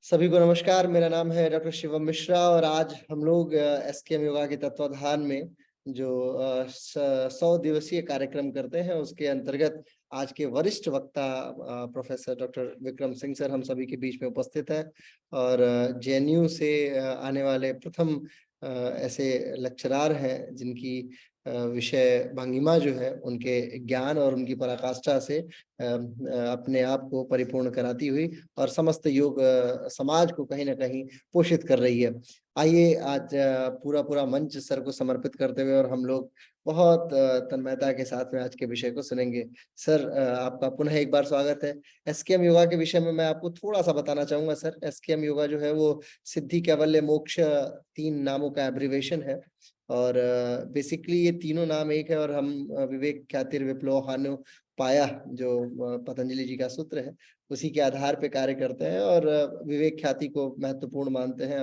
सभी को नमस्कार। मेरा नाम है डॉक्टर शिवम मिश्रा और आज हम लोग एसकेएम योगा के तत्वाधान में जो 100 दिवसीय कार्यक्रम करते हैं उसके अंतर्गत आज के वरिष्ठ वक्ता professor doctor Vikram Singh sir हम सभी के बीच में उपस्थित है और जेएनयू से आने वाले प्रथम ऐसे लेक्चरार हैं जिनकी विषय भंगिमा जो है उनके ज्ञान और उनकी पराकाष्ठा से अपने आप को परिपूर्ण कराती हुई और समस्त योग समाज को कहीं ना कहीं पोषित कर रही है। आइए आज पूरा मंच सर को समर्पित करते हुए और हम लोग बहुत तन्मयता के साथ में आज के विषय को सुनेंगे। सर आपका पुनः एक बार स्वागत है। एसकेएम योगा के विषय में मैं आपको थोड़ा सा बताना चाहूंगा। सर एसकेएम योगा जो है वो सिद्धि कैवल्य मोक्ष 3 नामों का एब्रिवेशन है और बेसिकली ये तीनों नाम एक है और हम विवेक ख्यातिर विप्लव हानु पाया जो पतंजलि जी का सूत्र है उसी के आधार पे कार्य करते हैं और विवेक ख्याति को महत्वपूर्ण मानते हैं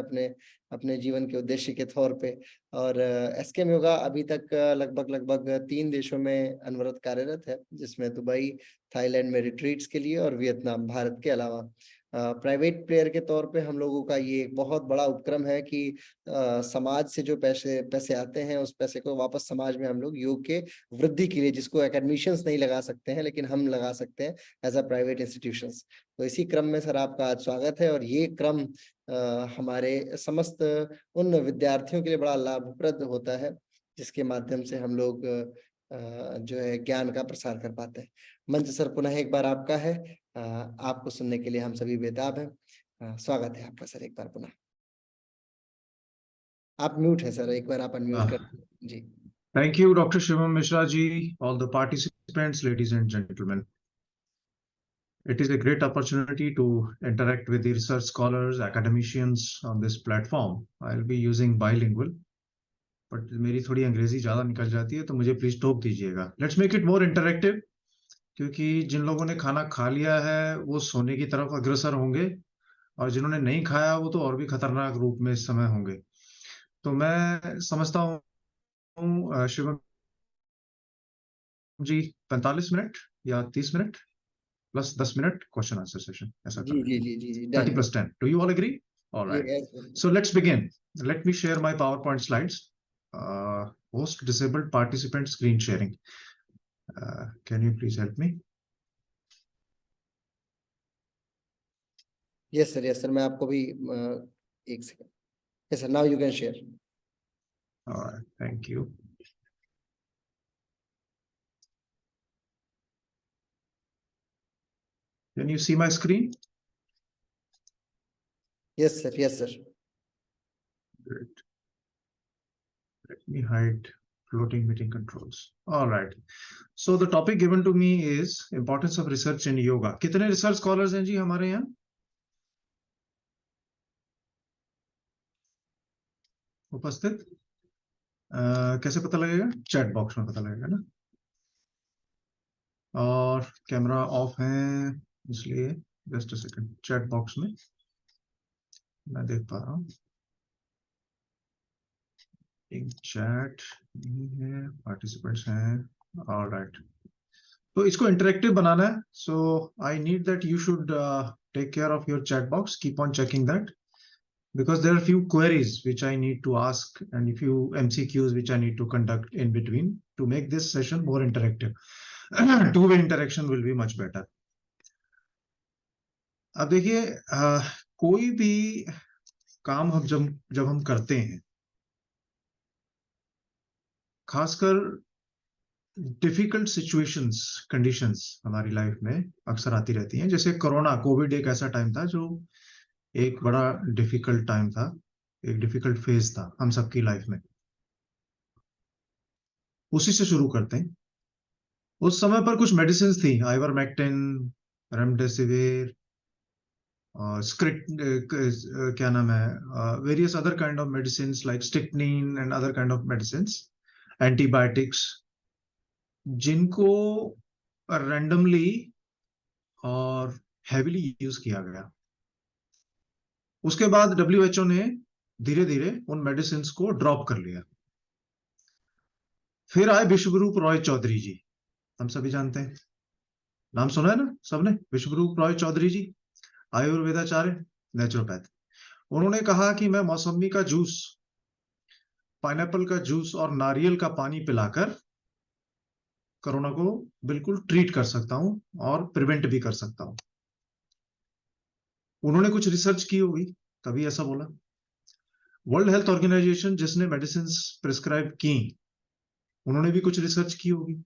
अपने जीवन के उद्देश्य के तौर पे। और एसकेएम योगा अभी तक लगभग 3 देशों में अनवरत कार्यरत है जिसमें दुबई, थाईलैंड में रिट्रीट्स के लिए और वियतनाम, भारत के अलावा। प्राइवेट प्लेयर के तौर पे हम लोगों का ये एक बहुत बड़ा उपक्रम है कि समाज से जो पैसे आते हैं उस पैसे को वापस समाज में हम लोग योग के वृद्धि के लिए, जिसको एकेडमिशियंस नहीं लगा सकते हैं लेकिन हम लगा सकते हैं एज अ प्राइवेट इंस्टीट्यूशंस। तो इसी क्रम में सर आपका आज स्वागत है और ये क्रम हमारे समस्त उन विद्यार्थियों के लिए बड़ा लाभप्रद होता है जिसके माध्यम से हम लोग जो है ज्ञान का प्रसार कर पाते हैं। मंच सर पुनः एक बार आपका है। आपको सुनने के लिए हम सभी बेताब हैं। स्वागत है आपका सर एक बार पुनः। आप म्यूट है सर, एक बार आप अनम्यूट कर जी। Thank you, Dr. Shivam Mishra ji, all the participants, ladies and gentlemen. It is a great opportunity to interact with the research scholars, academicians on this platform. I'll be using bilingual, but मेरी थोड़ी अंग्रेजी ज़्यादा निकल जाती है तो मुझे please टोक दीजिएगा. Let's make it more interactive, क्योंकि जिन लोगों ने खाना खा लिया है वो सोने की तरफ अग्रसर होंगे और जिन्होंने नहीं खाया वो तो और भी खतरनाक रूप में इस समय होंगे। तो मैं समझता हूँ शिवम जी 45 मिनट या 30 minute plus 10 minute question answer session ऐसा जी जी जी जी 30 plus 10. Do you all agree? All right. So let's begin. Let me share my PowerPoint slides. Host disabled participant screen sharing. Can you please help me? Yes sir, मैं आपको भी एक second. Yes sir, now you can share. All right, thank you. Can you see my screen? Yes sir, yes sir. Great. Let me hide floating meeting controls. All right. So the topic given to me is importance of research in yoga. कितने research scholars हैं जी हमारे यहाँ? उपस्थित? कैसे पता लगेगा? Chat box में पता लगेगा ना? और कैमरा ऑफ है इसलिए just a second, chat box में मैं देख पा रहा हूँ। चैट नहीं है, पार्टिसिपेंट्स हैं। ऑलराइट, तो इसको इंटरेक्टिव बनाना है, so I need that you should take care of your chat box, keep on checking that because there are few queries which I need to ask and a few MCQs which I need to conduct in between to make this session more interactive. Two-way interaction will be much better. अब देखिए कोई भी काम हम जब हम करते हैं, खासकर डिफिकल्ट सिचुएशंस, कंडीशंस हमारी लाइफ में अक्सर आती रहती हैं। जैसे कोरोना, कोविड एक ऐसा टाइम था जो एक बड़ा डिफिकल्ट टाइम था, एक डिफिकल्ट फेज था हम सबकी लाइफ में। उसी से शुरू करते हैं। उस समय पर कुछ मेडिसिन थी, आइवरमेक्टिन, रेमडेसिविर, क्या नाम है, various other kind of medicine like strychnine and other kind of medicine, antibiotics, जिनको रैंडमली और हैवीली यूज किया गया। उसके बाद WHO ने धीरे धीरे उन मेडिसिन को ड्रॉप कर लिया। फिर आए विश्वरूप रॉय चौधरी जी, हम सभी जानते हैं, नाम सुना है ना सबने, विश्वरूप रॉय चौधरी जी, आयुर्वेदाचार्य, नेचुरोपैथ। उन्होंने कहा कि मैं मौसमी का जूस, पाइनएप्पल का जूस और नारियल का पानी पिलाकर कोरोना को बिल्कुल ट्रीट कर सकता हूं और प्रिवेंट भी कर सकता हूं। उन्होंने कुछ रिसर्च की होगी तभी ऐसा बोला। वर्ल्ड हेल्थ ऑर्गेनाइजेशन जिसने मेडिसिन प्रिस्क्राइब की, उन्होंने भी कुछ रिसर्च की होगी।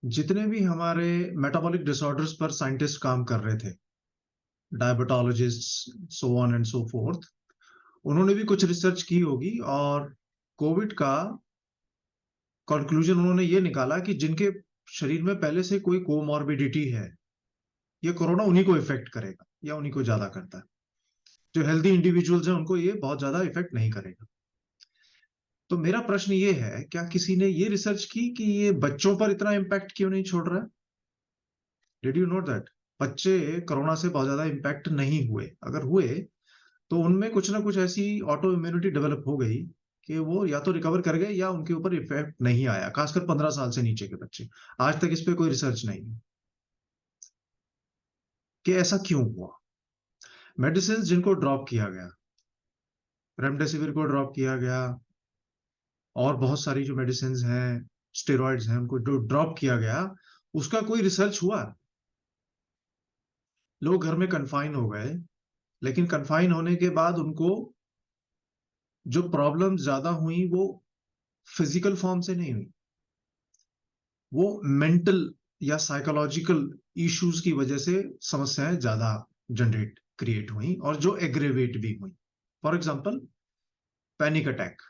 जितने भी हमारे मेटाबॉलिक डिसऑर्डर्स पर साइंटिस्ट काम कर रहे थे, diabetologist, so on and so fourth, उन्होंने भी कुछ रिसर्च की होगी। और कोविड का कंक्लूजन उन्होंने ये निकाला कि जिनके शरीर में पहले से कोई कोमॉर्बिडिटी है, ये कोरोना उन्हीं को इफेक्ट करेगा या उन्हीं को ज्यादा करता है। जो हेल्दी इंडिविजुअल्स हैं उनको ये बहुत ज्यादा इफेक्ट नहीं करेगा। तो मेरा प्रश्न ये है, क्या किसी ने ये रिसर्च की कि ये बच्चों पर इतना इम्पैक्ट क्यों नहीं छोड़ रहा है? डिड यू नोट दैट बच्चे कोरोना से बहुत ज्यादा इम्पैक्ट नहीं हुए? अगर हुए तो उनमें कुछ ना कुछ ऐसी ऑटो इम्यूनिटी डेवलप हो गई कि वो या तो रिकवर कर गए या उनके ऊपर इफेक्ट नहीं आया, खासकर 15 साल से नीचे के बच्चे। आज तक इस पे कोई रिसर्च नहीं है कि ऐसा क्यों हुआ। मेडिसिन जिनको ड्रॉप किया गया, रेमडेसिविर को ड्रॉप किया गया, और बहुत सारी जो मेडिसिन हैं, स्टेरॉइड्स हैं, उनको जो ड्रॉप किया गया, उसका कोई रिसर्च हुआ? लोग घर में कन्फाइन हो गए, लेकिन कन्फाइन होने के बाद उनको जो प्रॉब्लम ज्यादा हुई वो फिजिकल फॉर्म से नहीं हुई, वो मेंटल या साइकोलॉजिकल इश्यूज की वजह से समस्याएं ज्यादा जनरेट क्रिएट हुई और जो एग्रेवेट भी हुई। For example, panic attack.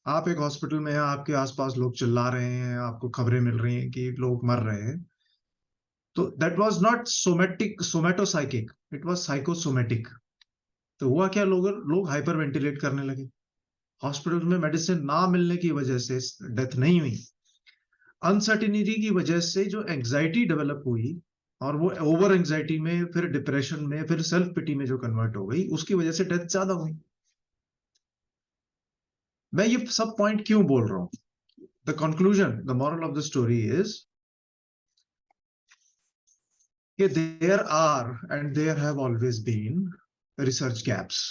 आप एक हॉस्पिटल में हैं, आपके आसपास लोग चिल्ला रहे हैं, आपको खबरें मिल रही हैं कि लोग मर रहे हैं, तो that was not somatic somatopsychic, it was psychosomatic. तो हुआ क्या, लोग हाइपर वेंटिलेट करने लगे। हॉस्पिटल में मेडिसिन ना मिलने की वजह से डेथ नहीं हुई, अनसर्टिनिटी की वजह से जो एंग्जाइटी डेवलप हुई, और वो ओवर एंग्जाइटी में, फिर डिप्रेशन में, फिर सेल्फ पिटी में जो कन्वर्ट हो गई, उसकी वजह से डेथ ज्यादा हुई। मैं ये सब पॉइंट क्यों बोल रहा हूं? The conclusion, the moral of the story is कि there are and there have always been research gaps.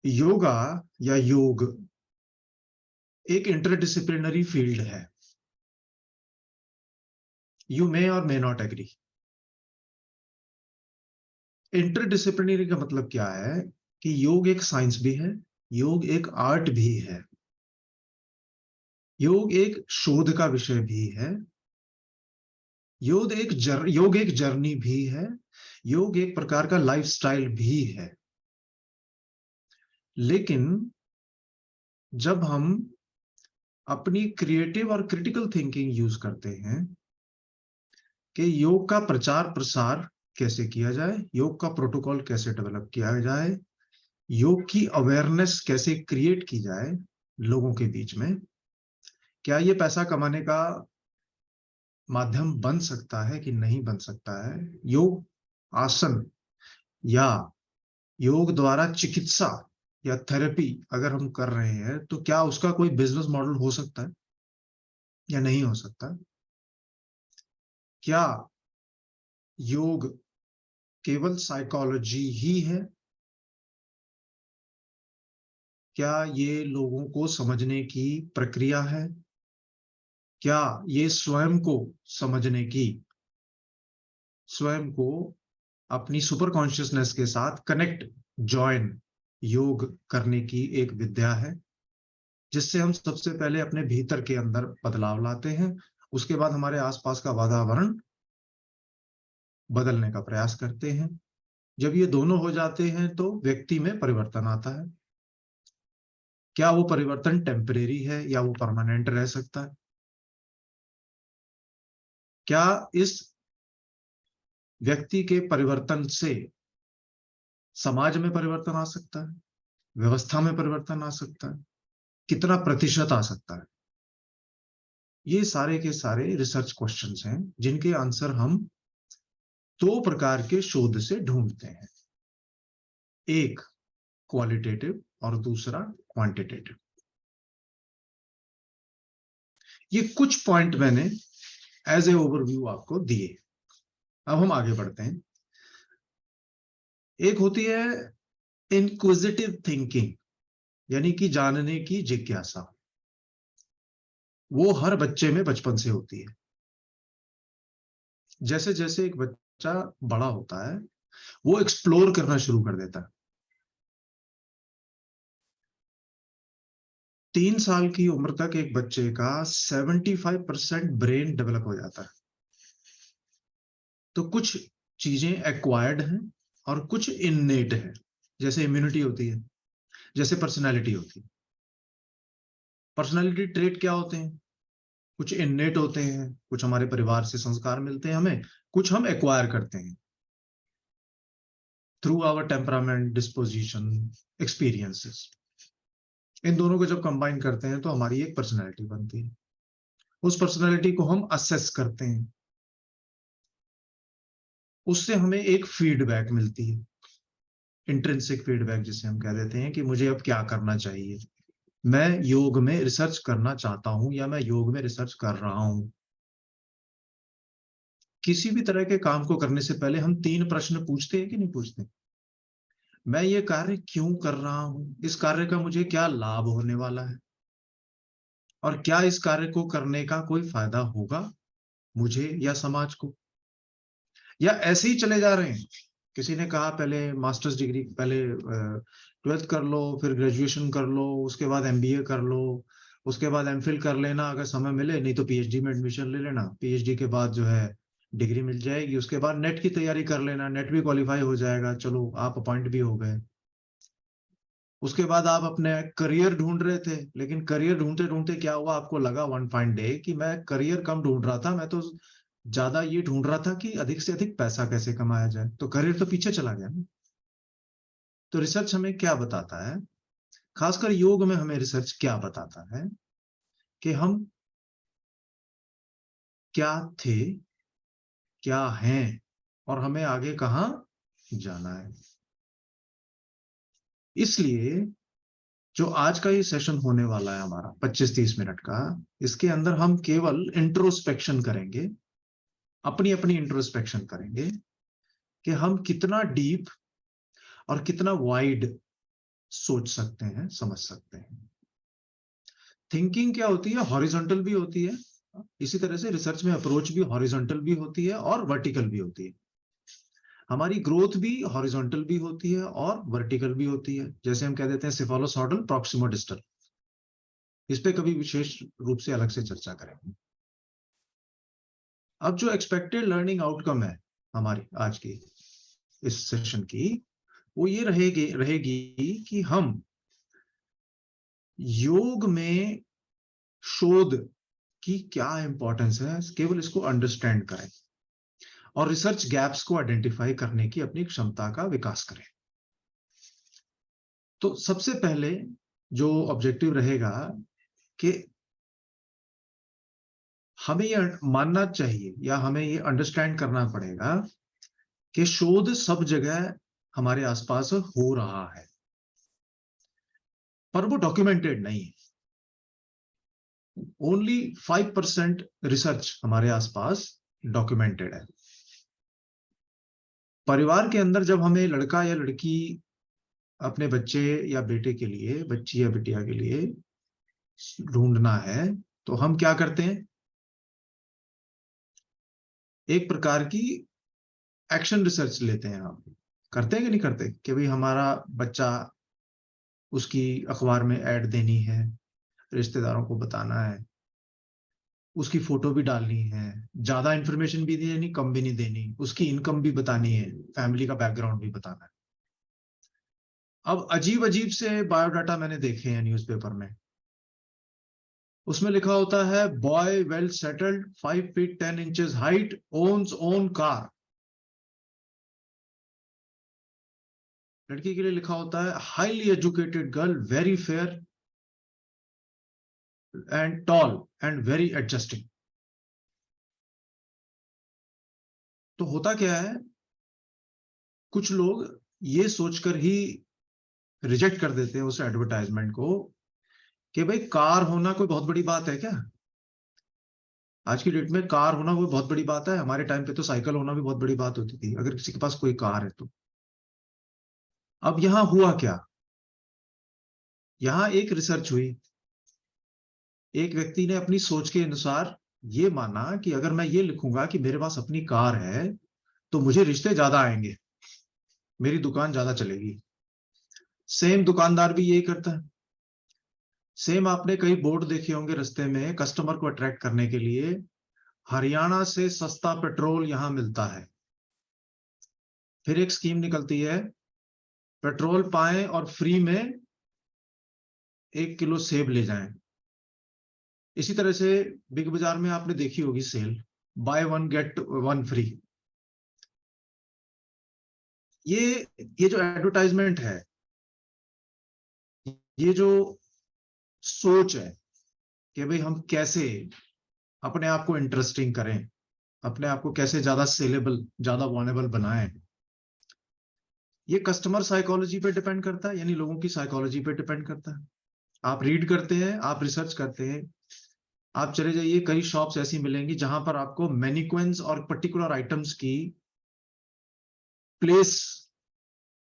Yoga या योग एक इंटरडिसिप्लिनरी फील्ड है। यू मे और मे नॉट एग्री। इंटरडिसिप्लिनरी का मतलब क्या है कि योग एक साइंस भी है, योग एक आर्ट भी है, योग एक शोध का विषय भी है, योग एक जर्नी भी है, योग एक प्रकार का लाइफस्टाइल भी है। लेकिन जब हम अपनी क्रिएटिव और क्रिटिकल थिंकिंग यूज करते हैं कि योग का प्रचार प्रसार कैसे किया जाए, योग का प्रोटोकॉल कैसे डेवलप किया जाए, योग की अवेयरनेस कैसे क्रिएट की जाए लोगों के बीच में, क्या ये पैसा कमाने का माध्यम बन सकता है कि नहीं बन सकता है, योग आसन या योग द्वारा चिकित्सा या थेरेपी अगर हम कर रहे हैं तो क्या उसका कोई बिजनेस मॉडल हो सकता है या नहीं हो सकता? क्या योग केवल साइकोलॉजी ही है? क्या ये लोगों को समझने की प्रक्रिया है? क्या ये स्वयं को समझने की, स्वयं को अपनी सुपर कॉन्शियसनेस के साथ कनेक्ट, जॉइन, योग करने की एक विद्या है, जिससे हम सबसे पहले अपने भीतर के अंदर बदलाव लाते हैं, उसके बाद हमारे आसपास का वातावरण बदलने का प्रयास करते हैं। जब ये दोनों हो जाते हैं तो व्यक्ति में परिवर्तन आता है। क्या वो परिवर्तन टेम्परेरी है या वो परमानेंट रह सकता है? क्या इस व्यक्ति के परिवर्तन से समाज में परिवर्तन आ सकता है, व्यवस्था में परिवर्तन आ सकता है, कितना प्रतिशत आ सकता है? ये सारे के सारे रिसर्च क्वेश्चंस हैं जिनके आंसर हम दो प्रकार के शोध से ढूंढते हैं, एक क्वालिटेटिव और दूसरा क्वांटिटेटिव। ये कुछ पॉइंट मैंने एज ए ओवरव्यू आपको दिए। अब हम आगे बढ़ते हैं। एक होती है इंक्विजिटिव थिंकिंग, यानी कि जानने की जिज्ञासा। वो हर बच्चे में बचपन से होती है। जैसे जैसे एक बच्चा बड़ा होता है वो एक्सप्लोर करना शुरू कर देता है। 3 साल की उम्र तक एक बच्चे का 75% ब्रेन डेवलप हो जाता है। तो कुछ चीजें एक्वायर्ड हैं और कुछ इननेट है। जैसे इम्यूनिटी होती है, जैसे पर्सनैलिटी होती है। पर्सनैलिटी ट्रेट क्या होते हैं? कुछ इननेट होते हैं, कुछ हमारे परिवार से संस्कार मिलते हैं हमें, कुछ हम एक्वायर करते हैं through our temperament, disposition, experiences. इन दोनों को जब कंबाइन करते हैं तो हमारी एक पर्सनैलिटी बनती है। उस पर्सनैलिटी को हम असेस करते हैं, उससे हमें एक फीडबैक मिलती है, इंट्रिंसिक फीडबैक जिसे हम कह देते हैं कि मुझे अब क्या करना चाहिए। मैं योग में रिसर्च करना चाहता हूं या मैं योग में रिसर्च कर रहा हूं। किसी भी तरह के काम को करने से पहले हम 3 प्रश्न पूछते हैं कि नहीं पूछते? मैं ये कार्य क्यों कर रहा हूं? इस कार्य का मुझे क्या लाभ होने वाला है? और क्या इस कार्य को करने का कोई फायदा होगा मुझे या समाज को? या ऐसे ही चले जा रहे हैं? किसी ने कहा पहले मास्टर्स डिग्री, पहले 12th कर लो, फिर ग्रेजुएशन कर लो, उसके बाद एमबीए कर लो, उसके बाद एमफिल कर लेना अगर समय मिले, नहीं तो पीएचडी में एडमिशन ले लेना। पीएचडी के बाद जो है डिग्री मिल जाएगी, उसके बाद नेट की तैयारी कर लेना, नेट भी क्वालिफाई हो जाएगा, चलो आप अपॉइंट भी हो गए। उसके बाद आप अपने करियर ढूंढ रहे थे, लेकिन करियर ढूंढते ढूंढते क्या हुआ, आपको लगा वन फाइन डे कि मैं करियर कम ढूंढ रहा था, मैं तो ज्यादा ये ढूंढ रहा था कि अधिक से अधिक पैसा कैसे कमाया जाए, तो करियर तो पीछे चला गया ना। तो रिसर्च हमें क्या बताता है, खासकर योग में हमें रिसर्च क्या बताता है कि हम क्या थे, क्या हैं, और हमें आगे कहाँ जाना है। इसलिए जो आज का ये सेशन होने वाला है हमारा 25-30 मिनट का, इसके अंदर हम केवल इंट्रोस्पेक्शन करेंगे, अपनी अपनी इंट्रोस्पेक्शन करेंगे कि हम कितना डीप और कितना वाइड सोच सकते हैं, समझ सकते हैं। थिंकिंग क्या होती है? हॉरिजॉन्टल भी होती है, इसी तरह से रिसर्च में अप्रोच भी हॉरिजॉन्टल भी होती है और वर्टिकल भी होती है। हमारी ग्रोथ भी हॉरिजॉन्टल भी होती है और वर्टिकल भी होती है। जैसे हम कह देते हैं सिफालोसॉर्डल, प्रॉक्सिमोडिस्टल। इस पे कभी विशेष रूप से अलग से चर्चा करेंगे। अब जो एक्सपेक्टेड लर्निंग आउटकम है हमारी आज की इस सेशन की, वो ये रहेगी कि हम योग में शोध की क्या इंपॉर्टेंस है, केवल इसको अंडरस्टैंड करें और रिसर्च गैप्स को आइडेंटिफाई करने की अपनी क्षमता का विकास करें। तो सबसे पहले जो ऑब्जेक्टिव रहेगा कि हमें ये मानना चाहिए या हमें ये अंडरस्टैंड करना पड़ेगा कि शोध सब जगह हमारे आसपास हो रहा है, पर वो डॉक्यूमेंटेड नहीं है। ओनली 5% रिसर्च हमारे आसपास डॉक्यूमेंटेड है। परिवार के अंदर जब हमें लड़का या लड़की अपने बच्चे या बेटे के लिए, बच्ची या बिटिया के लिए ढूंढना है, तो हम क्या करते हैं? एक प्रकार की एक्शन रिसर्च लेते हैं। हम करते हैं कि नहीं करते कि भाई हमारा बच्चा, उसकी अखबार में ऐड देनी है, रिश्तेदारों को बताना है, उसकी फोटो भी डालनी है, ज्यादा इंफॉर्मेशन भी नहीं देनी, कम भी नहीं देनी, उसकी इनकम भी बतानी है, फैमिली का बैकग्राउंड भी बताना है। अब अजीब अजीब से बायोडाटा मैंने देखे हैं न्यूज़पेपर में। उसमें लिखा होता है boy well settled, 5 feet 10 inches height, owns own car. लड़की के लिए लिखा होता है highly educated girl, very fair and tall and very adjusting. तो होता क्या है, कुछ लोग ये सोचकर ही रिजेक्ट कर देते हैं उस एडवर्टाइजमेंट को कि भाई कार होना कोई बहुत बड़ी बात है क्या? आज की डेट में कार होना वो बहुत बड़ी बात है। हमारे टाइम पे तो साइकिल होना भी बहुत बड़ी बात होती थी, अगर किसी के पास कोई कार है तो। अब यहाँ हुआ क्या, यहाँ एक रिसर्च हुई। एक व्यक्ति ने अपनी सोच के अनुसार ये माना कि अगर मैं ये लिखूंगा कि मेरे पास अपनी कार है तो मुझे रिश्ते ज्यादा आएंगे, मेरी दुकान ज्यादा चलेगी। सेम दुकानदार भी यही करता है। सेम आपने कई बोर्ड देखे होंगे रास्ते में कस्टमर को अट्रैक्ट करने के लिए, हरियाणा से सस्ता पेट्रोल यहां मिलता है। फिर एक स्कीम निकलती है, पेट्रोल पाएं और फ्री में 1 किलो सेब ले जाएं। इसी तरह से बिग बाजार में आपने देखी होगी sale, buy one get one free. ये जो एडवर्टाइजमेंट है, ये जो सोच है कि भाई हम कैसे अपने आप को इंटरेस्टिंग करें, अपने आप को कैसे ज्यादा सेलेबल, ज्यादा वॉनेबल बनाएं, ये कस्टमर साइकोलॉजी पे डिपेंड करता है, यानी लोगों की साइकोलॉजी पे डिपेंड करता है। आप रीड करते हैं, आप रिसर्च करते हैं, आप चले जाइए, कई शॉप्स ऐसी मिलेंगी जहां पर आपको मैनिक्विन्स और पर्टिकुलर आइटम्स की प्लेस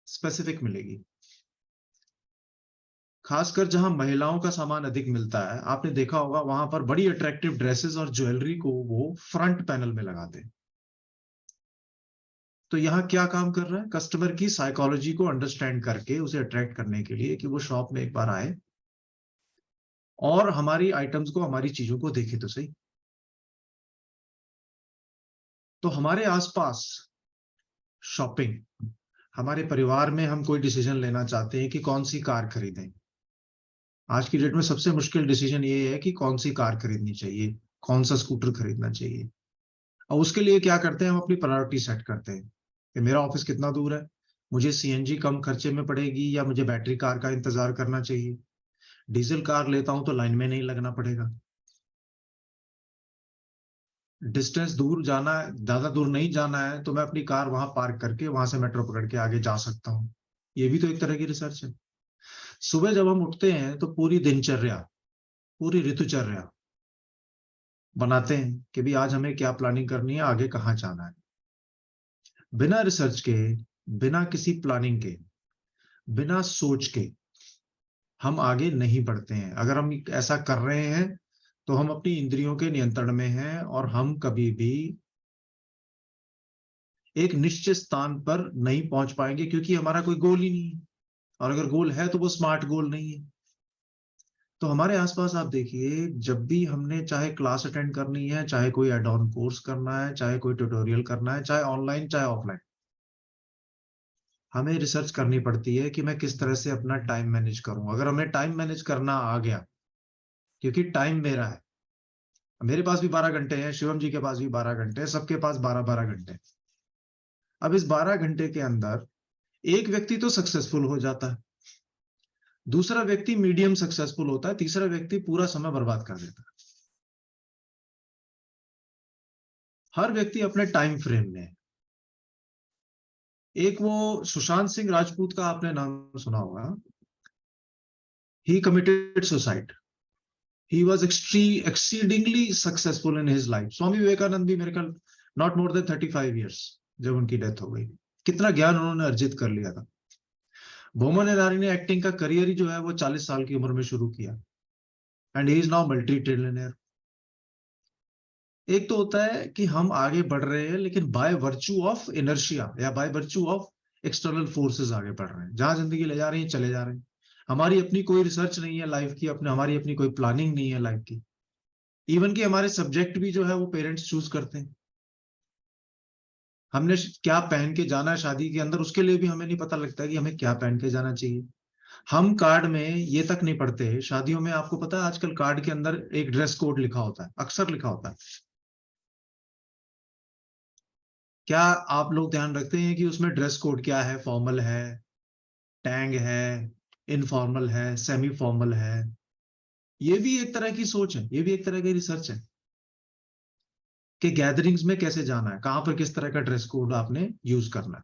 स्पेसिफिक मिलेगी। खासकर जहां महिलाओं का सामान अधिक मिलता है, आपने देखा होगा वहां पर बड़ी अट्रैक्टिव ड्रेसेस और ज्वेलरी को वो फ्रंट पैनल में लगाते हैं। तो यहाँ क्या काम कर रहा है, कस्टमर की साइकोलॉजी को अंडरस्टैंड करके उसे अट्रैक्ट करने के लिए कि वो शॉप में एक बार आए और हमारी आइटम्स को, हमारी चीजों को देखे तो सही। तो हमारे आसपास शॉपिंग, हमारे परिवार में हम कोई डिसीजन लेना चाहते हैं कि कौन सी कार खरीदें। आज की डेट में सबसे मुश्किल डिसीजन ये है कि कौन सी कार खरीदनी चाहिए, कौन सा स्कूटर खरीदना चाहिए। और उसके लिए क्या करते हैं, हम अपनी प्रायोरिटी सेट करते हैं कि मेरा ऑफिस कितना दूर है, मुझे सीएनजी कम खर्चे में पड़ेगी या मुझे बैटरी कार का इंतजार करना चाहिए। डीजल कार लेता हूं तो लाइन में नहीं लगना पड़ेगा। डिस्टेंस दूर जाना है, ज्यादा दूर नहीं जाना है, तो मैं अपनी कार वहां पार्क करके वहां से मेट्रो पकड़ के आगे जा सकता हूँ। ये भी तो एक तरह की रिसर्च है। सुबह जब हम उठते हैं तो पूरी दिनचर्या, पूरी ऋतुचर्या बनाते हैं कि भी आज हमें क्या प्लानिंग करनी है, आगे कहाँ जाना है। बिना रिसर्च के, बिना किसी प्लानिंग के, बिना सोच के हम आगे नहीं बढ़ते हैं। अगर हम ऐसा कर रहे हैं तो हम अपनी इंद्रियों के नियंत्रण में हैं और हम कभी भी एक निश्चित स्थान पर नहीं पहुंच पाएंगे, क्योंकि हमारा कोई गोल ही नहीं है। और अगर गोल है तो वो स्मार्ट गोल नहीं है। तो हमारे आसपास आप देखिए, जब भी हमने चाहे क्लास अटेंड करनी है, चाहे कोई एड ऑन कोर्स करना है, चाहे कोई ट्यूटोरियल करना है, चाहे ऑनलाइन चाहे ऑफलाइन, हमें रिसर्च करनी पड़ती है कि मैं किस तरह से अपना टाइम मैनेज करूं। अगर हमें टाइम मैनेज करना आ गया, क्योंकि टाइम मेरा है, मेरे पास भी 12 घंटे हैं, शिवम जी के पास भी 12 घंटे हैं, सबके पास 12-12 घंटे। अब इस 12 घंटे के अंदर एक व्यक्ति तो सक्सेसफुल हो जाता है, दूसरा व्यक्ति मीडियम सक्सेसफुल होता है, तीसरा व्यक्ति पूरा समय बर्बाद कर देता है। हर व्यक्ति अपने टाइम फ्रेम में है। एक वो सुशांत सिंह राजपूत का आपने नाम सुना होगा। He committed suicide, he was exceedingly successful in his life. Swami Vivekananda भी मेरे ख्याल नॉट मोर देन 35 ईयर्स जब उनकी डेथ हो गई, कितना ज्ञान उन्होंने अर्जित कर लिया था। बोमन नारी ने एक्टिंग का करियर ही जो है वो 40 साल की उम्र में शुरू किया, and he is now multi trillionaire. एक तो होता है कि हम आगे बढ़ रहे हैं लेकिन बाय वर्च्यू ऑफ इनर्शिया या by virtue of external forces आगे बढ़ रहे हैं, जहां जिंदगी ले जा रही है चले जा रहे हैं। हमारी अपनी कोई रिसर्च नहीं है लाइफ की, अपने हमारी अपनी कोई प्लानिंग नहीं है लाइफ की। इवन कि हमारे सब्जेक्ट भी जो है वो पेरेंट्स चूज करते हैं। हमने क्या पहन के जाना है शादी के अंदर, उसके लिए भी हमें नहीं पता लगता है कि हमें क्या पहन के जाना चाहिए। हम कार्ड में ये तक नहीं पढ़ते, शादियों में आपको पता है आजकल कार्ड के अंदर एक ड्रेस कोड लिखा होता है, अक्सर लिखा होता है। क्या आप लोग ध्यान रखते हैं कि उसमें ड्रेस कोड क्या है, फॉर्मल है, टैंग है, इनफॉर्मल है, सेमी फॉर्मल है? ये भी एक तरह की सोच है, ये भी एक तरह की रिसर्च है कि गैदरिंग्स में कैसे जाना है, कहां पर किस तरह का ड्रेस कोड आपने यूज करना है।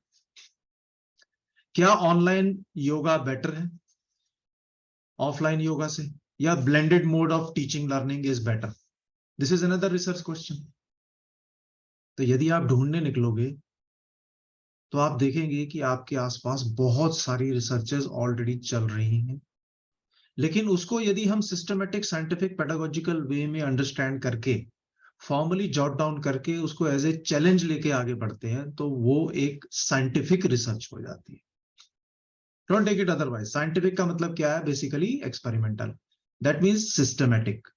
क्या ऑनलाइन योगा बेटर है ऑफलाइन योगा से, या blended mode of teaching learning is better? This is another research question. तो यदि आप ढूंढने निकलोगे तो आप देखेंगे कि आपके आसपास बहुत सारी रिसर्चेस ऑलरेडी चल रही हैं, लेकिन उसको यदि हम सिस्टमेटिक साइंटिफिक पेडागोजिकल वे में अंडरस्टैंड करके फॉर्मली जॉट डाउन करके उसको एज ए चैलेंज लेके आगे बढ़ते हैं तो वो एक साइंटिफिक रिसर्च हो जाती है। Don't take it otherwise. Scientific का मतलब क्या है? Basically experimental, that means systematic.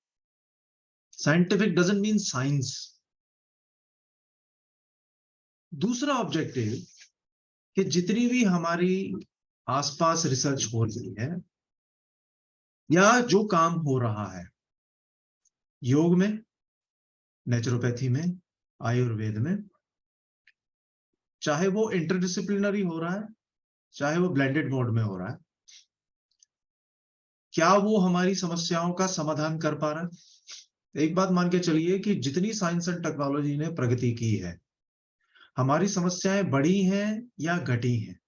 Scientific doesn't mean science. दूसरा ऑब्जेक्टिव कि जितनी भी हमारी आसपास रिसर्च हो रही है या जो काम हो रहा है योग में, नेचुरोपैथी में, आयुर्वेद में, चाहे वो इंटरडिसिप्लिनरी हो रहा है चाहे वो ब्लेंडेड मोड में हो रहा है, क्या वो हमारी समस्याओं का समाधान कर पा रहा है? एक बात मान के चलिए कि जितनी साइंस एंड टेक्नोलॉजी ने प्रगति की है, हमारी समस्याएं बढ़ी हैं या घटी हैं?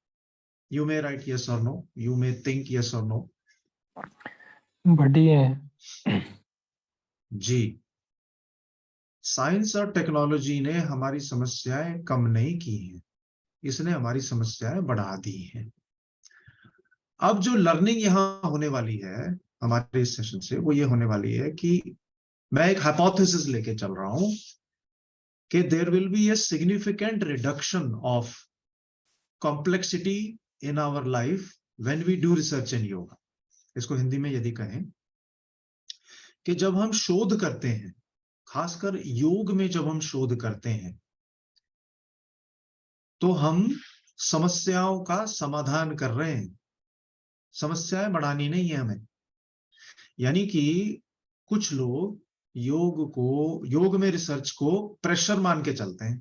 यू मे राइट यस और no, you may think yes और नो। बढ़ी है जी, साइंस और टेक्नोलॉजी ने हमारी समस्याएं कम नहीं की हैं, इसने हमारी समस्याएं बढ़ा दी हैं। अब जो लर्निंग यहाँ होने वाली है हमारे इस सेशन से, वो ये होने वाली है कि मैं एक हाइपोथेसिस लेके चल रहा हूं कि there will be a significant reduction of complexity in our life when we do research in yoga. इसको हिंदी में यदि कहें कि जब हम शोध करते हैं, खासकर योग में जब हम शोध करते हैं, तो हम समस्याओं का समाधान कर रहे हैं, समस्याएं बढ़ानी नहीं है हमें। यानी कि कुछ लोग योग में रिसर्च को प्रेशर मान के चलते हैं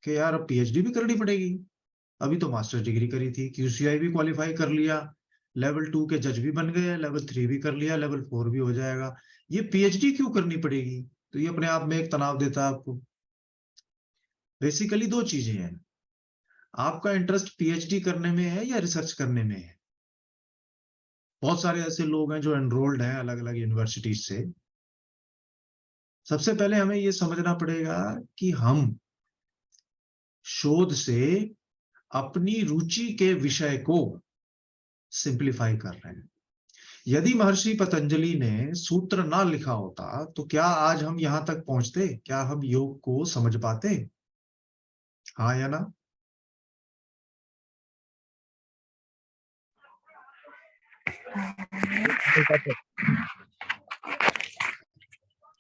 कि यार अब पीएचडी भी करनी पड़ेगी, अभी तो मास्टर डिग्री करी थी, क्यूसीआई भी क्वालिफाई कर लिया, लेवल 2 के जज भी बन गए, लेवल 3 भी कर लिया, लेवल 4 भी हो जाएगा, ये पीएचडी क्यों करनी पड़ेगी? तो ये अपने आप में एक तनाव देता है आपको। बेसिकली दो चीजें हैं, आपका इंटरेस्ट पीएचडी करने में है या रिसर्च करने में है। बहुत सारे ऐसे लोग हैं जो एनरोल्ड हैं अलग अलग यूनिवर्सिटीज से। सबसे पहले हमें यह समझना पड़ेगा कि हम शोध से अपनी रुचि के विषय को सिंप्लीफाई कर रहे हैं। यदि महर्षि पतंजलि ने सूत्र ना लिखा होता तो क्या आज हम यहां तक पहुंचते? क्या हम योग को समझ पाते? हाँ या ना?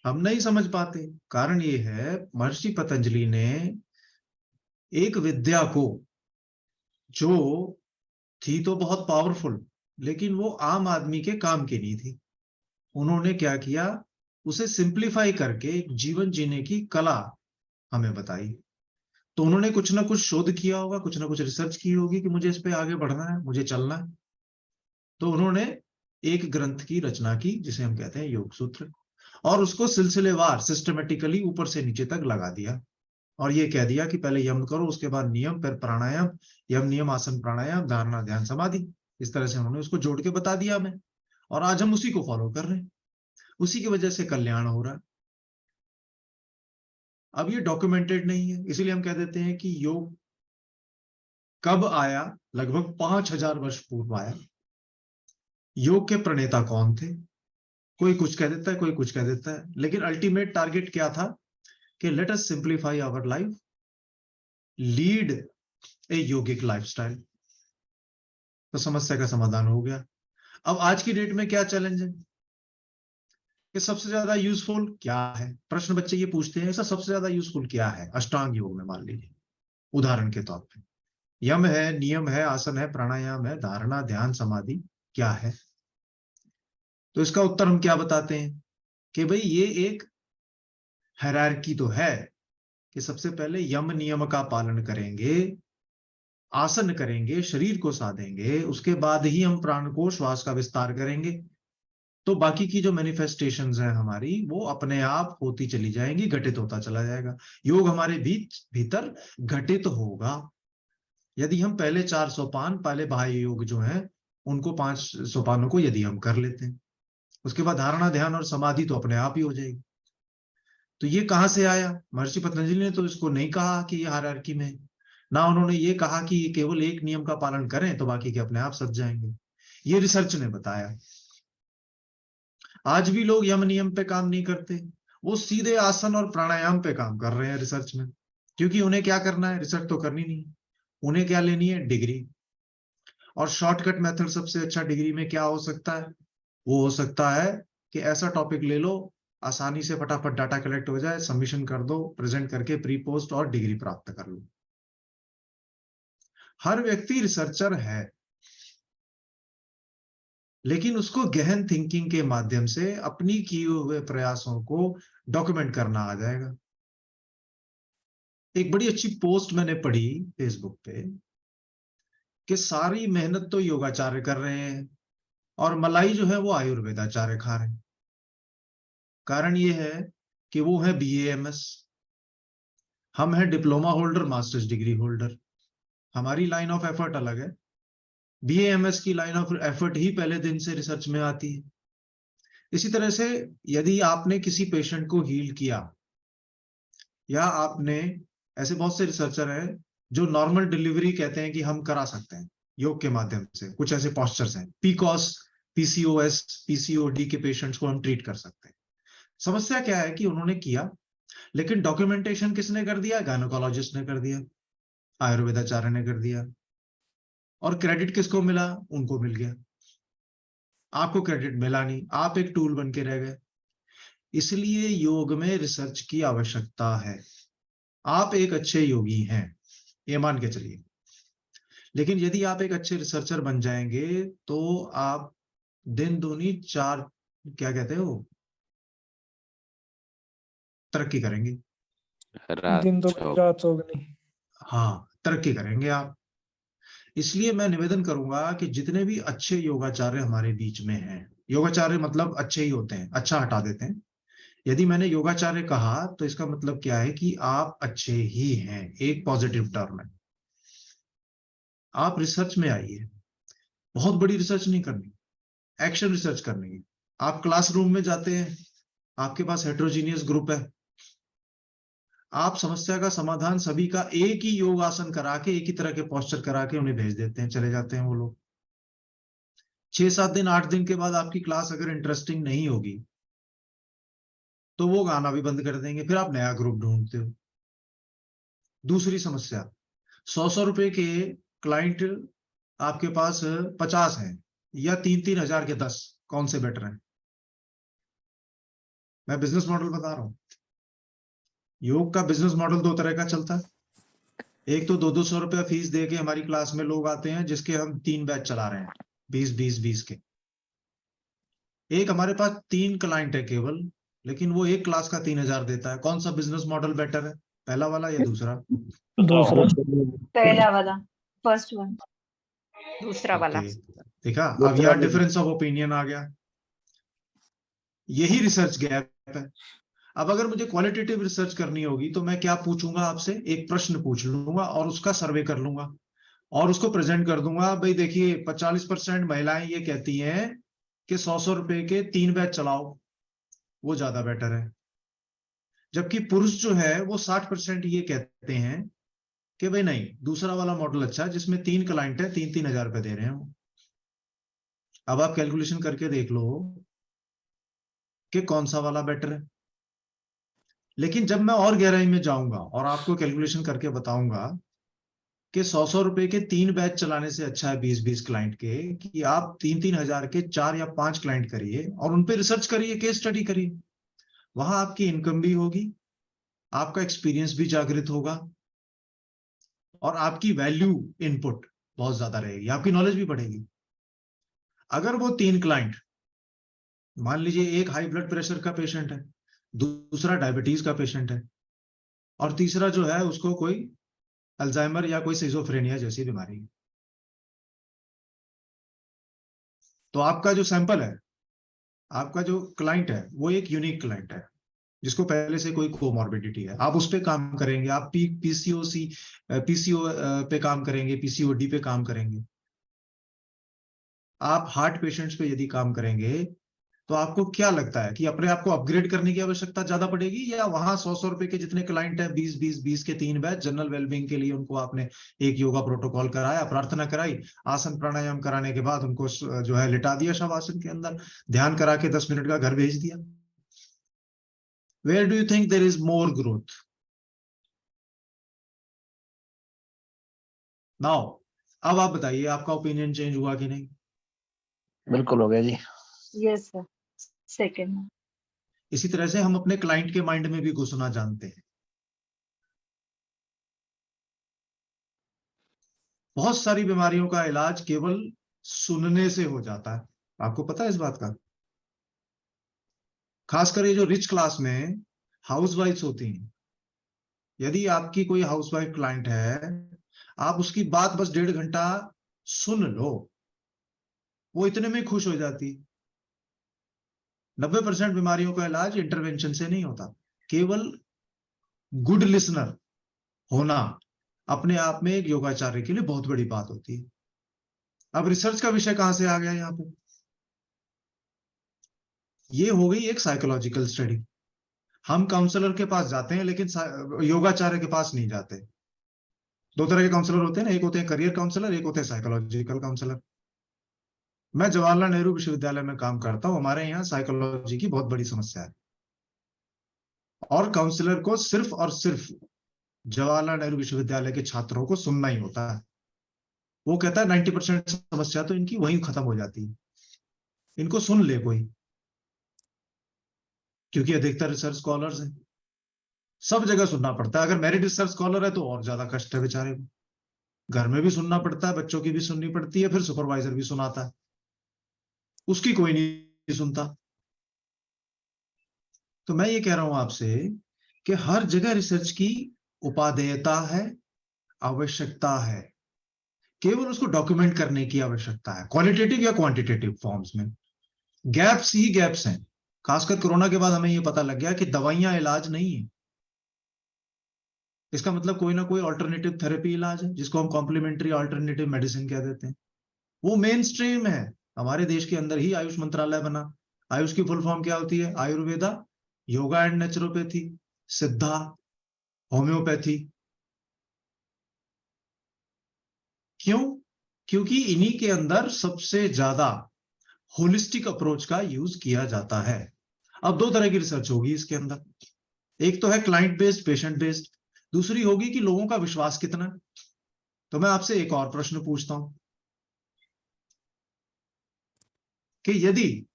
हम नहीं समझ पाते। कारण ये है, महर्षि पतंजलि ने एक विद्या को जो थी तो बहुत पावरफुल, लेकिन वो आम आदमी के काम की नहीं थी, उन्होंने क्या किया, उसे सिंप्लीफाई करके एक जीवन जीने की कला हमें बताई। तो उन्होंने कुछ ना कुछ शोध किया होगा, कुछ ना कुछ रिसर्च की होगी कि मुझे इस पे आगे बढ़ना है, मुझे चलना है। तो उन्होंने एक ग्रंथ की रचना की जिसे हम कहते हैं योग सूत्र, और उसको सिलसिलेवार सिस्टमेटिकली ऊपर से नीचे तक लगा दिया और ये कह दिया कि पहले यम करो, उसके बाद नियम, फिर प्राणायाम, यम नियम आसन प्राणायाम, धारणा ध्यान समाधि। इस तरह से उन्होंने उसको जोड़ के बता दिया हमें, और आज हम उसी को फॉलो कर रहे हैं, उसी की वजह से कल्याण हो रहा है। अब ये डॉक्यूमेंटेड नहीं है, इसीलिए हम कह देते हैं कि योग कब आया? लगभग 5000 वर्ष पूर्व आया। योग के प्रणेता कौन थे? कोई कुछ कह देता है, कोई कुछ कह देता है, लेकिन अल्टीमेट टारगेट क्या था कि let us simplify our life, lead a yogic lifestyle. तो समस्या का समाधान हो गया। अब आज की डेट में क्या चैलेंज है कि सबसे ज्यादा यूजफुल क्या है? प्रश्न बच्चे ये पूछते हैं, ऐसा सबसे ज्यादा यूजफुल क्या है अष्टांग योग में? मान लीजिए उदाहरण के तौर पे यम है, नियम है, आसन है, प्राणायाम है, धारणा ध्यान समाधि, क्या है? तो इसका उत्तर हम क्या बताते हैं कि भाई ये एक हायरार्की तो है कि सबसे पहले यम नियम का पालन करेंगे, आसन करेंगे, शरीर को साधेंगे, उसके बाद ही हम प्राण को श्वास का विस्तार करेंगे। तो बाकी की जो मैनिफेस्टेशंस हैं हमारी, वो अपने आप होती चली जाएंगी, घटित होता चला जाएगा। योग हमारे भीतर घटित होगा यदि हम पहले 4 सोपान, पहले बाह्य योग जो है उनको 5 सोपानों को यदि हम कर लेते हैं, उसके बाद धारणा ध्यान और समाधि तो अपने आप ही हो जाएगी। तो ये कहां से आया? महर्षि पतंजलि ने तो इसको नहीं कहा कि ये हायरार्की में, ना उन्होंने ये कहा कि ये केवल एक नियम का पालन करें तो बाकी के अपने आप सज जाएंगे। ये रिसर्च ने बताया। आज भी लोग यम नियम पे काम नहीं करते, वो सीधे आसन और प्राणायाम पे काम कर रहे हैं रिसर्च में, क्योंकि उन्हें क्या करना है? रिसर्च तो करनी नहीं, उन्हें क्या लेनी है? डिग्री। और शॉर्टकट मेथड सबसे अच्छा डिग्री में क्या हो सकता है? वो हो सकता है कि ऐसा टॉपिक ले लो, आसानी से फटाफट डाटा कलेक्ट हो जाए, सबमिशन कर दो, प्रेजेंट करके प्री पोस्ट और डिग्री प्राप्त कर लो। हर व्यक्ति रिसर्चर है, लेकिन उसको गहन थिंकिंग के माध्यम से अपनी किए हुए प्रयासों को डॉक्यूमेंट करना आ जाएगा। एक बड़ी अच्छी पोस्ट मैंने पढ़ी फेसबुक पे कि सारी मेहनत तो योगाचार्य कर रहे हैं और मलाई जो है वो आयुर्वेदाचार्य खा रहे हैं। कारण ये है कि वो है BAMS, हम हैं diploma holder, masters degree holder. हमारी लाइन ऑफ एफर्ट अलग है। BAMS की लाइन ऑफ एफर्ट ही पहले दिन से रिसर्च में आती है। इसी तरह से यदि आपने किसी पेशेंट को हील किया, या आपने, ऐसे बहुत से रिसर्चर हैं जो नॉर्मल डिलीवरी कहते हैं कि हम करा सकते हैं योग के माध्यम से, कुछ ऐसे पॉस्चर्स हैं, PCOS, PCOS, PCOD के पेशेंट्स को हम ट्रीट कर सकते हैं। समस्या क्या है कि उन्होंने किया, लेकिन डॉक्यूमेंटेशन किसने कर दिया? गायनोकोलॉजिस्ट ने कर दिया, आयुर्वेदाचार्य ने कर दिया। और क्रेडिट किसको मिला? उनको मिल गया, आपको क्रेडिट मिला नहीं, आप एक टूल बन के रह गए। इसलिए योग में रिसर्च की आवश्यकता है। आप एक अच्छे योगी हैं, ये मान के चलिए, लेकिन यदि आप एक अच्छे रिसर्चर बन जाएंगे तो आप दिन दूनी चार, क्या कहते हो, तरक्की करेंगे। दिन तो रात चौगनी। हाँ, तरक्की करेंगे आप। इसलिए मैं निवेदन करूंगा कि जितने भी अच्छे योगाचार्य हमारे बीच में हैं, योगाचार्य मतलब अच्छे ही होते हैं, अच्छा हटा देते हैं। यदि मैंने योगाचार्य कहा तो इसका मतलब क्या है कि आप अच्छे ही हैं, एक पॉजिटिव टर्म है। आप रिसर्च में आइए, बहुत बड़ी रिसर्च नहीं करनी, एक्शन रिसर्च करनी है। आप क्लासरूम में जाते हैं, आपके पास हेट्रोजीनियस ग्रुप है, आप समस्या का समाधान सभी का एक ही योग आसन करा के, एक ही तरह के पोस्चर करा के उन्हें भेज देते हैं, चले जाते हैं वो लोग। 6-7 दिन 8 दिन के बाद आपकी क्लास अगर इंटरेस्टिंग नहीं होगी तो वो गाना भी बंद कर देंगे, फिर आप नया ग्रुप ढूंढते हो। दूसरी समस्या, 100 रुपए के क्लाइंट आपके पास 50 हैं, या 3-3 हजार के 10, कौन से बेटर हैं? मैं बिजनेस मॉडल बता रहा हूं। योग का बिजनेस मॉडल 2 तरह का चलता है। एक तो 200-200 रुपया फीस दे के हमारी क्लास में लोग आते हैं, जिसके हम 3 बैच चला रहे हैं, 20-20-20 के। एक हमारे पास 3 क्लाइंट है केवल, लेकिन वो एक क्लास का 3,000 देता है। कौन सा बिजनेस मॉडल बेटर है, पहला वाला या दूसरा? दूसरा। पहला वाला, फर्स्ट वन, दूसरा वाला। देखा, अब यहाँ डिफरेंस ऑफ ओपिनियन आ गया। यही रिसर्च गैप है। अब अगर मुझे क्वालिटेटिव रिसर्च करनी होगी तो मैं क्या पूछूंगा आपसे? एक प्रश्न पूछ लूंगा और उसका सर्वे कर लूंगा और उसको प्रेजेंट कर दूंगा। भाई देखिए, 45% महिलाएं ये कहती हैं कि 100 रुपए के 3 बैच चलाओ, वो ज्यादा बेटर है। जबकि पुरुष जो है वो 60% ये कहते हैं कि भाई नहीं, दूसरा वाला मॉडल अच्छा है, जिसमें 3 क्लाइंट है, 3-3 हजार रुपए दे रहे हैं। अब आप कैलकुलेशन करके देख लो कि कौन सा वाला बेटर है। लेकिन जब मैं और गहराई में जाऊंगा और आपको कैलकुलेशन करके बताऊंगा कि 100 रुपए के 3 बैच चलाने से अच्छा है 20-20 क्लाइंट के, कि आप 3-3 हजार के 4 या 5 क्लाइंट करिए और उन पे रिसर्च करिए, केस स्टडी करिए। वहां आपकी इनकम भी होगी, आपका एक्सपीरियंस भी जागृत होगा और आपकी वैल्यू इनपुट बहुत ज्यादा रहेगी, आपकी नॉलेज भी बढ़ेगी। अगर वो 3 क्लाइंट, मान लीजिए एक हाई ब्लड प्रेशर का पेशेंट है, दूसरा डायबिटीज का पेशेंट है, और तीसरा जो है उसको कोई अल्जाइमर या कोई सिजोफ्रेनिया जैसी बीमारी है, तो आपका जो सैंपल है, आपका जो क्लाइंट है, वो एक यूनिक क्लाइंट है जिसको पहले से कोई कोमॉर्बिडिटी है। आप उस पे काम करेंगे, आप पीसीओ पे काम करेंगे, पीसीओडी पे काम करेंगे। आप हार्ट पेशेंट्स पे यदि काम करेंगे तो आपको क्या लगता है कि अपने आप को अपग्रेड करने की आवश्यकता ज्यादा पड़ेगी, या वहां 100 रुपए के जितने क्लाइंट है 20 के 3 बैच जनरल वेलबींग के लिए उनको आपने एक योगा प्रोटोकॉल कराया, प्रार्थना कराई, आसन प्राणायाम कराने के बाद उनको जो है लिटा दिया शवासन के अंदर, ध्यान करा के 10 मिनट का घर भेज दिया? Where do you think there is more growth now? अब आप बताइए, आपका ओपिनियन चेंज हुआ कि नहीं? बिल्कुल हो गया जी। Yes sir, second. इसी तरह से हम अपने क्लाइंट के माइंड में भी घुसना जानते हैं। बहुत सारी बीमारियों का इलाज केवल सुनने से हो जाता है, आपको पता है इस बात का? खासकर ये जो रिच क्लास में हाउसवाइफ्स होती हैं, यदि आपकी कोई हाउसवाइफ क्लाइंट है, आप उसकी बात बस 1.5 घंटा सुन लो, वो इतने में खुश हो जाती। 90% बीमारियों का इलाज इंटरवेंशन से नहीं होता, केवल गुड लिसनर होना अपने आप में एक योगाचार्य के लिए बहुत बड़ी बात होती है। अब रिसर्च का विषय कहां से आ गया यहां पे? ये हो गई एक साइकोलॉजिकल स्टडी। हम काउंसलर के पास जाते हैं लेकिन योगाचार्य के पास नहीं जाते। 2 तरह के काउंसलर होते हैं ना, एक होते हैं करियर काउंसलर, एक होते हैं साइकोलॉजिकल काउंसलर। मैं जवाहरलाल नेहरू विश्वविद्यालय में काम करता हूं, हमारे यहाँ साइकोलॉजी की बहुत बड़ी समस्या है, और काउंसलर को सिर्फ और सिर्फ जवाहरलाल नेहरू विश्वविद्यालय के छात्रों को सुनना ही होता है। वो कहता है 90% समस्या तो इनकी वहीं खत्म हो जाती है, इनको सुन ले कोई, क्योंकि अधिकतर रिसर्च स्कॉलर्स हैं, सब जगह सुनना पड़ता है। अगर मेरिट रिसर्च स्कॉलर है तो और ज्यादा कष्ट है बेचारे को, घर में भी सुनना पड़ता है, बच्चों की भी सुननी पड़ती है, फिर सुपरवाइजर भी सुनाता है, उसकी कोई नहीं सुनता। तो मैं ये कह रहा हूं आपसे कि हर जगह रिसर्च की उपादेयता है, आवश्यकता है, केवल उसको डॉक्यूमेंट करने की आवश्यकता है, क्वालिटेटिव या क्वांटिटेटिव फॉर्म्स में। गैप्स ही गैप्स हैं। खासकर कोरोना के बाद हमें ये पता लग गया कि दवाइयां इलाज नहीं है। इसका मतलब कोई ना कोई ऑल्टरनेटिव थेरेपी इलाज है, जिसको हम कॉम्प्लीमेंट्री ऑल्टरनेटिव मेडिसिन कह देते हैं। वो मेन स्ट्रीम है। हमारे देश के अंदर ही आयुष मंत्रालय बना। आयुष की फुल फॉर्म क्या होती है? आयुर्वेदा, योगा एंड नेचुरोपैथी, सिद्धा, होम्योपैथी। क्यों? क्योंकि इन्हीं के अंदर सबसे ज्यादा होलिस्टिक अप्रोच का यूज किया जाता है। अब 2 तरह की रिसर्च होगी इसके अंदर, एक तो है क्लाइंट बेस्ड, पेशेंट बेस्ड, दूसरी होगी कि लोगों का विश्वास कितना है। तो मैं आपसे एक और प्रश्न पूछता हूं कि यदि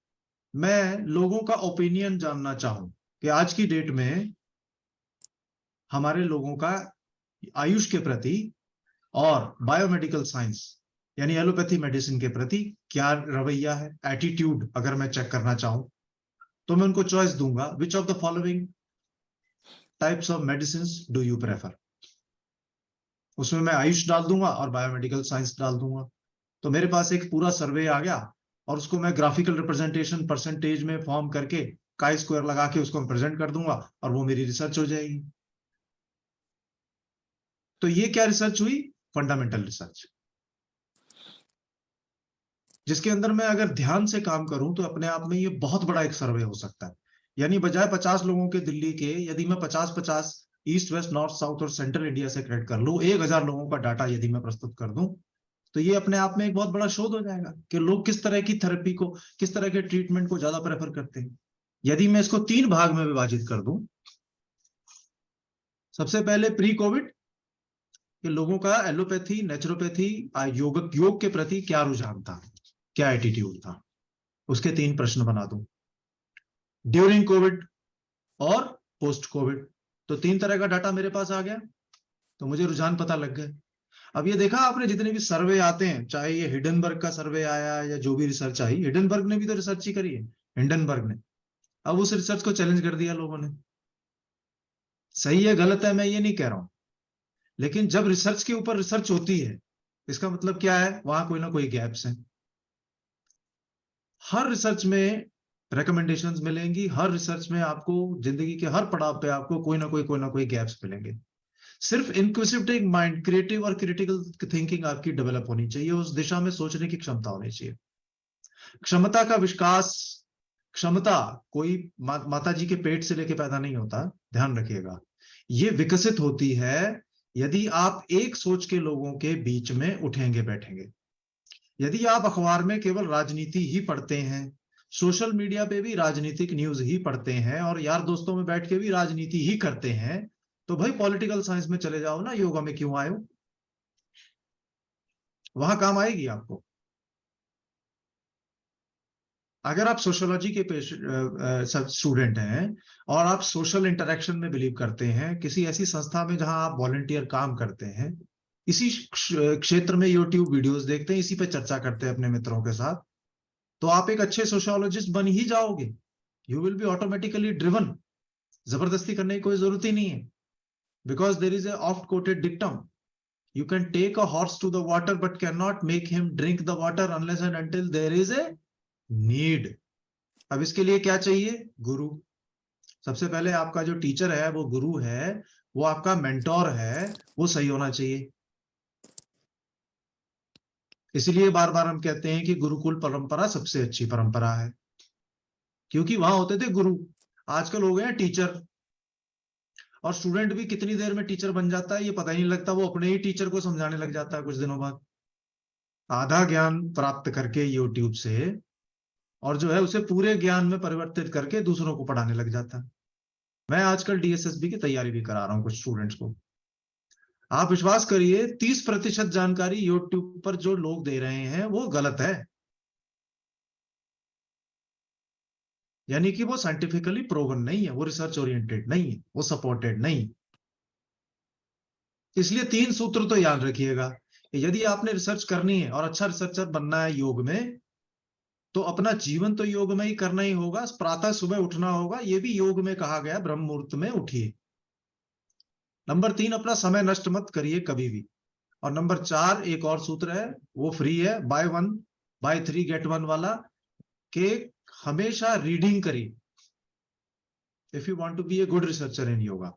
मैं लोगों का ओपिनियन जानना चाहूं कि आज की डेट में हमारे लोगों का आयुष के प्रति और बायोमेडिकल साइंस यानी एलोपैथी मेडिसिन के प्रति क्या रवैया है, एटीट्यूड, अगर मैं चेक करना चाहूं, तो मैं उनको चॉइस दूंगा, which of the following types of medicine do you prefer? उसमें मैं आयुष डाल दूंगा और बायोमेडिकल साइंस डाल दूंगा। तो मेरे पास एक पूरा सर्वे आ गया, और उसको मैं ग्राफिकल रिप्रेजेंटेशन परसेंटेज में फॉर्म करके काई स्क्वायर लगा के उसको मैं प्रेजेंट कर दूंगा, और वो मेरी रिसर्च हो जाएगी। तो ये क्या रिसर्च हुई? फंडामेंटल रिसर्च, जिसके अंदर मैं अगर ध्यान से काम करूं तो अपने आप में ये बहुत बड़ा एक सर्वे हो सकता है। यानी बजाय 50 लोगों के दिल्ली के, यदि मैं 50-50 ईस्ट वेस्ट नॉर्थ साउथ और सेंट्रल इंडिया से कलेक्ट कर लूं, 1000 लोगों का डाटा यदि मैं प्रस्तुत कर दूं, तो ये अपने आप में एक बहुत बड़ा शोध हो जाएगा कि लोग किस तरह की थेरेपी को, किस तरह के ट्रीटमेंट को ज्यादा प्रेफर करते हैं। यदि मैं इसको 3 भाग में विभाजित कर दूं, सबसे पहले प्री कोविड कि लोगों का एलोपैथी, नेचुरोपैथी, योग के प्रति क्या रुझान था, क्या एटीट्यूड था, उसके 3 प्रश्न बना दूं। ड्यूरिंग कोविड और पोस्ट कोविड, तो 3 तरह का डाटा मेरे पास आ गया, तो मुझे रुझान पता लग गए। अब ये देखा आपने, जितने भी सर्वे आते हैं, चाहे ये हिडनबर्ग का सर्वे आया या जो भी रिसर्च आई, हिडनबर्ग ने भी तो रिसर्च ही करी है, हिंडनबर्ग ने। अब उस रिसर्च को चैलेंज कर दिया लोगों ने। सही है गलत है मैं ये नहीं कह रहा हूं, लेकिन जब रिसर्च के ऊपर रिसर्च होती है, इसका मतलब क्या है? वहां कोई ना कोई गैप्स हैं। हर रिसर्च में रिकमेंडेशंस मिलेंगी, हर रिसर्च में आपको जिंदगी के हर पड़ाव पे आपको कोई ना कोई गैप्स मिलेंगे। सिर्फ इंक्विजिटिव माइंड, क्रिएटिव और क्रिटिकल थिंकिंग आपकी डेवलप होनी चाहिए, उस दिशा में सोचने की क्षमता होनी चाहिए। क्षमता का विकास क्षमता कोई माता जी के पेट से लेके पैदा नहीं होता, ध्यान रखिएगा। ये विकसित होती है यदि आप एक सोच के लोगों के बीच में उठेंगे बैठेंगे। यदि आप अखबार में केवल राजनीति ही पढ़ते हैं, सोशल मीडिया पे भी राजनीतिक न्यूज ही पढ़ते हैं और यार दोस्तों में बैठ के भी राजनीति ही करते हैं, तो भाई पॉलिटिकल साइंस में चले जाओ ना, योगा में क्यों आए हो? वहां काम आएगी आपको। अगर आप सोशियोलॉजी के स्टूडेंट हैं और आप सोशल इंटरेक्शन में बिलीव करते हैं, किसी ऐसी संस्था में जहां आप वॉलंटियर काम करते हैं, इसी क्षेत्र में यूट्यूब वीडियोस देखते हैं, इसी पे चर्चा करते हैं अपने मित्रों के साथ, तो आप एक अच्छे सोशियोलॉजिस्ट बन ही जाओगे। You will be automatically driven. जबरदस्ती करने की कोई जरूरत ही नहीं है, because there is a oft quoted dictum, you can take a horse to the water but can not make him drink the water unless and until there is a need. अब इसके लिए क्या चाहिए? गुरु। सबसे पहले आपका जो टीचर है वो गुरु है, वो आपका मेंटोर है, वो सही होना चाहिए। इसलिए बार बार हम कहते हैं कि गुरुकुल परंपरा सबसे अच्छी परंपरा है, क्योंकि वहां होते थे गुरु। आजकल हो गए हैं टीचर, और स्टूडेंट भी कितनी देर में टीचर बन जाता है ये पता ही नहीं लगता, वो अपने ही टीचर को समझाने लग जाता है कुछ दिनों बाद, आधा ज्ञान प्राप्त करके यूट्यूब से, और जो है उसे पूरे ज्ञान में परिवर्तित करके दूसरों को पढ़ाने लग जाता है। मैं आजकल DSSB की तैयारी भी करा रहा हूं कुछ स्टूडेंट्स को। आप विश्वास करिए 30% जानकारी यूट्यूब पर जो लोग दे रहे हैं वो गलत है, यानी कि वो साइंटिफिकली प्रूवन नहीं है, वो रिसर्च ओरिएंटेड नहीं है, वो सपोर्टेड नहीं। इसलिए 3 सूत्र तो याद रखिएगा। यदि आपने रिसर्च करनी है और अच्छा रिसर्चर बनना है योग में, तो अपना जीवन तो योग में ही करना ही होगा। प्रातः सुबह उठना होगा, ये भी योग में कहा गया, ब्रह्म मुहूर्त में उठिए। नंबर 3, अपना समय नष्ट मत करिए कभी भी। और नंबर 4 एक और सूत्र है, वो फ्री है, बाय 1 बाय 3 गेट 1 वाला, कि हमेशा रीडिंग करिए if you want to be a good researcher in yoga.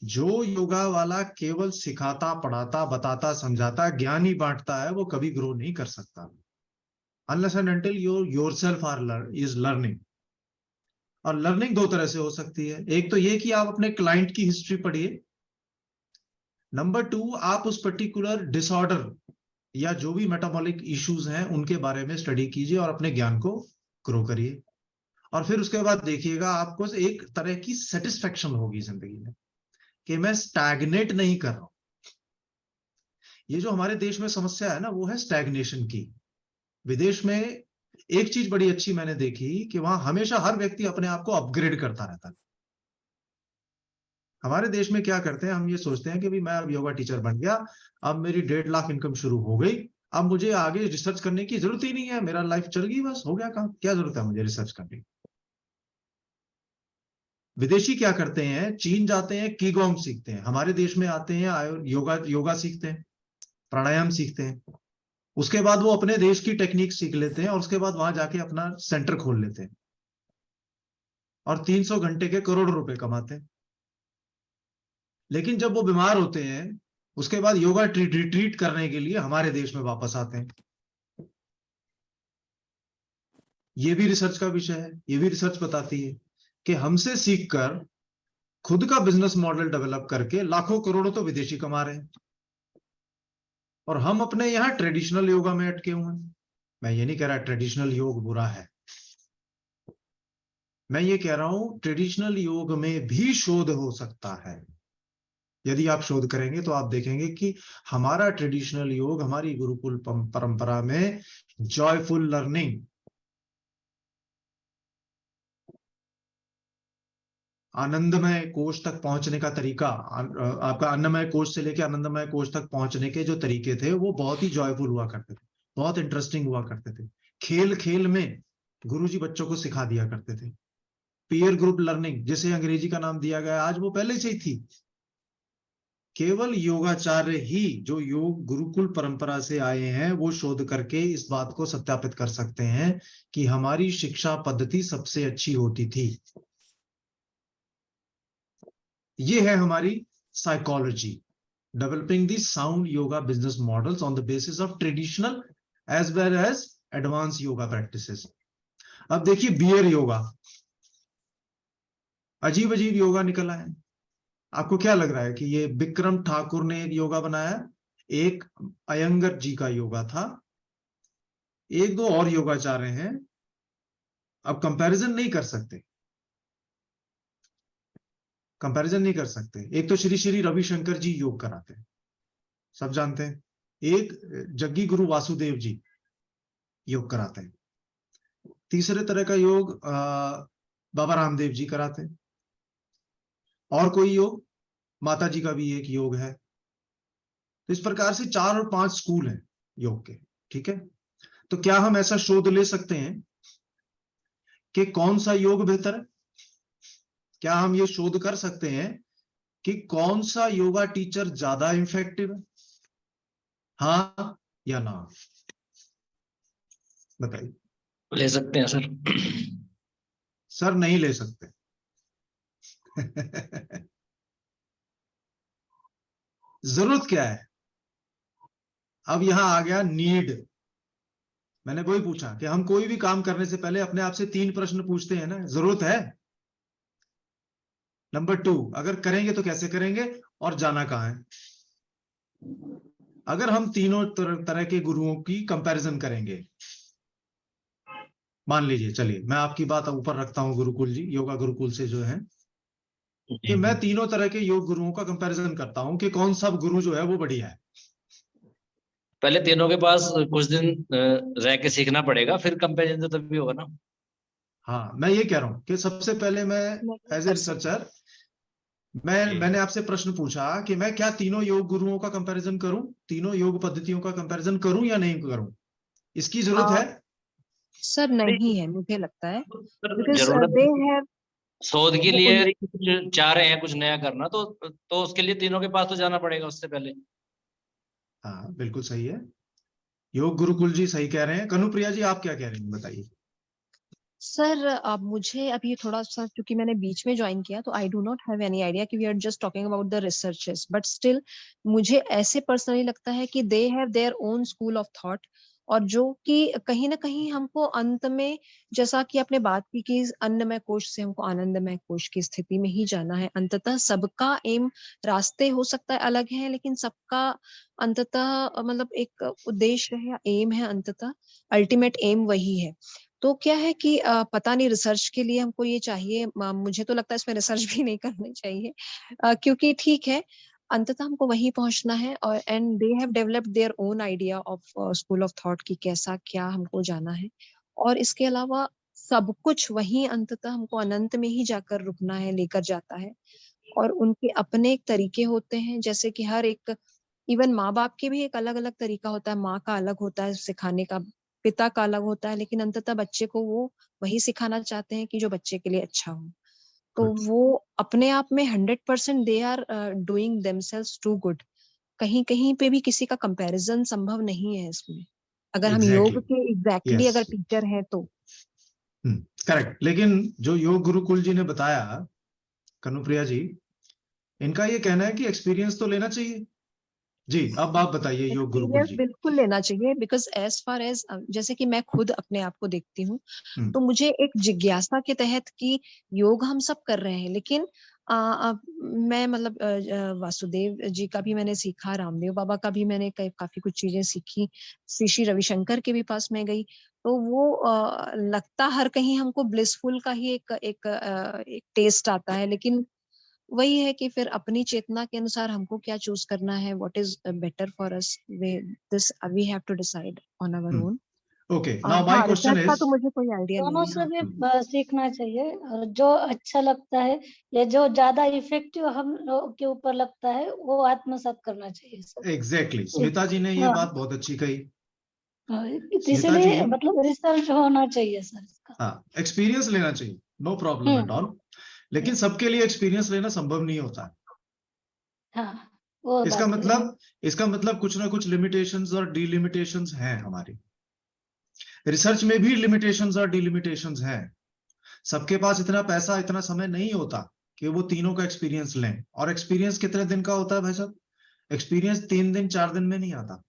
जो योगा वाला केवल सिखाता, पढ़ाता, बताता, समझाता, ज्ञान ही बांटता है, वो कभी ग्रो नहीं कर सकता unless and until you yourself is learning। और लर्निंग 2 तरह से हो सकती है। एक तो ये कि आप अपने क्लाइंट की हिस्ट्री पढ़िए। नंबर 2, आप उस पर्टिकुलर डिसऑर्डर या जो भी मेटाबॉलिक इश्यूज हैं उनके बारे में स्टडी कीजिए और अपने ज्ञान को ग्रो करिए। और फिर उसके बाद देखिएगा आपको एक तरह की सेटिस्फेक्शन होगी जिंदगी में कि मैं स्टैग्नेट नहीं कर रहा हूं। ये जो हमारे देश में समस्या है ना, वो है स्टैग्नेशन की। विदेश में एक चीज बड़ी अच्छी मैंने देखी कि वहां हमेशा हर व्यक्ति अपने आप को अपग्रेड करता रहता है। हमारे देश में क्या करते हैं, हम ये सोचते हैं कि भाई मैं अब योगा टीचर बन गया, अब मेरी 1.5 लाख इनकम शुरू हो गई, अब मुझे आगे रिसर्च करने की जरूरत ही नहीं है, मेरा लाइफ चल गई, बस हो गया काम, क्या जरूरत है मुझे रिसर्च करने की। विदेशी क्या करते हैं, चीन जाते हैं, कीगोंग सीखते हैं, हमारे देश में आते हैं, योगा सीखते हैं, प्राणायाम सीखते हैं, उसके बाद वो अपने देश की टेक्निक सीख लेते हैं और उसके बाद वहां जाके अपना सेंटर खोल लेते हैं और 300 घंटे के करोड़ों रुपए कमाते हैं। लेकिन जब वो बीमार होते हैं उसके बाद योगा रिट्रीट करने के लिए हमारे देश में वापस आते हैं। ये भी रिसर्च का विषय है। ये भी रिसर्च बताती है कि हमसे सीखकर खुद का बिजनेस मॉडल डेवलप करके लाखों करोड़ों तो विदेशी कमा रहे हैं और हम अपने यहां ट्रेडिशनल योगा में अटके हुए हैं। मैं ये नहीं कह रहा ट्रेडिशनल योग बुरा है, मैं ये कह रहा हूं ट्रेडिशनल योग में भी शोध हो सकता है। यदि आप शोध करेंगे तो आप देखेंगे कि हमारा ट्रेडिशनल योग, हमारी गुरुकुल परंपरा में जॉयफुल लर्निंग, आनंदमय कोश तक पहुंचने का तरीका, आपका अन्नमय कोश से लेकर आनंदमय कोश तक पहुंचने के जो तरीके थे वो बहुत ही जॉयफुल हुआ करते थे, बहुत इंटरेस्टिंग हुआ करते थे। खेल खेल में गुरुजी बच्चों को सिखा दिया करते थे। पीयर ग्रुप लर्निंग, जिसे अंग्रेजी का नाम दिया गया, आज वो पहले से ही थी। केवल योगाचार्य ही जो योग गुरुकुल परंपरा से आए हैं वो शोध करके इस बात को सत्यापित कर सकते हैं कि हमारी शिक्षा पद्धति सबसे अच्छी होती थी। ये है हमारी psychology, developing the sound yoga business models on the basis of traditional as well as advance yoga practices. अब देखिए बियर योगा, अजीब अजीब योगा निकल आए। आपको क्या लग रहा है कि ये विक्रम ठाकुर ने योगा बनाया? एक अयंगर जी का योगा था, एक दो और योगाचार्य हैं। अब कंपैरिजन नहीं कर सकते, कंपैरिजन नहीं कर सकते। एक तो श्री श्री रविशंकर जी योग कराते हैं, सब जानते हैं। एक जग्गी गुरु वासुदेव जी योग कराते हैं। तीसरे तरह का योग बाबा रामदेव जी कराते हैं। और कोई योग, माता जी का भी एक योग है। तो इस प्रकार से 4 और 5 स्कूल हैं योग के, ठीक है। तो क्या हम ऐसा शोध ले सकते हैं कि कौन सा योग बेहतर है? क्या हम ये शोध कर सकते हैं कि कौन सा योगा टीचर ज्यादा इफेक्टिव है? हाँ या ना, बताइए। ले सकते हैं सर। सर नहीं ले सकते। जरूरत क्या है? अब यहां आ गया नीड। मैंने वही पूछा कि हम कोई भी काम करने से पहले अपने आप से 3 प्रश्न पूछते हैं ना, जरूरत है। नंबर 2, अगर करेंगे तो कैसे करेंगे और जाना कहां है? अगर हम तीनों तरह के गुरुओं की कंपैरिजन करेंगे, मान लीजिए, चलिए मैं आपकी बात ऊपर रखता हूं गुरुकुल जी, योगा गुरुकुल से जो है, कि मैं तीनों तरह के योग गुरुओं का कंपैरिजन करता हूं कि कौन सा गुरु जो है वो बढ़िया है। पहले तीनों के पास कुछ दिन रह के सीखना पड़ेगा, फिर कंपैरिजन तो तभी होगा ना। हाँ, मैं ये कह रहा हूं कि सबसे पहले मैं नहीं एज ए कर सकते। रिसर्चर, मैंने आपसे प्रश्न पूछा कि मैं क्या तीनों योग गुरुओं का कंपैरिजन करूं, तीनों योग पद्धतियों का कंपैरिजन करूं या नहीं करूं? इसकी जरूरत है? सर नहीं है, मुझे लगता है सर, बिकॉज जरूरत दे हैव शोध के लिए कुछ चाह रहे हैं, कुछ नया करना, तो उसके लिए तीनों के पास तो जाना पड़ेगा उससे पहले। हाँ बिल्कुल सही है, योग गुरुकुल जी सही कह रहे हैं। कनुप्रिया जी आप क्या कह रही हैं, बताइए। सर अब मुझे अभी थोड़ा सा, क्योंकि मैंने बीच में ज्वाइन किया, तो I do not have any idea कि we are just talking about the researches, but still मुझे ऐसे पर्सनली लगता है कि they have their own school of thought, और जो कि कहीं ना कहीं हमको अंत में, जैसा कि आपने बात की कि अन्नमय कोश से हमको आनंदमय कोश की स्थिति में ही जाना है, अंततः सबका एम, रास्ते हो सकता है अलग है, लेकिन सबका अंततः मतलब एक उद्देश्य है या एम है, अंततः अल्टीमेट एम वही है। तो क्या है कि पता नहीं, रिसर्च के लिए हमको ये चाहिए, मुझे तो लगता है इसमें रिसर्च भी नहीं करनी चाहिए, क्योंकि ठीक है, अंततः हमको वहीं पहुंचना है, और and they have developed their own idea of school of thought कि कैसा क्या हमको जाना है, और इसके अलावा सब कुछ वहीं अंततः हमको अनंत में ही जाकर रुकना है, लेकर जाता है। और उनके अपने एक तरीके होते हैं, जैसे कि हर एक, इवन माँ बाप के भी एक अलग अलग तरीका होता है, माँ का अलग होता है सिखाने का, पिता का अलग होता है, लेकिन अंततः बच्चे को वो वही सिखाना चाहते हैं कि जो बच्चे के लिए अच्छा हो। तो वो अपने आप में 100% they are doing themselves too good. कहीं कहीं पे भी किसी का कंपैरिजन संभव नहीं है इसमें, अगर हम योग एग्जैक्टली, के एग्जैक्टली यस, अगर टीचर है तो। करेक्ट। लेकिन जो योग गुरुकुल जी ने बताया, कनुप्रिया जी, इनका ये कहना है कि एक्सपीरियंस तो लेना चाहिए। जी अब आप बताइए योग गुरुकुल एक्सपीरियंस जी। बिल्कुल लेना चाहिए, बिकॉज एज फार एज, जैसे कि मैं खुद अपने आप को देखती हूँ, हम्म, तो मुझे एक जिज्ञासा के तहत कि योग हम सब कर रहे हैं, लेकिन मैं मतलब वासुदेव जी का भी मैंने सीखा, रामदेव बाबा का भी मैंने काफी कुछ चीजें सीखी, श्री श्री रविशंकर के भी पास में गई, तो वो लगता हर कहीं हमको ब्लिसफुल का ही एक टेस्ट आता है, लेकिन वही है कि फिर अपनी चेतना के अनुसार हमको क्या चूज करना है, what is better for us, this we have to decide on our own. Okay, now my हाँ, क्वेश्चन रिसर्च का इज, तो मुझे कोई आइडिया दोनों नहीं है। से हाँ, भी सीखना चाहिए, और जो अच्छा लगता है या जो ज्यादा इफेक्टिव हम लोग के ऊपर लगता है वो आत्मसात करना चाहिए सर। एग्जैक्टली, स्मिता जी ने ये हाँ, बात बहुत अच्छी कही। हाँ, स्मिता जी, इसलिए मतलब रिसर्च होना चाहिए सर इसका। हाँ एक्सपीरियंस लेना चाहिए, नो प्रॉब्लम एट ऑल, लेकिन हम्म, सबके लिए एक्सपीरियंस लेना संभव नहीं होता है। हाँ, वो इसका बात तो है। मतलब इसका मतलब कुछ ना कुछ लिमिटेशंस और डिलिमिटेशंस हैं हमारी। रिसर्च में भी लिमिटेशंस और डिलिमिटेशंस हैं। सबके पास इतना पैसा, इतना समय नहीं होता कि वो तीनों का एक्सपीरियंस लें। और एक्सपीरियंस कितने दिन का होता है भाई साहब? एक्सपीरियंस 3 दिन 4 दिन में नहीं आता।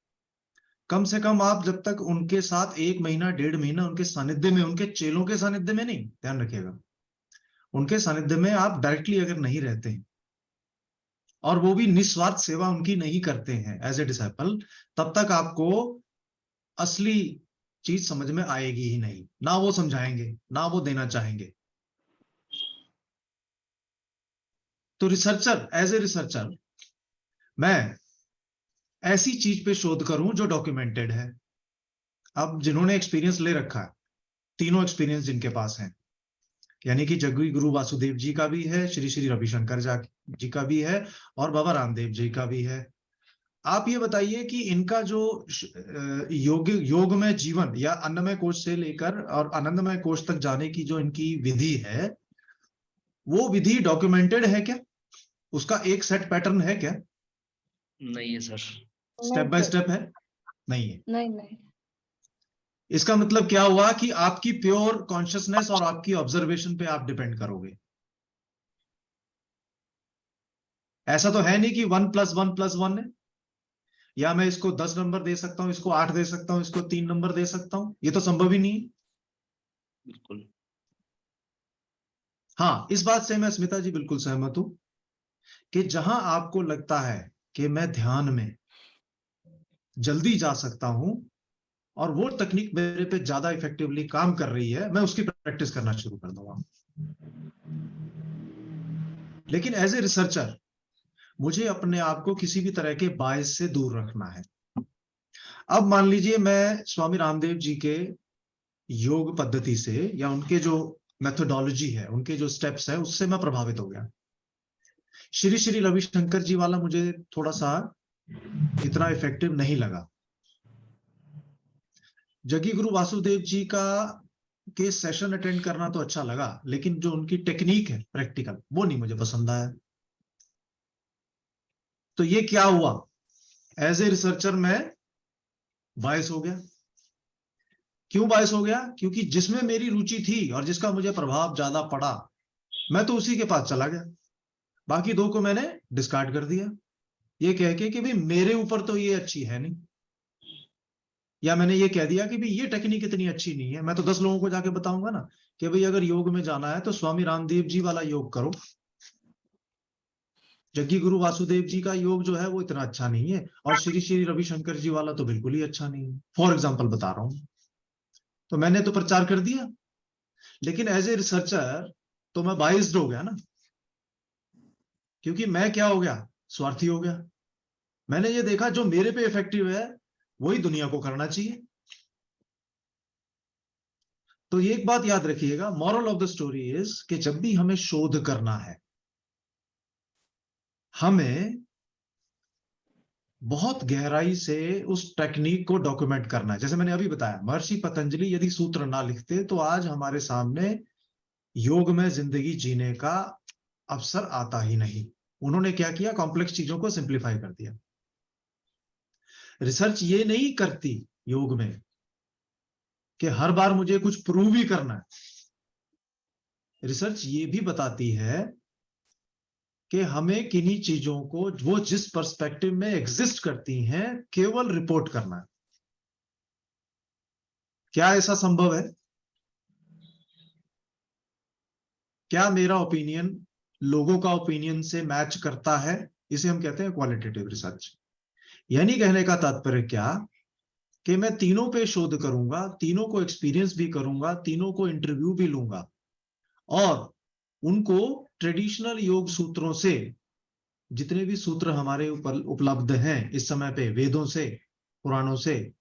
कम से कम आप जब तक उनके साथ 1 महीना 1.5 महीना उनके सानिध्य में, उनके चेलों के सानिध्य में नहीं, ध्यान रखिएगा, उनके सानिध्य में आप डायरेक्टली अगर नहीं रहते हैं और वो भी निस्वार्थ सेवा उनकी नहीं करते हैं एज ए डिसाइपल, तब तक आपको असली चीज समझ में आएगी ही नहीं। ना वो समझाएंगे, ना वो देना चाहेंगे। तो रिसर्चर, एज ए रिसर्चर मैं ऐसी चीज पे शोध करूं जो डॉक्यूमेंटेड है। अब जिन्होंने एक्सपीरियंस ले रखा है, तीनों एक्सपीरियंस जिनके पास हैं, यानी कि जगवी गुरु वासुदेव जी का भी है, श्री श्री रविशंकर जी का भी है और बाबा रामदेव जी का भी है। आप ये बताइए कि इनका जो योग में जीवन या अन्नमय कोश से लेकर और आनंदमय कोश तक जाने की जो इनकी विधि है, वो विधि डॉक्यूमेंटेड है क्या? उसका एक सेट पैटर्न है क्या? नहीं है सर। स्टेप बाय स्टेप है? नहीं है। नहीं। इसका मतलब क्या हुआ कि आपकी प्योर कॉन्शियसनेस और आपकी ऑब्जर्वेशन पे आप डिपेंड करोगे। ऐसा तो है नहीं कि 1+1+1 है, या मैं इसको 10 नंबर दे सकता हूं, इसको 8 दे सकता हूं, इसको 3 नंबर दे सकता हूं। ये तो संभव ही नहीं है। बिल्कुल। हाँ, इस बात से मैं स्मिता जी बिल्कुल सहमत हूं कि जहां आपको लगता है कि मैं ध्यान में जल्दी जा सकता हूं और वो तकनीक मेरे पे ज्यादा इफेक्टिवली काम कर रही है, मैं उसकी प्रैक्टिस करना शुरू कर दूंगा। लेकिन एज ए रिसर्चर मुझे अपने आप को किसी भी तरह के बायस से दूर रखना है। अब मान लीजिए मैं स्वामी रामदेव जी के योग पद्धति से या उनके जो मेथोडोलॉजी है, उनके जो स्टेप्स है, उससे मैं प्रभावित हो गया। श्री श्री रविशंकर जी वाला मुझे थोड़ा सा इतना इफेक्टिव नहीं लगा। जगी गुरु वासुदेव जी का के सेशन अटेंड करना तो अच्छा लगा, लेकिन जो उनकी टेक्निक है प्रैक्टिकल, वो नहीं मुझे पसंद आया। तो ये क्या हुआ, एज ए रिसर्चर मैं बायस हो गया। क्यों बायस हो गया? क्योंकि जिसमें मेरी रुचि थी और जिसका मुझे प्रभाव ज्यादा पड़ा, मैं तो उसी के पास चला गया। बाकी 2 को मैंने डिस्कार्ड कर दिया, ये कह के कि भाई मेरे ऊपर तो ये अच्छी है नहीं, या मैंने ये कह दिया कि भाई ये टेक्निक इतनी अच्छी नहीं है। मैं तो 10 लोगों को जाके बताऊंगा ना कि भाई अगर योग में जाना है तो स्वामी रामदेव जी वाला योग करो, जग्गी गुरु वासुदेव जी का योग जो है वो इतना अच्छा नहीं है, और श्री श्री रविशंकर जी वाला तो बिल्कुल ही अच्छा नहीं है। फॉर एग्जाम्पल बता रहा हूं। तो मैंने तो प्रचार कर दिया, लेकिन एज ए रिसर्चर तो मैं बाइस्ड हो गया ना, क्योंकि मैं क्या हो गया, स्वार्थी हो गया। मैंने ये देखा जो मेरे पे इफेक्टिव है वही दुनिया को करना चाहिए। तो ये एक बात याद रखिएगा, moral of the story is कि जब भी हमें शोध करना है, हमें बहुत गहराई से उस टेक्निक को डॉक्यूमेंट करना है। जैसे मैंने अभी बताया, महर्षि पतंजलि यदि सूत्र ना लिखते तो आज हमारे सामने योग में जिंदगी जीने का अवसर आता ही नहीं। उन्होंने क्या किया, कॉम्प्लेक्स चीजों को सिंप्लीफाई कर दिया। रिसर्च ये नहीं करती योग में कि हर बार मुझे कुछ प्रूव ही करना है। रिसर्च ये भी बताती है कि हमें किन्हीं चीजों को वो जिस पर्सपेक्टिव में एग्जिस्ट करती हैं केवल रिपोर्ट करना है। क्या ऐसा संभव है? क्या मेरा ओपिनियन लोगों का ओपिनियन से मैच करता है? इसे हम कहते हैं क्वालिटेटिव रिसर्च। यानी कहने का तात्पर्य क्या कि मैं तीनों पे शोध करूंगा, तीनों को एक्सपीरियंस भी करूंगा, तीनों को इंटरव्यू भी लूंगा और उनको ट्रेडिशनल योग सूत्रों से, जितने भी सूत्र हमारे ऊपर उपलब्ध हैं इस समय पे, वेदों से, पुराणों से,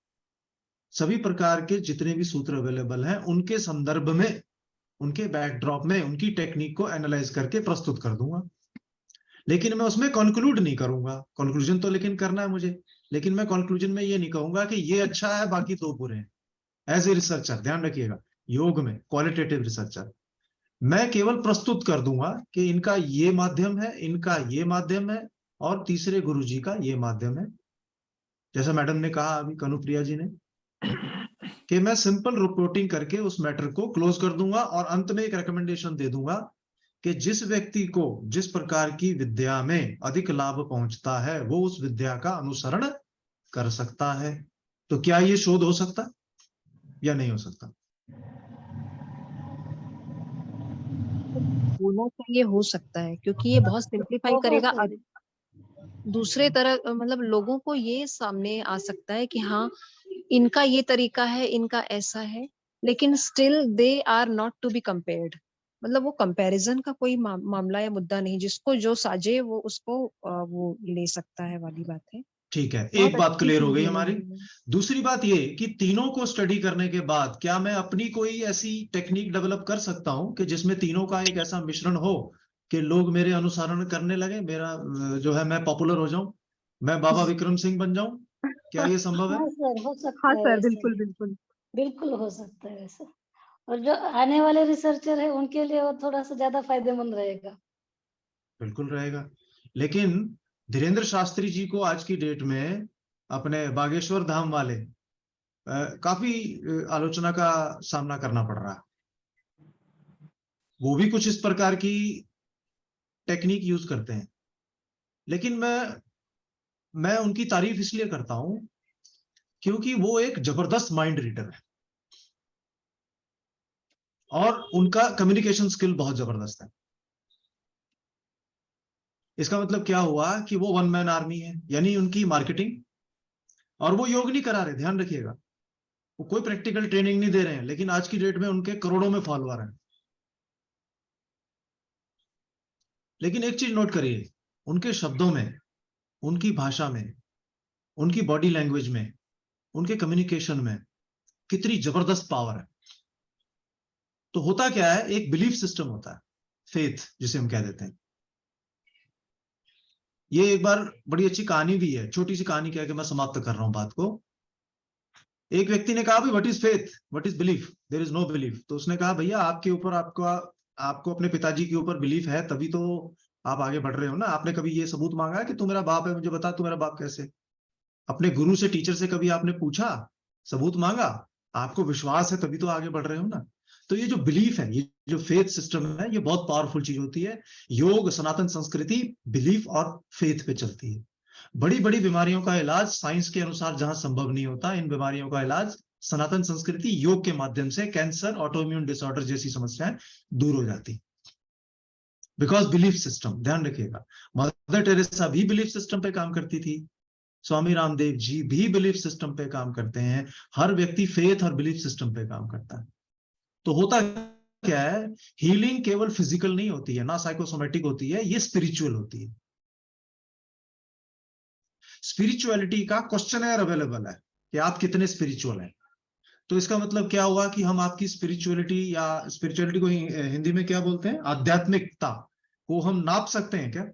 सभी प्रकार के जितने भी सूत्र अवेलेबल हैं, उनके संदर्भ में, उनके बैकड्रॉप में उनकी टेक्निक को एनालाइज करके प्रस्तुत कर दूंगा। लेकिन मैं उसमें कंक्लूड नहीं करूंगा। कंक्लूजन तो लेकिन करना है मुझे, लेकिन मैं कंक्लूजन में ये नहीं कहूंगा कि ये अच्छा है बाकी 2 बुरे हैं। एज ए रिसर्चर ध्यान रखिएगा, योग में क्वालिटेटिव रिसर्चर मैं केवल प्रस्तुत कर दूंगा कि इनका ये माध्यम है, इनका ये माध्यम है और तीसरे गुरुजी का ये माध्यम है। जैसा मैडम ने कहा अभी, कनुप्रिया जी ने, कि मैं सिंपल रिपोर्टिंग करके उस मैटर को क्लोज कर दूंगा और अंत में एक रिकमेंडेशन दे दूंगा कि जिस व्यक्ति को जिस प्रकार की विद्या में अधिक लाभ पहुंचता है वो उस विद्या का अनुसरण कर सकता है। तो क्या ये शोध हो सकता या नहीं हो सकता? होना चाहिए, हो सकता है, क्योंकि ये बहुत सिंप्लीफाई हो करेगा। सकता है। दूसरे तरह मतलब लोगों को ये सामने आ सकता है कि हाँ, इनका ये तरीका है, इनका ऐसा है, लेकिन still they are not to be compared. मतलब वो कंपैरिजन का कोई मामला या मुद्दा नहीं, जिसको जो साजे वो उसको वो ले सकता है, वाली बात है। ठीक है, बहुत एक बात अच्छी क्लियर हो चीज गई है हमारी। ये। दूसरी बात ये कि तीनों को स्टडी करने के बाद क्या मैं अपनी कोई ऐसी टेक्निक डेवलप कर सकता हूं कि जिसमें तीनों का एक ऐसा मिश्रण हो कि लोग मेरे अनुसरण करने लगे, मेरा जो है मैं पॉपुलर हो जाऊं, मैं बाबा विक्रम सिंह बन जाऊं? क्या ये संभव है? हाँ सर, हो सकता हाँ है सर, वैसे। बिल्कुल बिल्कुल। बिल्कुल हो सकता है वैसे। और जो आने वाले रिसर्चर है उनके लिए वो थोड़ा सा ज्यादा फायदेमंद रहेगा। बिल्कुल रहेगा। लेकिन धीरेन्द्र शास्त्री जी को आज की डेट में अपने बागेश्वर धाम वाले काफी आलोचना का सामना करना पड़ रहा है। वो भी कुछ इस प्रकार की टेक्निक यूज करते हैं, लेकिन मैं उनकी तारीफ इसलिए करता हूं क्योंकि वो एक जबरदस्त माइंड रीडर है और उनका कम्युनिकेशन स्किल बहुत जबरदस्त है। इसका मतलब क्या हुआ कि वो वन मैन आर्मी है, यानी उनकी मार्केटिंग। और वो योग नहीं करा रहे, ध्यान रखिएगा, वो कोई प्रैक्टिकल ट्रेनिंग नहीं दे रहे हैं, लेकिन आज की डेट में उनके करोड़ों में फॉलोअर हैं। लेकिन एक चीज नोट करिए, उनके शब्दों में, उनकी भाषा में, उनकी बॉडी लैंग्वेज में, उनके कम्युनिकेशन में कितनी जबरदस्त पावर है। तो होता क्या है, एक बिलीफ सिस्टम होता है, फेथ जिसे हम कह देते हैं। ये एक बार बड़ी अच्छी कहानी भी है, छोटी सी कहानी कह के मैं समाप्त कर रहा हूं बात को। एक व्यक्ति ने कहा भाई what is faith, what is belief, there is no belief. तो उसने कहा भैया आपके ऊपर आपको अपने पिताजी के ऊपर बिलीफ है, तभी तो आप आगे बढ़ रहे हो ना। आपने कभी ये सबूत मांगा है कि तू मेरा बाप है, मुझे बता तू मेरा बाप कैसे? अपने गुरु से, टीचर से कभी आपने पूछा, सबूत मांगा? आपको विश्वास है तभी तो आगे बढ़ रहे हो ना। तो ये जो बिलीफ है, ये जो फेथ सिस्टम है, ये बहुत पावरफुल चीज होती है। योग, सनातन संस्कृति बिलीफ और फेथ पे चलती है। बड़ी बड़ी बीमारियों का इलाज साइंस के अनुसार जहां संभव नहीं होता, इन बीमारियों का इलाज सनातन संस्कृति योग के माध्यम से, कैंसर, ऑटोइम्यून डिसऑर्डर जैसी समस्याएं दूर हो जाती, बिकॉज बिलीफ सिस्टम। ध्यान रखिएगा, मदर टेरेसा भी बिलीफ सिस्टम पे काम करती थी, स्वामी रामदेव जी भी बिलीफ सिस्टम पे काम करते हैं। हर व्यक्ति फेथ और बिलीफ सिस्टम पे काम करता है। तो होता क्या है, हीलिंग केवल फिजिकल नहीं होती है, ना साइकोसोमेटिक होती है, ये स्पिरिचुअल होती है। स्पिरिचुअलिटी का क्वेश्चनर अवेलेबल है कि आप कितने स्पिरिचुअल हैं। तो इसका मतलब क्या हुआ कि हम आपकी स्पिरिचुअलिटी, या स्पिरिचुअलिटी को हिंदी में क्या बोलते हैं, आध्यात्मिकता को हम नाप सकते हैं क्या?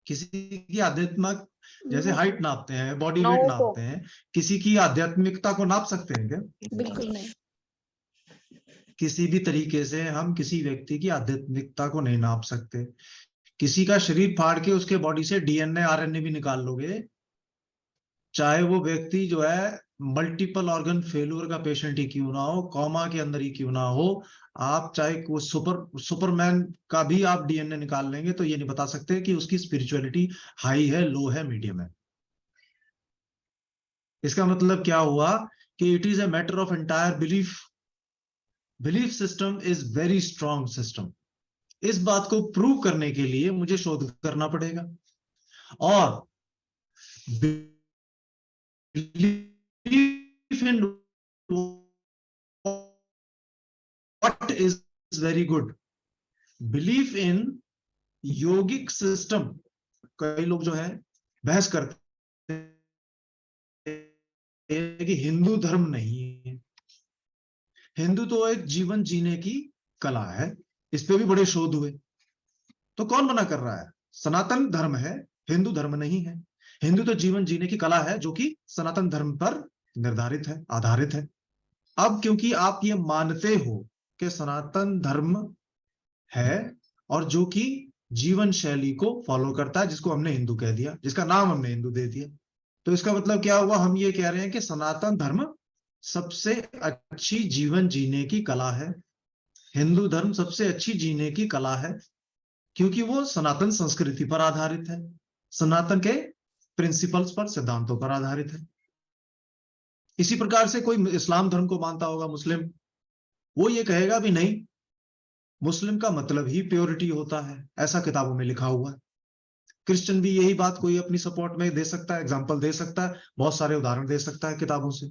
किसी की आध्यात्मिक, जैसे हाइट नापते हैं, बॉडी वेट नापते हैं, किसी की आध्यात्मिकता को नाप सकते हैं क्या? बिल्कुल नहीं। किसी भी तरीके से हम किसी व्यक्ति की आध्यात्मिकता को नहीं नाप सकते। किसी का शरीर फाड़ के उसके बॉडी से डीएनए आरएनए भी निकाल लोगे, चाहे वो व्यक्ति जो है मल्टीपल ऑर्गन फेल्यूर का पेशेंट ही क्यों ना हो, कॉमा के अंदर ही क्यों ना हो, आप चाहे वो सुपरमैन का भी आप डीएनए निकाल लेंगे, तो ये नहीं बता सकते कि उसकी स्पिरिचुअलिटी हाई है, लो है, मीडियम है। इसका मतलब क्या हुआ कि it is a matter of entire belief. Belief system is very strong system. इस बात को प्रूव करने के लिए मुझे शोध करना पड़ेगा, और belief in what is very good, belief in yogic system. कई लोग जो है बहस करते हैं कि हिंदू धर्म नहीं है, हिंदू तो एक जीवन जीने की कला है, इस पे भी बड़े शोध हुए। तो कौन मना कर रहा है? सनातन धर्म है, हिंदू धर्म नहीं है। हिंदू तो जीवन जीने की कला है जो कि सनातन धर्म पर निर्धारित है, आधारित है। अब क्योंकि आप ये मानते हो कि सनातन धर्म है और जो कि जीवन शैली को फॉलो करता है, जिसको हमने हिंदू कह दिया, जिसका नाम हमने हिंदू दे दिया, तो इसका मतलब क्या हुआ, हम ये कह रहे हैं कि सनातन धर्म सबसे अच्छी जीवन जीने की कला है, हिंदू धर्म सबसे अच्छी जीने की कला है, क्योंकि वो सनातन संस्कृति पर आधारित है, सनातन के प्रिंसिपल्स पर, सिद्धांतों पर आधारित है। इसी प्रकार से कोई इस्लाम धर्म को मानता होगा मुस्लिम, वो ये कहेगा भी नहीं, मुस्लिम का मतलब ही प्योरिटी होता है, ऐसा किताबों में लिखा हुआ है। क्रिश्चियन भी यही बात कोई अपनी सपोर्ट में दे सकता है, एग्जाम्पल दे सकता है, बहुत सारे उदाहरण दे सकता है किताबों से,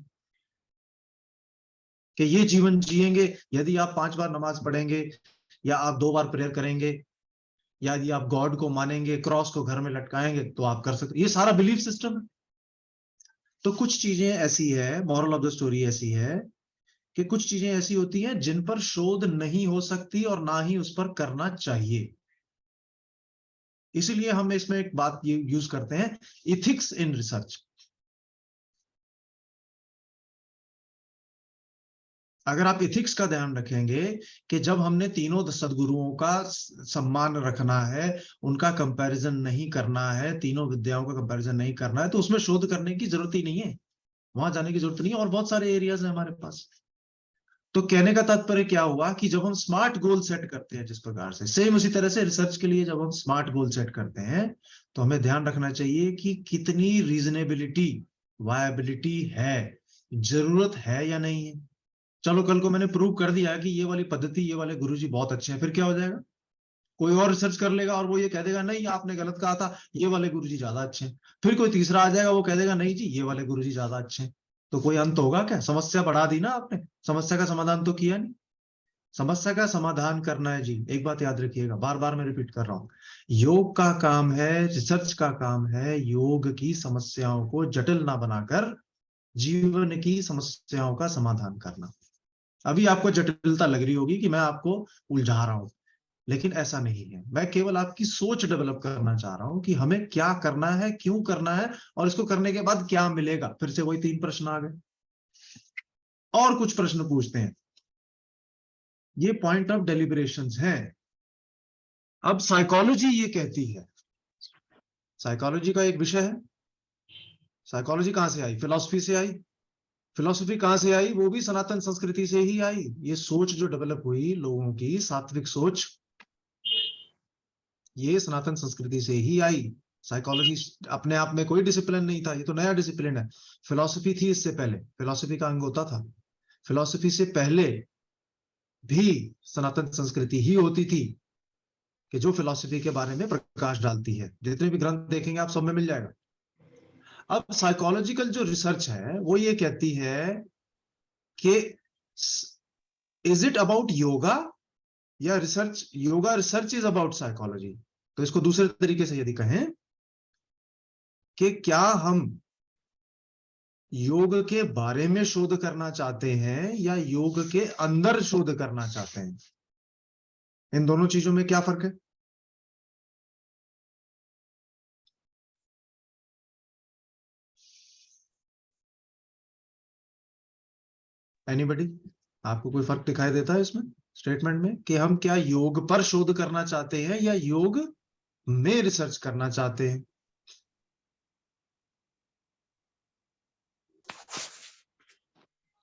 कि ये जीवन जिएंगे यदि आप 5 बार नमाज पढ़ेंगे, या आप 2 बार प्रेयर करेंगे, या यदि आप गॉड को मानेंगे, क्रॉस को घर में लटकाएंगे, तो आप कर सकते। ये सारा बिलीफ सिस्टम है। तो कुछ चीजें ऐसी है, मॉरल ऑफ द स्टोरी ऐसी है कि कुछ चीजें ऐसी होती हैं जिन पर शोध नहीं हो सकती और ना ही उस पर करना चाहिए। इसीलिए हम इसमें एक बात ये यूज करते हैं, इथिक्स इन रिसर्च। अगर आप इथिक्स का ध्यान रखेंगे कि जब हमने तीनों सदगुरुओं का सम्मान रखना है, उनका कंपैरिजन नहीं करना है, तीनों विद्याओं का कंपैरिजन नहीं करना है, तो उसमें शोध करने की जरूरत ही नहीं है, वहां जाने की जरूरत नहीं है, और बहुत सारे एरियाज हैं हमारे पास। तो कहने का तात्पर्य क्या हुआ कि जब हम स्मार्ट गोल सेट करते हैं, जिस प्रकार से सेम उसी तरह से रिसर्च के लिए जब हम स्मार्ट गोल सेट करते हैं, तो हमें ध्यान रखना चाहिए कि कितनी रीजनेबिलिटी, वायबिलिटी है, जरूरत है या नहीं है। चलो कल को मैंने प्रूव कर दिया कि ये वाली पद्धति, ये वाले गुरुजी बहुत अच्छे हैं, फिर क्या हो जाएगा? कोई और रिसर्च कर लेगा और वो ये कह देगा नहीं आपने गलत कहा था, ये वाले गुरुजी ज्यादा अच्छे हैं। फिर कोई तीसरा आ जाएगा, वो कह देगा नहीं जी ये वाले गुरुजी ज्यादा अच्छे हैं। तो कोई अंत होगा क्या? समस्या बढ़ा दी ना आपने, समस्या का समाधान तो किया नहीं। समस्या का समाधान करना है जी, एक बात याद रखिएगा, बार बार मैं रिपीट कर रहा हूं, योग का काम है, रिसर्च का काम है, योग की समस्याओं को जटिल ना बनाकर जीवन की समस्याओं का समाधान करना। अभी आपको जटिलता लग रही होगी कि मैं आपको उलझा रहा हूं, लेकिन ऐसा नहीं है। मैं केवल आपकी सोच डेवलप करना चाह रहा हूं कि हमें क्या करना है, क्यों करना है, और इसको करने के बाद क्या मिलेगा। फिर से वही 3 प्रश्न आ गए, और कुछ प्रश्न पूछते हैं। ये पॉइंट ऑफ डेलिब्रेशंस है। अब साइकोलॉजी ये कहती है, साइकोलॉजी का एक विषय है, साइकोलॉजी कहां से आई? फिलॉसफी से आई। फिलॉसफी कहां से आई? वो भी सनातन संस्कृति से ही आई। ये सोच जो डेवलप हुई लोगों की, सात्विक सोच, ये सनातन संस्कृति से ही आई। साइकोलॉजी अपने आप में कोई डिसिप्लिन नहीं था, ये तो नया डिसिप्लिन है। फिलॉसफी थी इससे पहले, फिलॉसफी का अंग होता था। फिलॉसफी से पहले भी सनातन संस्कृति ही होती थी, कि जो फिलॉसफी के बारे में प्रकाश डालती है। जितने भी ग्रंथ देखेंगे आप सब में मिल जाएगा। अब साइकोलॉजिकल जो रिसर्च है वो ये कहती है कि इज इट अबाउट योगा, या research, yoga research is about psychology. तो इसको दूसरे तरीके से यदि कहें कि क्या हम योग के बारे में शोध करना चाहते हैं या योग के अंदर शोध करना चाहते हैं, इन दोनों चीजों में क्या फर्क है? एनीबडी? आपको कोई फर्क दिखाई देता है इसमें स्टेटमेंट में, कि हम क्या योग पर शोध करना चाहते हैं या योग में रिसर्च करना चाहते हैं?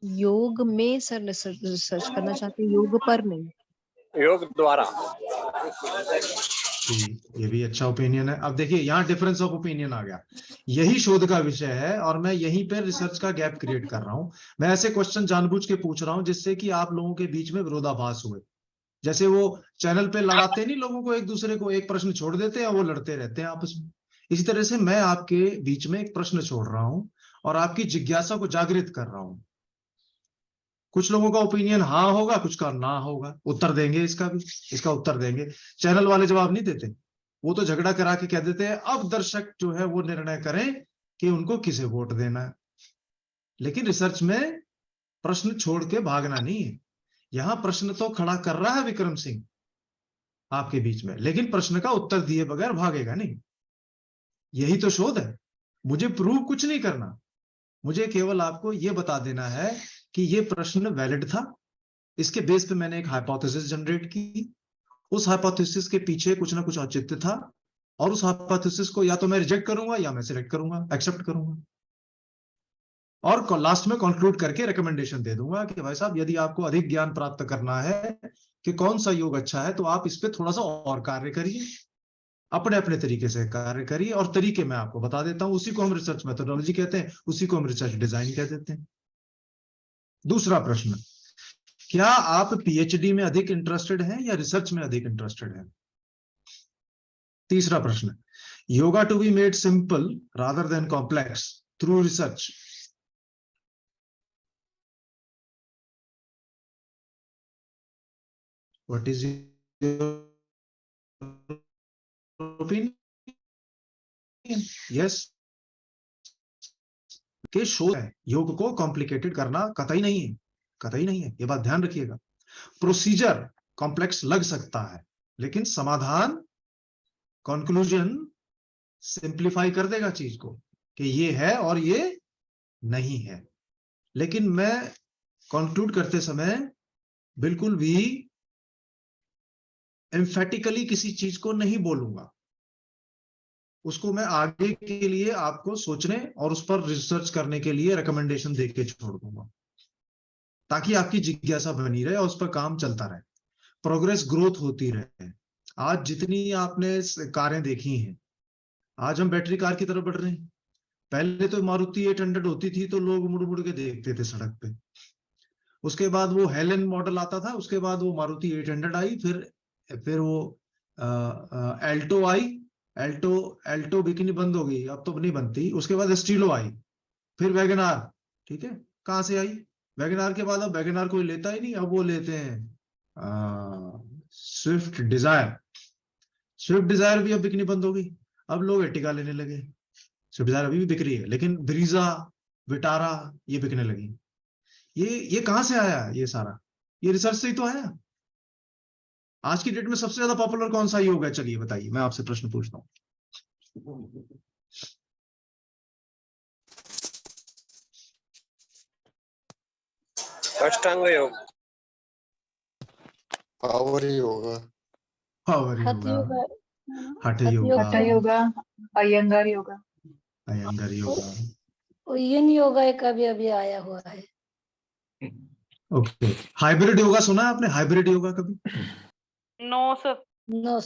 योग में सर रिसर्च करना चाहते हैं, योग पर नहीं, योग द्वारा। ये भी अच्छा ओपिनियन है। अब देखिए यहाँ डिफरेंस ऑफ ओपिनियन आ गया। यही शोध का विषय है और मैं यहीं पे रिसर्च का गैप क्रिएट कर रहा हूं। मैं ऐसे क्वेश्चन जानबूझ के पूछ रहा हूं जिससे कि आप लोगों के बीच में विरोधाभास हुए। जैसे वो चैनल पे लड़ाते नहीं लोगों को, एक दूसरे को एक प्रश्न छोड़ देते हैं, वो लड़ते रहते हैं आपस में। इसी तरह से मैं आपके बीच में एक प्रश्न छोड़ रहा हूं और आपकी जिज्ञासा को जागृत कर रहा हूं। कुछ लोगों का ओपिनियन हाँ होगा, कुछ का ना होगा। उत्तर देंगे इसका भी, इसका उत्तर देंगे। चैनल वाले जवाब नहीं देते, वो तो झगड़ा करा के कह देते हैं अब दर्शक जो है वो निर्णय करें कि उनको किसे वोट देना है। लेकिन रिसर्च में प्रश्न छोड़ के भागना नहीं है। यहां प्रश्न तो खड़ा कर रहा है विक्रम सिंह आपके बीच में, लेकिन प्रश्न का उत्तर दिए बगैर भागेगा नहीं। यही तो शोध है। मुझे प्रूव कुछ नहीं करना, मुझे केवल आपको यह बता देना है कि ये प्रश्न वैलिड था। इसके बेस पे मैंने एक हाइपोथेसिस जनरेट की, उस हाइपोथेसिस के पीछे कुछ ना कुछ औचित्य था, और उस हाइपोथेसिस को या तो मैं रिजेक्ट करूंगा या मैं सिलेक्ट करूंगा, एक्सेप्ट करूंगा, और लास्ट में कंक्लूड करके रिकमेंडेशन दे दूंगा कि भाई साहब यदि आपको अधिक ज्ञान प्राप्त करना है कि कौन सा योग अच्छा है, तो आप इस पे थोड़ा सा और कार्य करिए। अपने अपने तरीके से कार्य करिए, और तरीके मैं आपको बता देता हूं, उसी को हम रिसर्च मेथोडोलॉजी कहते हैं, उसी को हम रिसर्च डिजाइन कह देते हैं। दूसरा प्रश्न, क्या आप पीएचडी में अधिक इंटरेस्टेड हैं या रिसर्च में अधिक इंटरेस्टेड हैं? तीसरा प्रश्न, yoga to be made simple rather than complex through research. What is your opinion? Yes के शो है, योग को कॉम्प्लिकेटेड करना कतई नहीं है, कतई नहीं है, ये बात ध्यान रखिएगा। प्रोसीजर कॉम्प्लेक्स लग सकता है, लेकिन समाधान, कंक्लूजन सिंप्लीफाई कर देगा चीज को कि ये है और ये नहीं है। लेकिन मैं कंक्लूड करते समय बिल्कुल भी एम्फेटिकली किसी चीज को नहीं बोलूंगा, उसको मैं आगे के लिए आपको सोचने और उस पर रिसर्च करने के लिए रिकमेंडेशन देके छोड़ दूंगा, ताकि आपकी जिज्ञासा बनी रहे और उस पर काम चलता रहे, प्रोग्रेस ग्रोथ होती रहे। आज जितनी आपने कारें देखी हैं, आज हम बैटरी कार की तरफ बढ़ रहे हैं। पहले तो मारुति 800 होती थी तो लोग मुड़ मुड़ के देखते थे सड़क पे, उसके बाद वो हेलन मॉडल आता था, उसके बाद वो मारुति 800 आई, फिर वो एल्टो आई, एल्टो बिकनी बंद हो गई, अब तो नहीं बनती, उसके बाद स्टीलो आई, फिर वैगनार। ठीक है, कहां से आई वैगनार के बाद? अब वैगनार कोई लेता ही नहीं, अब वो लेते हैं स्विफ्ट डिजायर। स्विफ्ट डिजायर भी अब बिकनी बंद हो गई, अब लोग एर्टिगा लेने लगे। स्विफ्ट डिजायर अभी भी बिक रही है, लेकिन ब्रीजा, विटारा ये बिकने लगी। ये कहां से आया? ये सारा ये रिसर्च से ही तो आया। आज की डेट में सबसे ज्यादा पॉपुलर कौन सा योग है? चलिए बताइए, मैं आपसे प्रश्न पूछता हूँ। अष्टांग योग, पावर योगा, पावर हठ योगा, योगा, हठ हठ yoga, hatha yoga, iyengar yoga. Iyengar yoga. और यिन योगा एक अभी अभी आया हुआ है। ओके, हाइब्रिड योगा सुना है आपने? हाइब्रिड योगा कभी? No sir. No,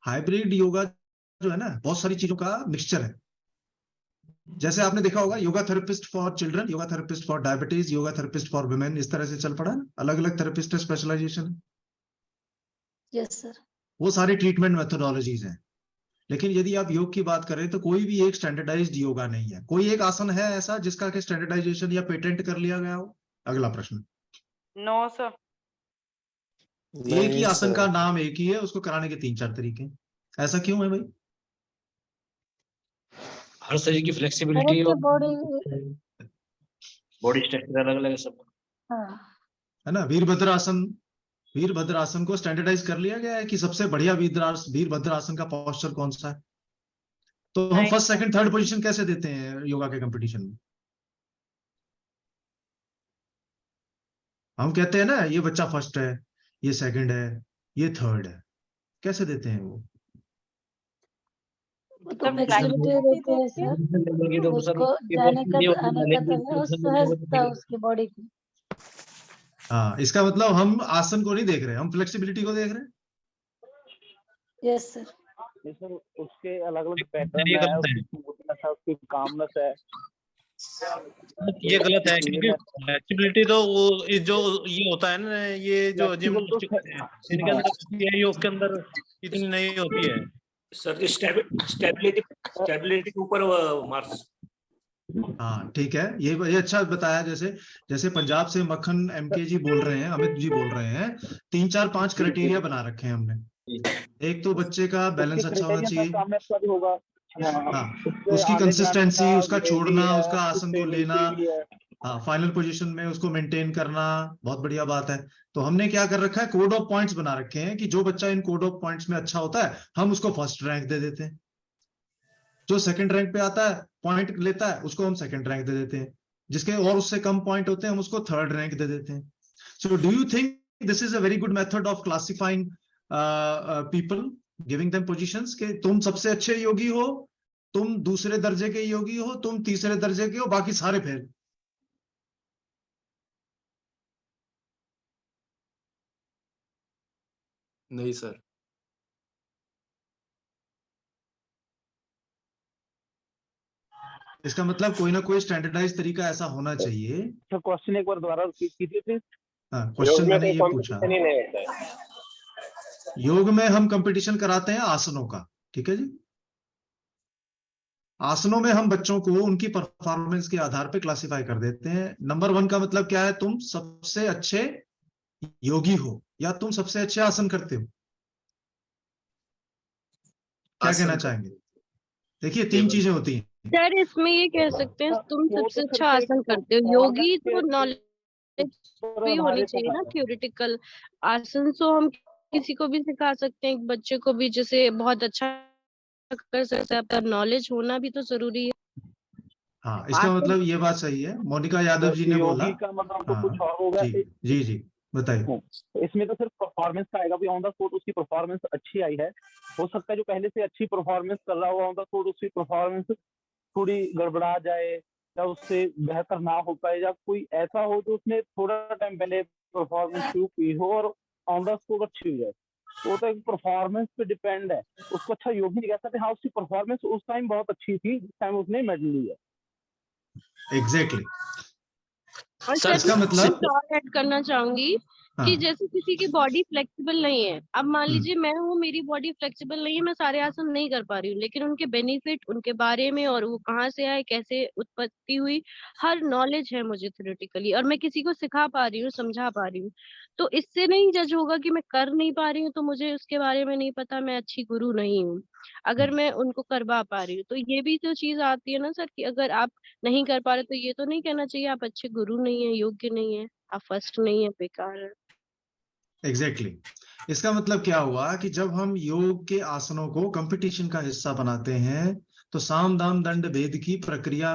hybrid yoga जो है ना, बहुत सारी चीजों का मिक्सचर है। जैसे आपने देखा होगा, yoga therapist for children, yoga therapist for diabetes, yoga therapist for women, इस तरह से चल पड़ा है ना, अलग अलग थेरेपिस्ट स्पेशलाइजेशन। Yes sir. वो सारी ट्रीटमेंट मेथोडोलॉजीज हैं। लेकिन यदि आप योग की बात करें तो कोई भी एक स्टैंडर्डाइज्ड योगा नहीं है। कोई एक आसन है ऐसा जिसका कि स्टैंडर्डाइजेशन या पेटेंट कर लिया गया हो? अगला प्रश्न। No sir. एक ही आसन का नाम एक ही है, उसको कराने के 3-4 तरीके हैं। ऐसा क्यों है भाई? हर शरीर की फ्लेक्सिबिलिटी और बॉडी, बॉडी स्ट्रक्चर अलग अलग है सब। हाँ, है ना, वीरभद्रासन को स्टैंडर्डाइज कर लिया गया है कि सबसे बढ़िया वीरभद्रासन का पोस्चर कौन सा है। तो हम नहीं। फर्स्ट सेकंड थर्ड पोजीशन कैसे देते हैं योगा के कंपटीशन में? हम कहते हैं ना, ये बच्चा फर्स्ट है, ये सेकंड है, ये थर्ड है, कैसे देते हैं वो? वो तो फ्लेक्सिबिलिटी रहती है सर, उसको जाने का आने का तो है, सहजता उसकी बॉडी की। हाँ, इसका मतलब हम आसन को नहीं देख रहे, हम फ्लेक्सिबिलिटी को देख रहे हैं। Yes sir. सर उसके अलग अलग पैटर्न है, उसकी स्मूथनेस है, उसकी कामनेस है। ये गलत है, क्योंकि फ्लेक्सिबिलिटी तो वो जो ये होता है ना, ये जो जिम इनके अंदर, योग के अंदर इतनी नहीं होती है सर। स्टेबिलिटी के ऊपर मार्क्स। हाँ ठीक है, ये अच्छा बताया। जैसे पंजाब से मक्खन एमके जी बोल रहे हैं, अमित जी बोल रहे हैं, 3-4-5 क्राइटेरिया बना रखे हैं हमने। एक तो बच्चे का बैलेंस अच्छा होना चाहिए, हाँ, उसकी कंसिस्टेंसी, उसका छोड़ना, उसका आसन को लेना, हाँ, फाइनल पोजीशन में उसको मेंटेन करना, बहुत बढ़िया बात है। तो हमने क्या कर रखा है, कोड ऑफ पॉइंट्स बना रखे हैं कि जो बच्चा इन कोड ऑफ पॉइंट्स में अच्छा होता है हम उसको फर्स्ट रैंक दे देते हैं, जो सेकंड रैंक पे आता है पॉइंट लेता है उसको हम सेकंड रैंक दे देते हैं, जिसके और उससे कम पॉइंट होते हैं हम उसको थर्ड रैंक दे देते हैं। So do you think this is a very good method of classifying people, giving them positions, कि तुम सबसे अच्छे योगी हो, तुम दूसरे दर्जे के योगी हो, तुम तीसरे दर्जे के हो, बाकी सारे फेल? नहीं सर। इसका मतलब कोई ना कोई स्टैंडर्डाइज तरीका ऐसा होना चाहिए। तो क्वेश्चन एक बार दोबारा रिपीट कीजिए प्लीज। हाँ, क्वेश्चन मैंने ये पूछा, कंपटीशन ही नहीं होता है। योग में हम कंपटीशन कराते हैं आसनों का, ठीक है जी। आसनों में हम बच्चों को उनकी परफॉर्मेंस के आधार पे क्लासिफाई कर देते हैं। नंबर 1 का मतलब क्या है? तुम सबसे अच्छे योगी हो या तुम सबसे अच्छे आसन करते हो। क्या आसन कहना का। चाहेंगे? देखिए 3 चीजें होती हैं। सर इसमें ये कह सकते हैं तुम वो सबसे तो अच्छा सिर्फ एक आसन करते हो। performance योगी के तो नॉलेज ऊपर भी होनी आधारित चाहिए ना, है। थ्योरेटिकल आसन तो हम किसी को भी सिखा सकते हैं, एक बच्चे को भी जैसे बहुत अच्छा कर सकते हैं, पर नॉलेज होना भी तो जरूरी है। हाँ, इसका आसन मतलब ये बात सही है, मोनिका यादव जी ने बोला। योगी का मतलब तो हाँ कुछ और होगा। जी जी जी, बताइए। इसमें तो सिर्फ परफॉर्मेंस का आएगा, ऑन द स्पॉट उसकी परफॉर्मेंस अच्छी आई है। हो सकता है जो पहले से अच्छी परफॉर्मेंस कर रहा होगा ऑन द स्पॉट उसकी परफॉर्मेंस थोड़ी गड़बड़ा जाए या उससे बेहतर ना हो पाए, या कोई ऐसा हो जो उसने थोड़ा टाइम पहले परफॉर्मेंस शुरू की हो और ऑन द स्पॉट अच्छी हो जाए। तो एक परफॉर्मेंस पे डिपेंड है। उसको अच्छा योगी नहीं कह सकते। हाँ, उसकी परफॉर्मेंस उस टाइम बहुत अच्छी थी जिस टाइम उसने मेडल लिया। एग्जैक्टली। और सर, इसका मैं मतलब और ऐड करना चाहूंगी हाँ, कि जैसे किसी की बॉडी फ्लेक्सिबल नहीं है, अब मान लीजिए मैं हूँ, मेरी बॉडी फ्लेक्सिबल नहीं है, मैं सारे आसन नहीं कर पा रही हूँ, लेकिन उनके बेनिफिट, उनके बारे में और वो कहाँ से आए, कैसे उत्पत्ति हुई, हर नॉलेज है मुझे थ्योरेटिकली, और मैं किसी को सिखा पा रही हूँ, समझा पा रही हूँ। तो इससे नहीं जज होगा कि मैं कर नहीं पा रही हूँ तो मुझे उसके बारे में नहीं पता, मैं अच्छी गुरु नहीं हूँ। अगर मैं उनको करवा पा रही हूँ तो ये भी तो चीज आती है ना सर, कि अगर आप नहीं कर पा रहे तो ये तो नहीं कहना चाहिए आप अच्छे गुरु नहीं है, योग्य नहीं है, आप फर्स्ट नहीं है, बेकार है। एग्जैक्टली। इसका मतलब क्या हुआ कि जब हम योग के आसनों को कंपटीशन का हिस्सा बनाते हैं तो साम दाम दंड भेद की प्रक्रिया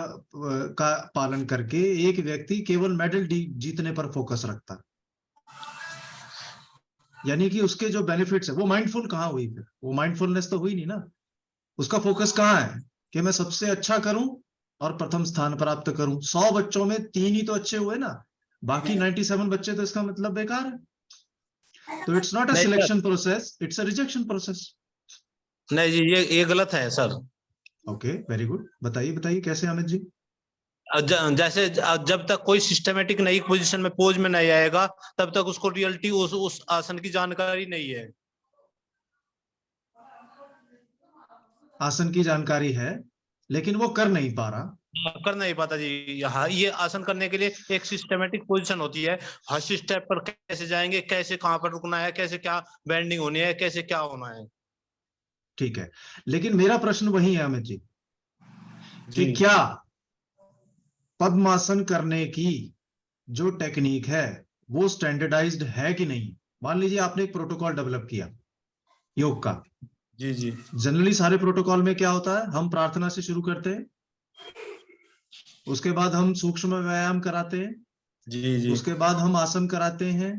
का पालन करके एक व्यक्ति केवल मेडल जीतने पर फोकस रखता है। यानी कि उसके जो बेनिफिट्स है, वो माइंडफुल कहाँ हुई? फिर वो माइंडफुलनेस तो हुई नहीं ना। उसका फोकस कहाँ है कि मैं सबसे अच्छा करूं और प्रथम स्थान प्राप्त करूं। 100 बच्चों में 3 ही तो अच्छे हुए ना, बाकी 97 बच्चे तो इसका मतलब बेकार है। तो इट्स नॉट अ नहीं sir, selection process, it's a rejection process. नहीं जी, ये गलत है सर। Okay, very good. बताइए बताइए कैसे अमित जी? जैसे जब तक कोई सिस्टमेटिक नई पोजीशन में पोज में नहीं आएगा तब तक उसको रियलिटी उस आसन की जानकारी नहीं है। आसन की जानकारी है लेकिन वो कर नहीं पा रहा। कर नहीं पाता जी। यहाँ ये आसन करने के लिए एक सिस्टमेटिक पोजीशन होती है, फर्स्ट स्टेप पर कैसे जाएंगे, कैसे कहाँ पर रुकना है, कैसे क्या बेंडिंग होनी है, कैसे क्या होना है। ठीक है, लेकिन मेरा प्रश्न वही है अमित जी कि जी क्या पद्मासन करने की जो टेक्निक है वो स्टैंडर्डाइज्ड है कि नहीं? मान लीजिए आपने एक प्रोटोकॉल डेवलप किया योग का। जी जी जनरली सारे प्रोटोकॉल में क्या होता है? हम प्रार्थना से शुरू करते हैं, उसके बाद हम सूक्ष्म व्यायाम कराते हैं, जी जी उसके बाद हम आसन कराते हैं,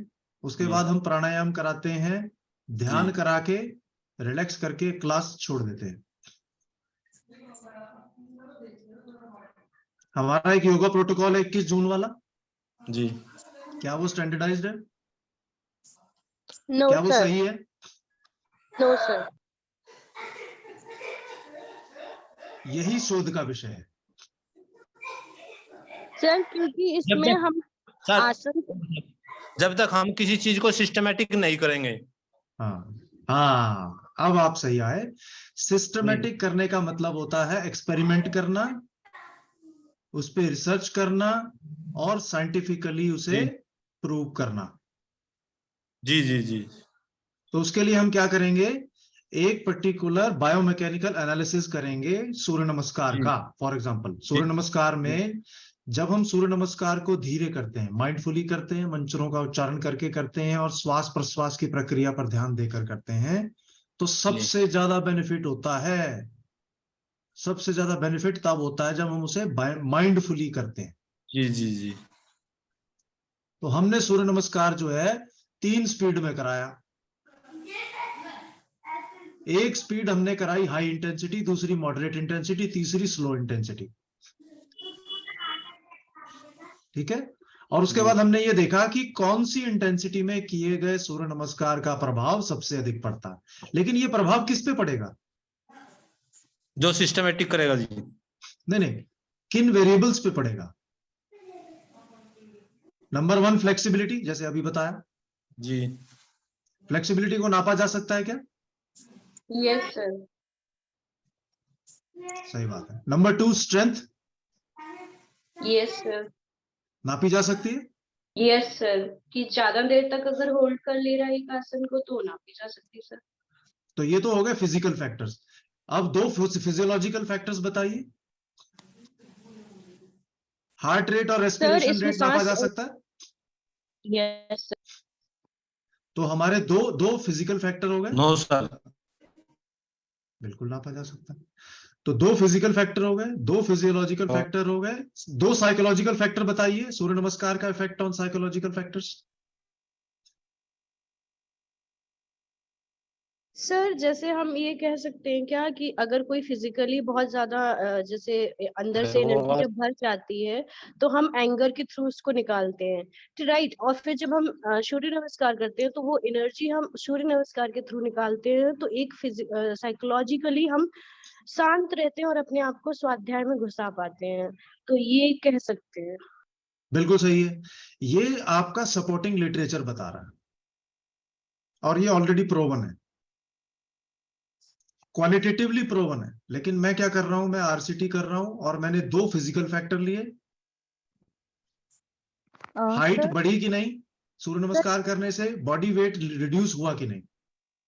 उसके जी बाद हम प्राणायाम कराते हैं, ध्यान जी करा के रिलैक्स करके क्लास छोड़ देते हैं। हमारा एक योगा प्रोटोकॉल है 21 जून वाला। जी। क्या वो स्टैंडर्डाइज्ड है? नो क्या वो सर, सही है? No sir. यही शोध का विषय है। सर क्योंकि जब इसमें तक हम सर आसन, जब तक हम किसी चीज को सिस्टमेटिक नहीं करेंगे। हाँ हाँ, अब आप सही आए। जी सिस्टमेटिक करने का मतलब होता है एक्सपेरिमेंट करना, उस पर रिसर्च करना और साइंटिफिकली उसे जी प्रूव करना। जी जी जी तो उसके लिए हम क्या करेंगे? एक पर्टिकुलर बायोमैकेनिकल एनालिसिस करेंगे सूर्य नमस्कार जी का। फॉर एग्जांपल जी सूर्य नमस्कार जी में जब हम सूर्य नमस्कार को धीरे करते हैं, माइंडफुली करते हैं, मंत्रों का उच्चारण करके करते हैं और श्वास प्रश्वास की प्रक्रिया पर ध्यान देकर करते हैं, तो जी सबसे ज्यादा बेनिफिट होता है। सबसे ज्यादा बेनिफिट तब होता है जब हम उसे माइंडफुली करते हैं। जी जी जी तो हमने सूर्य नमस्कार जो है 3 स्पीड में कराया। एक स्पीड हमने कराई हाई इंटेंसिटी, दूसरी मॉडरेट इंटेंसिटी, तीसरी स्लो इंटेंसिटी। ठीक है? और उसके बाद हमने ये देखा कि कौन सी इंटेंसिटी में किए गए सूर्य नमस्कार का प्रभाव सबसे अधिक पड़ता है। लेकिन ये प्रभाव किस पे पड़ेगा? जो सिस्टमेटिक करेगा जी। नहीं, किन वेरिएबल्स पे पड़ेगा? नंबर 1 फ्लेक्सिबिलिटी, जैसे अभी बताया जी। फ्लेक्सिबिलिटी को नापा जा सकता है क्या? Yes sir. सही बात है। Number 2 strength, yes sir. नापी जा सकती है। यस सर, कि ज्यादा देर तक अगर होल्ड कर ले रहा है एक आसन को तो नापी जा सकती है सर। तो ये तो हो गए फिजिकल फैक्टर्स। अब 2 फिजियोलॉजिकल फैक्टर्स बताइए। हार्ट रेट और सर रेस्पिरेशन इसमें रेट नापा सांस, जा सकता है। Yes sir. तो हमारे दो फिजिकल फैक्टर हो गए। No sir. बिल्कुल नापा जा सकता है। तो 2 फिजिकल फैक्टर हो गए, 2 फिजियोलॉजिकल फैक्टर हो गए, 2 साइकोलॉजिकल फैक्टर बताइए। सूर्य नमस्कार का effect on psychological factors. Sir जैसे हम ये कह सकते हैं क्या कि अगर कोई फिजिकली बहुत ज्यादा जैसे अंदर से एनर्जी जब भर जाती है तो हम एंगर के थ्रू उसको निकालते हैं, राइट। और फिर जब हम सूर्य नमस्कार करते हैं तो वो एनर्जी हम सूर्य नमस्कार के थ्रू निकालते हैं, तो एक साइकोलॉजिकली हम शांत रहते हैं और अपने आप को स्वाध्याय में घुसा पाते हैं, तो ये कह सकते हैं। बिल्कुल सही है। ये आपका सपोर्टिंग लिटरेचर बता रहा है और ये ऑलरेडी प्रोवन है, क्वालिटेटिवली प्रोवन है। लेकिन मैं क्या कर रहा हूं, मैं आरसीटी कर रहा हूं और मैंने 2 फिजिकल फैक्टर लिए। हाइट बढ़ी कि नहीं सूर्य नमस्कार करने से, बॉडी वेट रिड्यूस हुआ कि नहीं,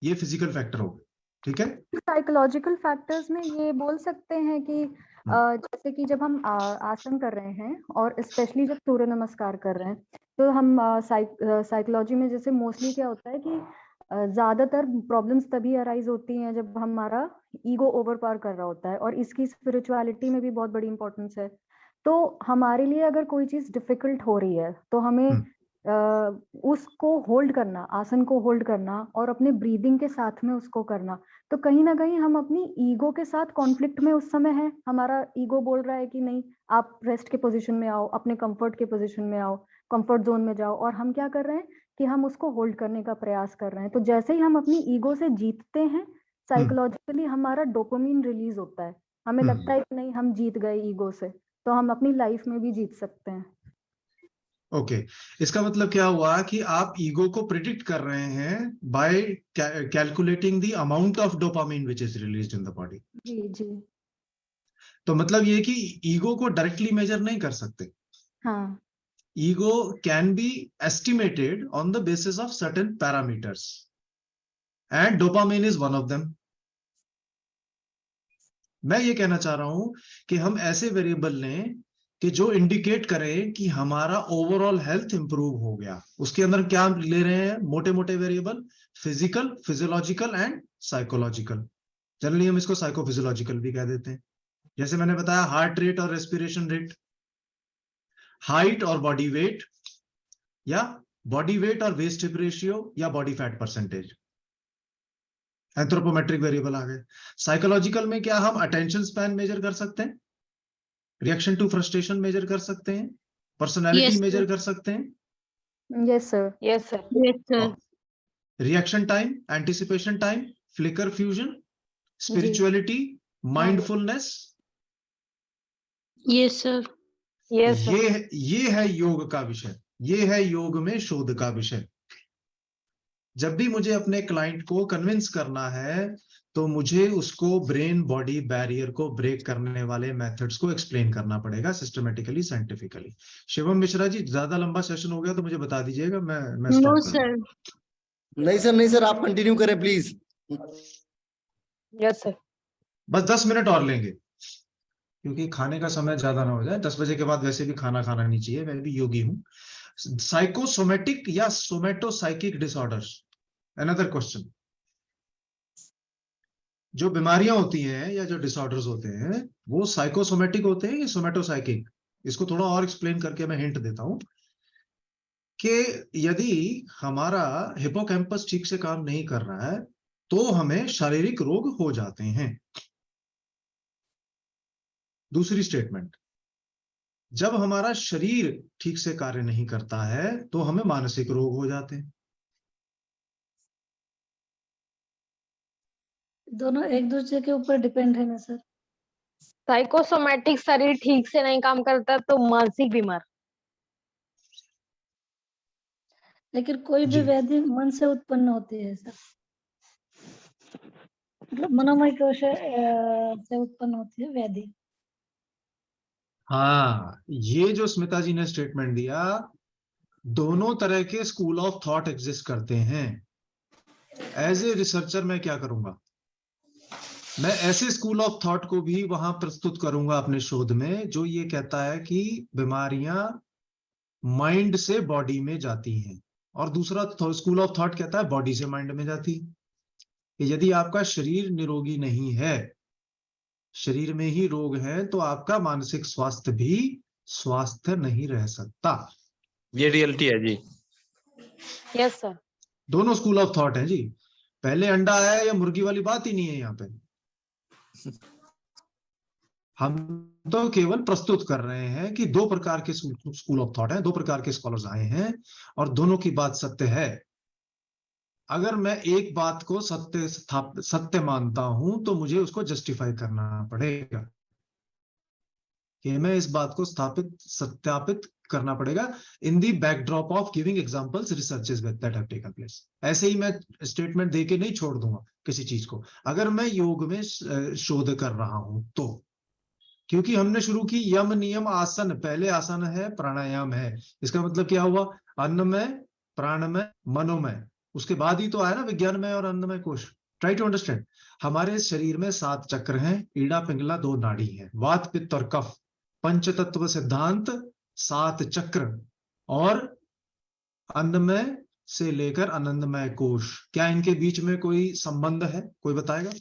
ये फिजिकल फैक्टर हो गए। ठीक है। साइकोलॉजिकल फैक्टर्स में ये बोल सकते हैं कि जैसे कि जब हम आसन कर रहे हैं और स्पेशली जब सूर्य नमस्कार कर रहे हैं तो हम साइकोलॉजी में जैसे मोस्टली क्या होता है कि ज्यादातर प्रॉब्लम्स तभी अराइज होती हैं जब हमारा ईगो ओवर पावर कर रहा होता है, और इसकी स्पिरिचुअलिटी में भी बहुत बड़ी इंपॉर्टेंस है। तो हमारे लिए अगर कोई चीज डिफिकल्ट हो रही है तो हमें उसको होल्ड करना, आसन को होल्ड करना और अपने ब्रीदिंग के साथ में उसको करना, तो कहीं ना कहीं हम अपनी ईगो के साथ कॉन्फ्लिक्ट में उस समय है। हमारा ईगो बोल रहा है कि नहीं, आप रेस्ट के पोजीशन में आओ, अपने कंफर्ट के पोजीशन में आओ, कंफर्ट जोन में जाओ, और हम क्या कर रहे हैं कि हम उसको होल्ड करने का प्रयास कर रहे हैं। तो जैसे ही हम अपनी ईगो से जीतते हैं, साइकोलॉजिकली हमारा डोपामिन रिलीज होता है, हमें लगता है कि नहीं हम जीत गए ईगो से, तो हम अपनी लाइफ में भी जीत सकते हैं। ओके इसका मतलब क्या हुआ कि आप ईगो को प्रिडिक्ट कर रहे हैं by calculating the amount of dopamine which is released in the body. जी जी। तो मतलब ये कि ईगो को डायरेक्टली मेजर नहीं कर सकते। हाँ। Ego can be estimated on the basis of certain parameters and dopamine is one of them. मैं ये कहना चाह रहा हूं कि हम ऐसे वेरिएबल लें कि जो इंडिकेट करें कि हमारा ओवरऑल हेल्थ इंप्रूव हो गया। उसके अंदर क्या ले रहे हैं? मोटे मोटे variable, physical, physiological and psychological. Generally हम इसको साइकोफिजियोलॉजिकल भी कह देते हैं। जैसे मैंने बताया हार्ट रेट और रेस्पिरेशन रेट, हाइट और बॉडी वेट, या बॉडी वेट और वेस्ट हिप रेशियो, या body fat percentage, anthropometric variable आ गए। साइकोलॉजिकल में क्या हम अटेंशन स्पैन मेजर कर सकते हैं, रिएक्शन टू फ्रस्ट्रेशन मेजर कर सकते हैं, पर्सनालिटी मेजर कर सकते हैं। Yes sir. Yes sir. Yes sir. Reaction time, anticipation time, flicker fusion, spirituality, mindfulness. Yes sir. Yes sir. ये है योग का विषय, ये है योग में शोध का विषय। जब भी मुझे अपने क्लाइंट को कन्विंस करना है तो मुझे उसको ब्रेन बॉडी बैरियर को ब्रेक करने वाले मेथड्स को एक्सप्लेन करना पड़ेगा सिस्टमेटिकली, साइंटिफिकली। शिवम मिश्रा जी, ज्यादा लंबा सेशन हो गया तो मुझे बता दीजिएगा, मैं नो स्टॉप कर दूं। सर। नहीं सर आप कंटिन्यू करें प्लीज। Yes sir. बस 10 मिनट और लेंगे क्योंकि खाने का समय ज्यादा ना हो जाए। 10 बजे के बाद वैसे भी खाना खाना नहीं चाहिए, मैं भी योगी हूं। साइकोसोमेटिक या सोमेटोसाइकिक डिसऑर्डर्स, अनदर क्वेश्चन। जो बीमारियां होती हैं या जो डिसऑर्डर्स होते हैं वो साइकोसोमेटिक होते हैं या सोमेटोसाइकिक? इसको थोड़ा और एक्सप्लेन करके मैं हिंट देता हूं कि यदि हमारा हिपोकैम्पस ठीक से काम नहीं कर रहा है तो हमें शारीरिक रोग हो जाते हैं। दूसरी स्टेटमेंट, जब हमारा शरीर ठीक से कार्य नहीं करता है तो हमें मानसिक रोग हो जाते हैं। दोनों एक दूसरे के ऊपर डिपेंड है ना सर। साइकोसोमैटिक शरीर ठीक से नहीं काम करता तो मानसिक बीमार। लेकिन कोई भी जी। व्याधि मन से उत्पन्न होती है सर, मतलब मनोमय कोश से उत्पन्न होती है व्याधि। हाँ, ये जो स्मिता जी ने स्टेटमेंट दिया, दोनों तरह के स्कूल ऑफ थॉट एग्जिस्ट करते हैं। एज ए रिसर्चर मैं क्या करूंगा, मैं ऐसे स्कूल ऑफ थॉट को भी वहां प्रस्तुत करूंगा अपने शोध में जो ये कहता है कि बीमारियां माइंड से बॉडी में जाती हैं, और दूसरा स्कूल ऑफ थॉट कहता है बॉडी से माइंड में जाती है। कि यदि आपका शरीर निरोगी नहीं है, शरीर में ही रोग है, तो आपका मानसिक स्वास्थ्य भी स्वास्थ्य नहीं रह सकता। ये रियलिटी है जी। Yes sir. दोनों स्कूल ऑफ थॉट है जी। पहले अंडा है या मुर्गी वाली बात ही नहीं है यहाँ पे। हम तो केवल प्रस्तुत कर रहे हैं कि दो प्रकार के स्कूल ऑफ थॉट हैं, दो प्रकार के स्कॉलर्स आए हैं, और दोनों की बात सत्य है। अगर मैं एक बात को सत्य मानता हूं तो मुझे उसको जस्टिफाई करना पड़ेगा, कि मैं इस बात को सत्यापित करना पड़ेगा in the backdrop of giving examples researches that have taken place. ऐसे ही मैं स्टेटमेंट देके नहीं छोड़ दूंगा किसी चीज को, अगर मैं योग में शोध कर रहा हूं तो। क्योंकि हमने शुरू की यम नियम आसन, पहले आसन है, प्राणायाम है। इसका मतलब क्या हुआ, अन्नमय, प्राणमय, मनोमय, उसके बाद ही तो आया ना विज्ञानमय और अन्नमय कोश। Try to understand. हमारे शरीर में 7 चक्र हैं, ईड़ा पिंगला 2 नाड़ी हैं, वात पित्त और कफ, पंचतत्व सिद्धांत, 7 चक्र, और अन्नमय से लेकर आनंदमय कोश। क्या इनके बीच में कोई संबंध है, कोई बताएगा?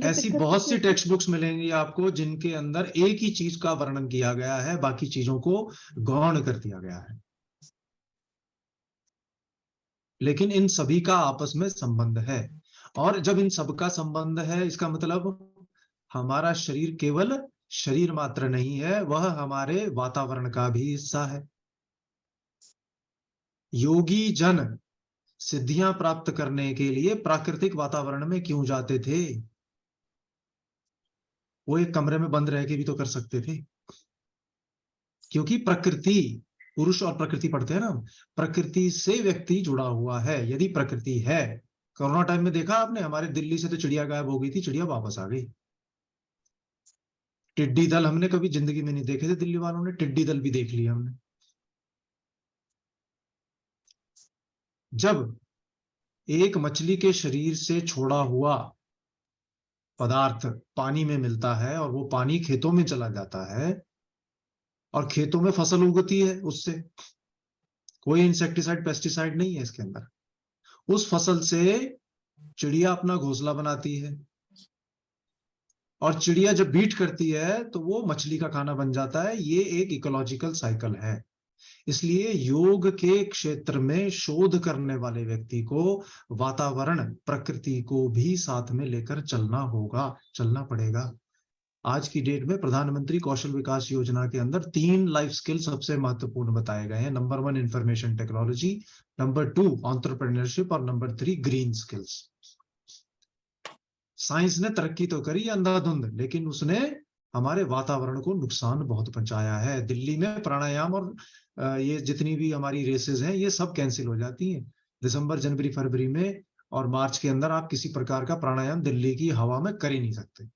ऐसी बहुत सी टेक्स्ट बुक्स मिलेंगी आपको जिनके अंदर एक ही चीज का वर्णन किया गया है, बाकी चीजों को गौण कर दिया गया है, लेकिन इन सभी का आपस में संबंध है। और जब इन सब का संबंध है, इसका मतलब हमारा शरीर केवल शरीर मात्र नहीं है, वह हमारे वातावरण का भी हिस्सा है। योगी जन सिद्धियां प्राप्त करने के लिए प्राकृतिक वातावरण में क्यों जाते थे? वो एक कमरे में बंद रह के भी तो कर सकते थे, क्योंकि प्रकृति, पुरुष और प्रकृति पढ़ते हैं ना, प्रकृति से व्यक्ति जुड़ा हुआ है। यदि प्रकृति है, कोरोना टाइम में देखा आपने, हमारे दिल्ली से तो चिड़िया गायब हो गई थी, चिड़िया वापस आ गई। टिड्डी दल हमने कभी जिंदगी में नहीं देखे थे, दिल्ली वालों ने टिड्डी दल भी देख लिया हमने। जब एक मछली के शरीर से छोड़ा हुआ पदार्थ पानी में मिलता है और वो पानी खेतों में चला जाता है और खेतों में फसल उगती है, उससे कोई इंसेक्टिसाइड पेस्टिसाइड नहीं है इसके अंदर, उस फसल से चिड़िया अपना घोंसला बनाती है, और चिड़िया जब बीट करती है तो वो मछली का खाना बन जाता है। ये एक इकोलॉजिकल साइकिल है। इसलिए योग के क्षेत्र में शोध करने वाले व्यक्ति को वातावरण, प्रकृति को भी साथ में लेकर चलना होगा, चलना पड़ेगा। आज की डेट में प्रधानमंत्री कौशल विकास योजना के अंदर 3 लाइफ स्किल सबसे महत्वपूर्ण बताए गए हैं। Number 1 information technology, number 2 entrepreneurship, और नंबर 3 ग्रीन स्किल्स। साइंस ने तरक्की तो करी अंधाधुंध, लेकिन उसने हमारे वातावरण को नुकसान बहुत पहुंचाया है। दिल्ली में प्राणायाम और ये जितनी भी हमारी रेसेस हैं, ये सब कैंसिल हो जाती हैं। दिसंबर, जनवरी, फरवरी में और मार्च के अंदर आप किसी प्रकार का प्राणायाम दिल्ली की हवा में कर ही नहीं सकते।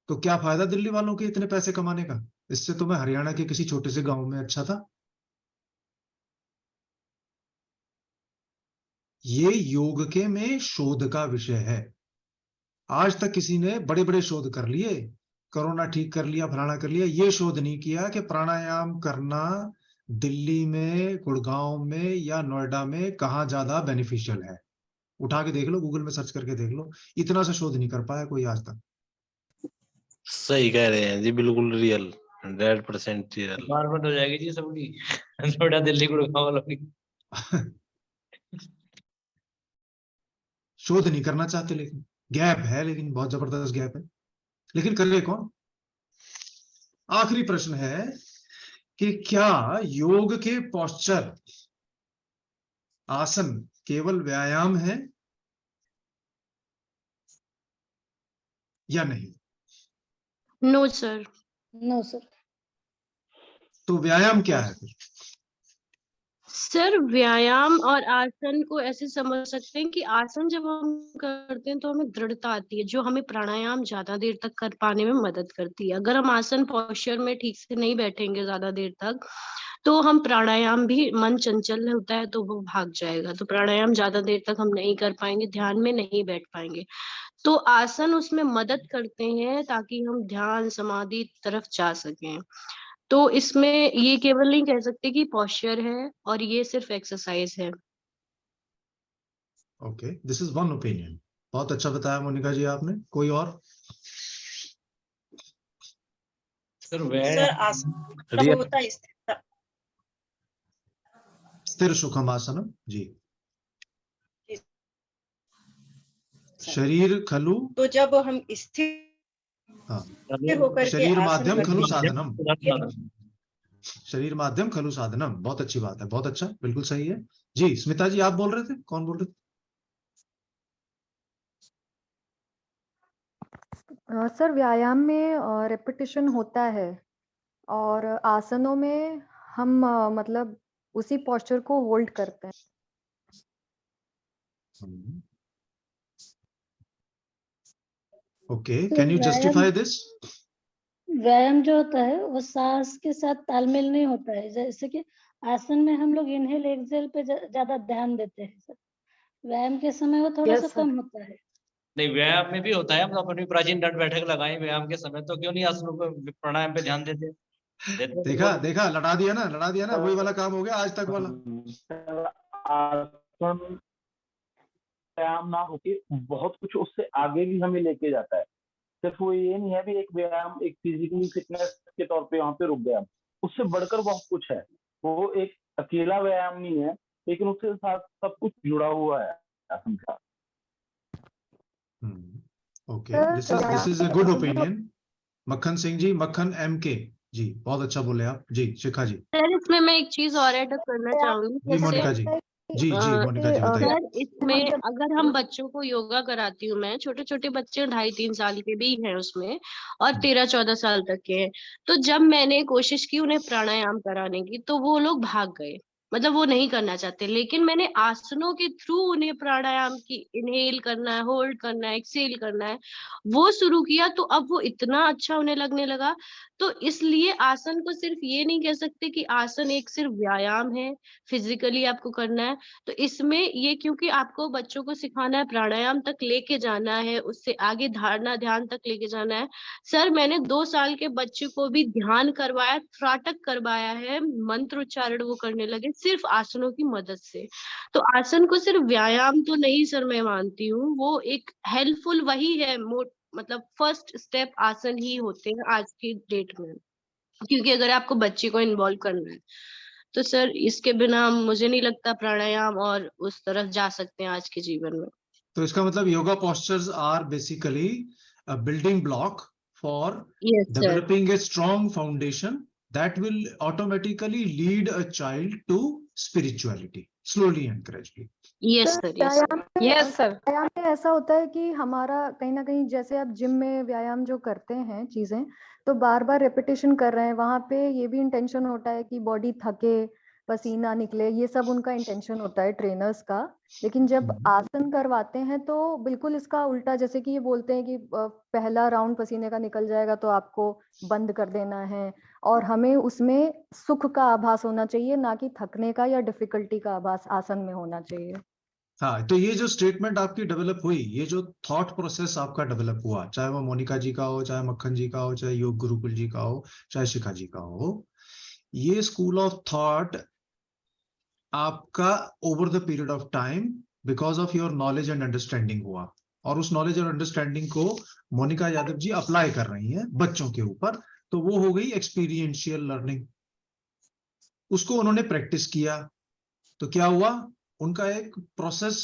तो क्या फायदा दिल्ली वालों के इतने पैसे कमाने का? इससे तो मैं हरियाणा के किसी छोटे से गांव में अच्छा था। ये योग के में शोध का विषय है। आज तक किसी ने बड़े बड़े शोध कर लिए, कोरोना ठीक कर लिया, फलाना कर लिया, ये शोध नहीं किया कि प्राणायाम करना दिल्ली में, गुड़गांव में या नोएडा में कहाँ ज्यादा बेनिफिशियल है। उठा के देख लो, गूगल में सर्च करके देख लो, इतना सा शोध नहीं कर पाया कोई आज तक। सही कह रहे हैं जी, बिल्कुल रियल, 100% रियल। बार बंद हो जाएगी जी सबकी, नोएडा दिल्ली गुड़गांव वालों की। शोध नहीं करना चाहते, लेकिन गैप है, लेकिन बहुत जबरदस्त गैप है, लेकिन करे कौन? आखिरी प्रश्न है कि क्या योग के पोस्चर, आसन केवल व्यायाम है या नहीं? No sir. No sir. तो व्यायाम क्या है फिर? सर व्यायाम और आसन को ऐसे समझ सकते हैं कि आसन जब हम करते हैं तो हमें दृढ़ता आती है, जो हमें प्राणायाम ज्यादा देर तक कर पाने में मदद करती है। अगर हम आसन पोस्चर में ठीक से नहीं बैठेंगे ज्यादा देर तक, तो हम प्राणायाम भी, मन चंचल होता है तो वो भाग जाएगा, तो प्राणायाम ज्यादा देर तक हम नहीं कर पाएंगे, ध्यान में नहीं बैठ पाएंगे। तो आसन उसमें मदद करते हैं ताकि हम ध्यान समाधि तरफ जा सकें। तो इसमें ये केवल नहीं कह सकते कि पोस्चर है और ये सिर्फ एक्सरसाइज है। Okay, this is one opinion. बहुत अच्छा बताया मोनिका जी आपने। कोई और? सर आसन होता है स्थिर सुखम आसनम जी। शरीर खलु, तो जब हम स्थिर हाँ, होकर के शरीर आसन माध्यम करते खलु हैं, साधनम, शरीर माध्यम खलु साधनम। बहुत अच्छी बात है, बहुत अच्छा, बिल्कुल सही है जी। स्मिता जी आप बोल रहे थे, कौन बोल रहे थे? सर व्यायाम में रेपिटेशन होता है और आसनों में हम मतलब उसी पोस्चर को होल्ड करते हैं। ओके, तो कैन यू जस्टिफाई दिस? व्यायाम जो होता है वो सांस के साथ तालमेल नहीं होता है। जैसे कि आसन में हम लोग इनहेल एक्सहेल पे ज्यादा ध्यान देते हैं सर, व्यायाम के समय वो थोड़ा सा कम होता है। नहीं, व्यायाम में भी होता है, हम अपनी प्राचीन दंड बैठक लगाएं व्यायाम के समय, तो क्यों नहीं आसनों को, प्राणायाम पे ध्यान देते देखा देखा, लड़ा दिया ना, लड़ा दिया ना, वही वाला काम हो गया आज तक वाला। आसन व्यायाम ना होके बहुत कुछ उससे आगे भी हमें लेके जाता है। सिर्फ वो ये नहीं है भी एक व्यायाम एक फिजिकली फिटनेस के तौर पे वहां पे रुक गया, उससे बढ़कर बहुत कुछ है। वो एक अकेला व्यायाम नहीं है, लेकिन उसके साथ सब कुछ जुड़ा हुआ है आसन का। Okay, this is a good opinion. मक्खन सिंह जी, मक्खन MK जी, बहुत अच्छा बोले आप जी। शिखा जी। सर इसमें मैं एक चीज और ऐड करना चाहूंगी, जी मोनिका जी, जी जी मोनिका जी बताइए। सर इसमें अगर हम बच्चों को योगा कराती हूँ, मैं छोटे छोटे बच्चे 2.5-3 साल के भी हैं उसमें, और 13-14 साल तक के हैं, तो जब मैंने कोशिश की उन्हें प्राणायाम कराने की तो वो लोग भाग गए, मतलब वो नहीं करना चाहते। लेकिन मैंने आसनों के थ्रू उन्हें प्राणायाम की, इनहेल करना है, होल्ड करना है, एक्सेल करना है, वो शुरू किया, तो अब वो इतना अच्छा उन्हें लगने लगा। तो इसलिए आसन को सिर्फ ये नहीं कह सकते कि आसन एक सिर्फ व्यायाम है, फिजिकली आपको करना है। तो इसमें ये, क्योंकि आपको बच्चों को सिखाना है, प्राणायाम तक लेके जाना है, उससे आगे धारणा ध्यान तक लेके जाना है। सर मैंने 2 साल के बच्चे को भी ध्यान करवाया, त्राटक करवाया है, मंत्र उच्चारण वो करने लगे सिर्फ आसनों की मदद से। तो आसन को सिर्फ व्यायाम तो नहीं सर मैं मानती हूँ, वो एक हेल्पफुल वही है, मतलब फर्स्ट स्टेप आसन ही होते हैं आज की डेट में। क्योंकि अगर आपको बच्चे को इन्वॉल्व करना है तो सर इसके बिना मुझे नहीं लगता प्राणायाम और उस तरफ जा सकते हैं आज के जीवन में। तो इसका मतलब yoga postures are basically a building block for developing a strong foundation that will automatically lead a child to spirituality slowly and gradually. Yes sir, yes sir. Yes sir. व्यायाम में ऐसा होता है कि हमारा कहीं ना कहीं, जैसे आप जिम में व्यायाम जो करते हैं चीजें, तो बार बार रेपिटेशन कर रहे हैं, वहां पे ये भी इंटेंशन होता है कि बॉडी थके, पसीना निकले, ये सब उनका इंटेंशन होता है ट्रेनर्स का। लेकिन जब आसन करवाते हैं तो बिल्कुल इसका उल्टा, जैसे कि ये बोलते हैं कि पहला राउंड पसीने का निकल जाएगा तो आपको बंद कर देना है, और हमें उसमें सुख का आभास होना चाहिए, ना कि थकने का या डिफिकल्टी का आभास आसन में होना चाहिए। हाँ, तो ये जो स्टेटमेंट आपकी डेवलप हुई, ये जो थॉट प्रोसेस आपका डेवलप हुआ, चाहे वो मोनिका जी का हो, चाहे मक्खन जी का हो, चाहे योग गुरुकुल जी का हो, चाहे शिखा जी का हो, ये स्कूल ऑफ थॉट आपका over the period of time because of your knowledge and understanding हुआ, और उस नॉलेज और अंडरस्टैंडिंग को मोनिका यादव जी अप्लाई कर रही हैं बच्चों के ऊपर, तो वो हो गई एक्सपीरियंशियल लर्निंग। उसको उन्होंने प्रैक्टिस किया तो क्या हुआ, उनका एक प्रोसेस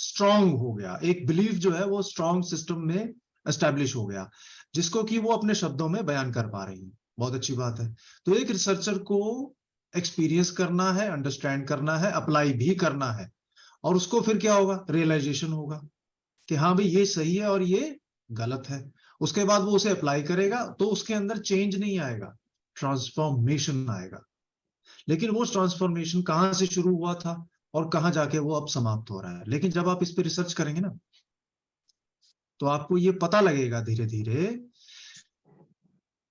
स्ट्रांग हो गया, एक बिलीफ जो है वो स्ट्रांग सिस्टम में एस्टेब्लिश हो गया, जिसको कि वो अपने शब्दों में बयान कर पा रही है। बहुत अच्छी बात है। तो एक रिसर्चर को एक्सपीरियंस करना है, अंडरस्टैंड करना है, अप्लाई भी करना है, और उसको फिर क्या होगा, रियलाइजेशन होगा कि हाँ भाई ये सही है और ये गलत है। उसके बाद वो उसे अप्लाई करेगा तो उसके अंदर चेंज नहीं आएगा, ट्रांसफॉर्मेशन आएगा। लेकिन वो ट्रांसफॉर्मेशन कहाँ से शुरू हुआ था और कहाँ जाके वो अब समाप्त हो रहा है। लेकिन जब आप इस पे रिसर्च करेंगे ना, तो आपको ये पता लगेगा धीरे धीरे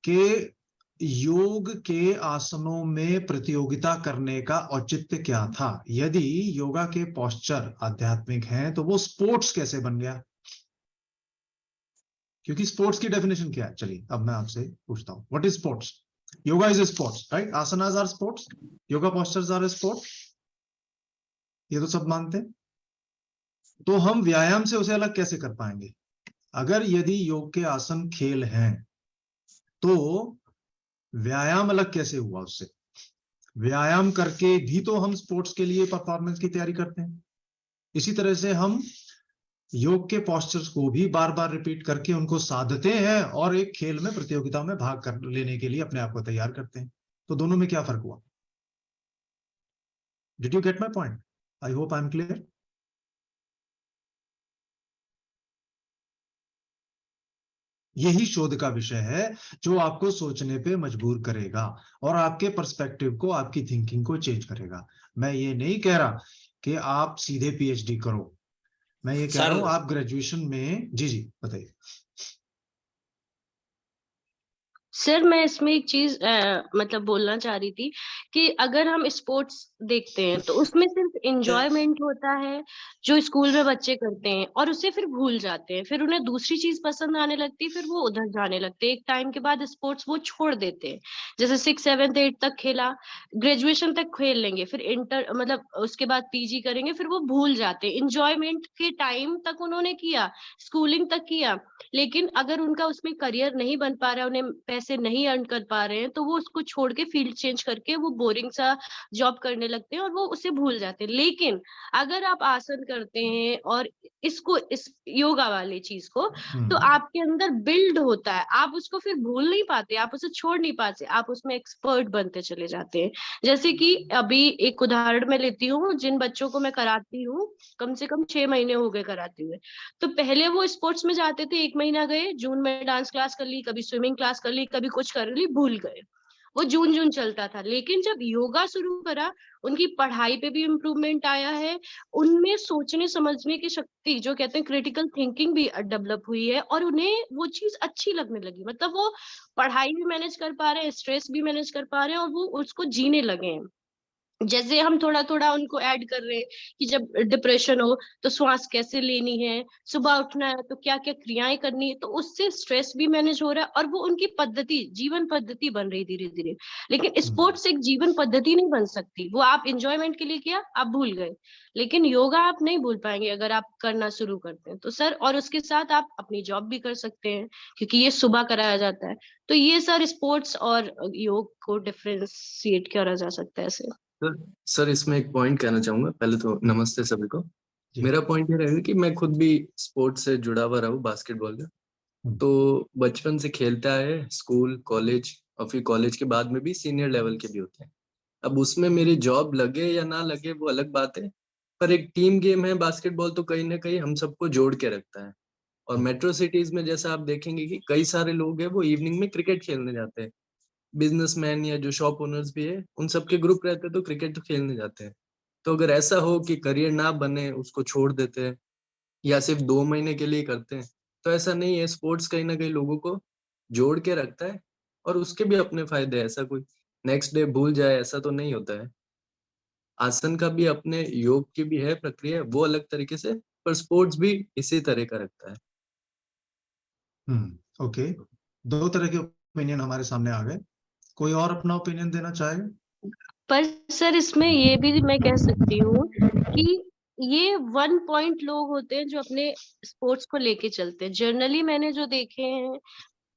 कि योग के आसनों में प्रतियोगिता करने का औचित्य क्या था। यदि योगा के पोस्चर आध्यात्मिक हैं तो वो स्पोर्ट्स कैसे बन गया, क्योंकि स्पोर्ट्स की डेफिनेशन क्या है। चलिए अब मैं आपसे पूछता हूं, what is sports? Yoga is sports, right? Asanas are sports, yoga postures are sports, ये तो सब मानते हैं। तो हम व्यायाम से उसे अलग कैसे कर पाएंगे? अगर यदि योग के आसन खेल हैं तो व्यायाम अलग कैसे हुआ उससे? व्यायाम करके भी तो हम स्पोर्ट्स के लिए परफॉर्मेंस की तैयारी करते हैं। इसी तरह से हम योग के पोस्चर्स को भी बार बार रिपीट करके उनको साधते हैं और एक खेल में, प्रतियोगिता में भाग कर लेने के लिए अपने आप को तैयार करते हैं। तो दोनों में क्या फर्क हुआ? Did you get my point? I hope I am clear. यही शोध का विषय है जो आपको सोचने पे मजबूर करेगा और आपके पर्सपेक्टिव को, आपकी थिंकिंग को चेंज करेगा। मैं ये नहीं कह रहा कि आप सीधे पीएचडी करो, मैं ये कह रहा हूं आप ग्रेजुएशन में। जी जी बताइए। सर मैं इसमें एक चीज मतलब बोलना चाह रही थी कि अगर हम स्पोर्ट्स देखते हैं तो उसमें सिर्फ एंजॉयमेंट होता है जो स्कूल में बच्चे करते हैं, और उसे फिर भूल जाते हैं, फिर उन्हें दूसरी चीज पसंद आने लगती है, फिर वो उधर जाने लगते हैं। एक टाइम के बाद स्पोर्ट्स वो छोड़ देते हैं। जैसे 6, 7, 8 तक खेला, ग्रेजुएशन तक खेल लेंगे, फिर इंटर मतलब उसके बाद पीजी करेंगे, फिर वो भूल जाते हैं। इंजॉयमेंट के टाइम तक उन्होंने किया, स्कूलिंग तक किया, लेकिन अगर उनका उसमें करियर नहीं बन पा रहा है, उन्हें पैसे नहीं अर्न कर पा रहे हैं, तो वो उसको छोड़ के फील्ड चेंज करके वो बोरिंग सा जॉब करने लगते हैं और वो उसे भूल जाते हैं। लेकिन अगर आप आसन करते हैं और इसको, इस योगा वाली चीज को, तो आपके अंदर बिल्ड होता है, आप उसको फिर भूल नहीं पाते, आप उसे छोड़ नहीं पाते, आप उसमें एक्सपर्ट बनते चले जाते हैं। जैसे कि अभी एक उदाहरण मैं लेती हूँ, जिन बच्चों को मैं कराती हूँ, कम से कम 6 महीने हो गए कराते हुए, तो पहले वो स्पोर्ट्स में जाते थे, 1 महीना गए, जून में डांस क्लास कर ली, कभी स्विमिंग क्लास कर ली, कभी कुछ कर ली, भूल गए, वो जून जून चलता था। लेकिन जब योगा शुरू करा, उनकी पढ़ाई पे भी इम्प्रूवमेंट आया है, उनमें सोचने समझने की शक्ति, जो कहते हैं क्रिटिकल थिंकिंग, भी डेवलप हुई है, और उन्हें वो चीज अच्छी लगने लगी। मतलब वो पढ़ाई भी मैनेज कर पा रहे हैं, स्ट्रेस भी मैनेज कर पा रहे हैं, और वो उसको जीने लगे हैं। जैसे हम थोड़ा थोड़ा उनको ऐड कर रहे हैं कि जब डिप्रेशन हो तो श्वास कैसे लेनी है, सुबह उठना है तो क्या क्या क्रियाएं करनी है, तो उससे स्ट्रेस भी मैनेज हो रहा है, और वो उनकी पद्धति, जीवन पद्धति बन रही धीरे धीरे। लेकिन स्पोर्ट्स एक जीवन पद्धति नहीं बन सकती। वो आप इंजॉयमेंट के लिए किया, आप भूल गए, लेकिन योगा आप नहीं भूल पाएंगे अगर आप करना शुरू करते हैं तो सर। और उसके साथ आप अपनी जॉब भी कर सकते हैं, क्योंकि ये सुबह कराया जाता है। तो ये सर स्पोर्ट्स और योग को डिफरेंशिएट करा जा सकता है सर। सर इसमें एक पॉइंट कहना चाहूंगा। पहले तो नमस्ते सभी को। मेरा पॉइंट ये रहेगा कि मैं खुद भी स्पोर्ट्स से जुड़ा हुआ रहा हूँ, बास्केटबॉल का। तो बचपन से खेलता है, स्कूल, कॉलेज, और फिर कॉलेज के बाद में भी सीनियर लेवल के भी होते हैं। अब उसमें मेरी जॉब लगे या ना लगे वो अलग बात है, पर एक टीम गेम है बास्केटबॉल, तो कहीं ना कहीं हम सबको जोड़ के रखता है। और मेट्रो सिटीज में जैसा आप देखेंगे कि कई सारे लोग हैं वो इवनिंग में क्रिकेट खेलने जाते हैं। बिजनेसमैन या जो शॉप ओनर्स भी है, उन सबके ग्रुप रहते हैं तो क्रिकेट तो खेलने जाते हैं। तो अगर ऐसा हो कि करियर ना बने, उसको छोड़ देते हैं या सिर्फ 2 महीने के लिए करते हैं, तो ऐसा नहीं है। स्पोर्ट्स कहीं ना कहीं लोगों को जोड़ के रखता है और उसके भी अपने फायदे हैं। ऐसा कोई नेक्स्ट डे भूल जाए ऐसा तो नहीं होता है। आसन का भी अपने, योग की भी है प्रक्रिया, वो अलग तरीके से, पर स्पोर्ट्स भी इसी तरह का रखता है। ओके, 2 तरह के ओपिनियन हमारे सामने आ गए। कोई और अपना ओपिनियन देना चाहेगा? पर सर इसमें ये भी मैं कह सकती हूँ कि ये 1 पॉइंट लोग होते हैं जो अपने स्पोर्ट्स को लेके चलते हैं। जनरली मैंने जो देखे हैं,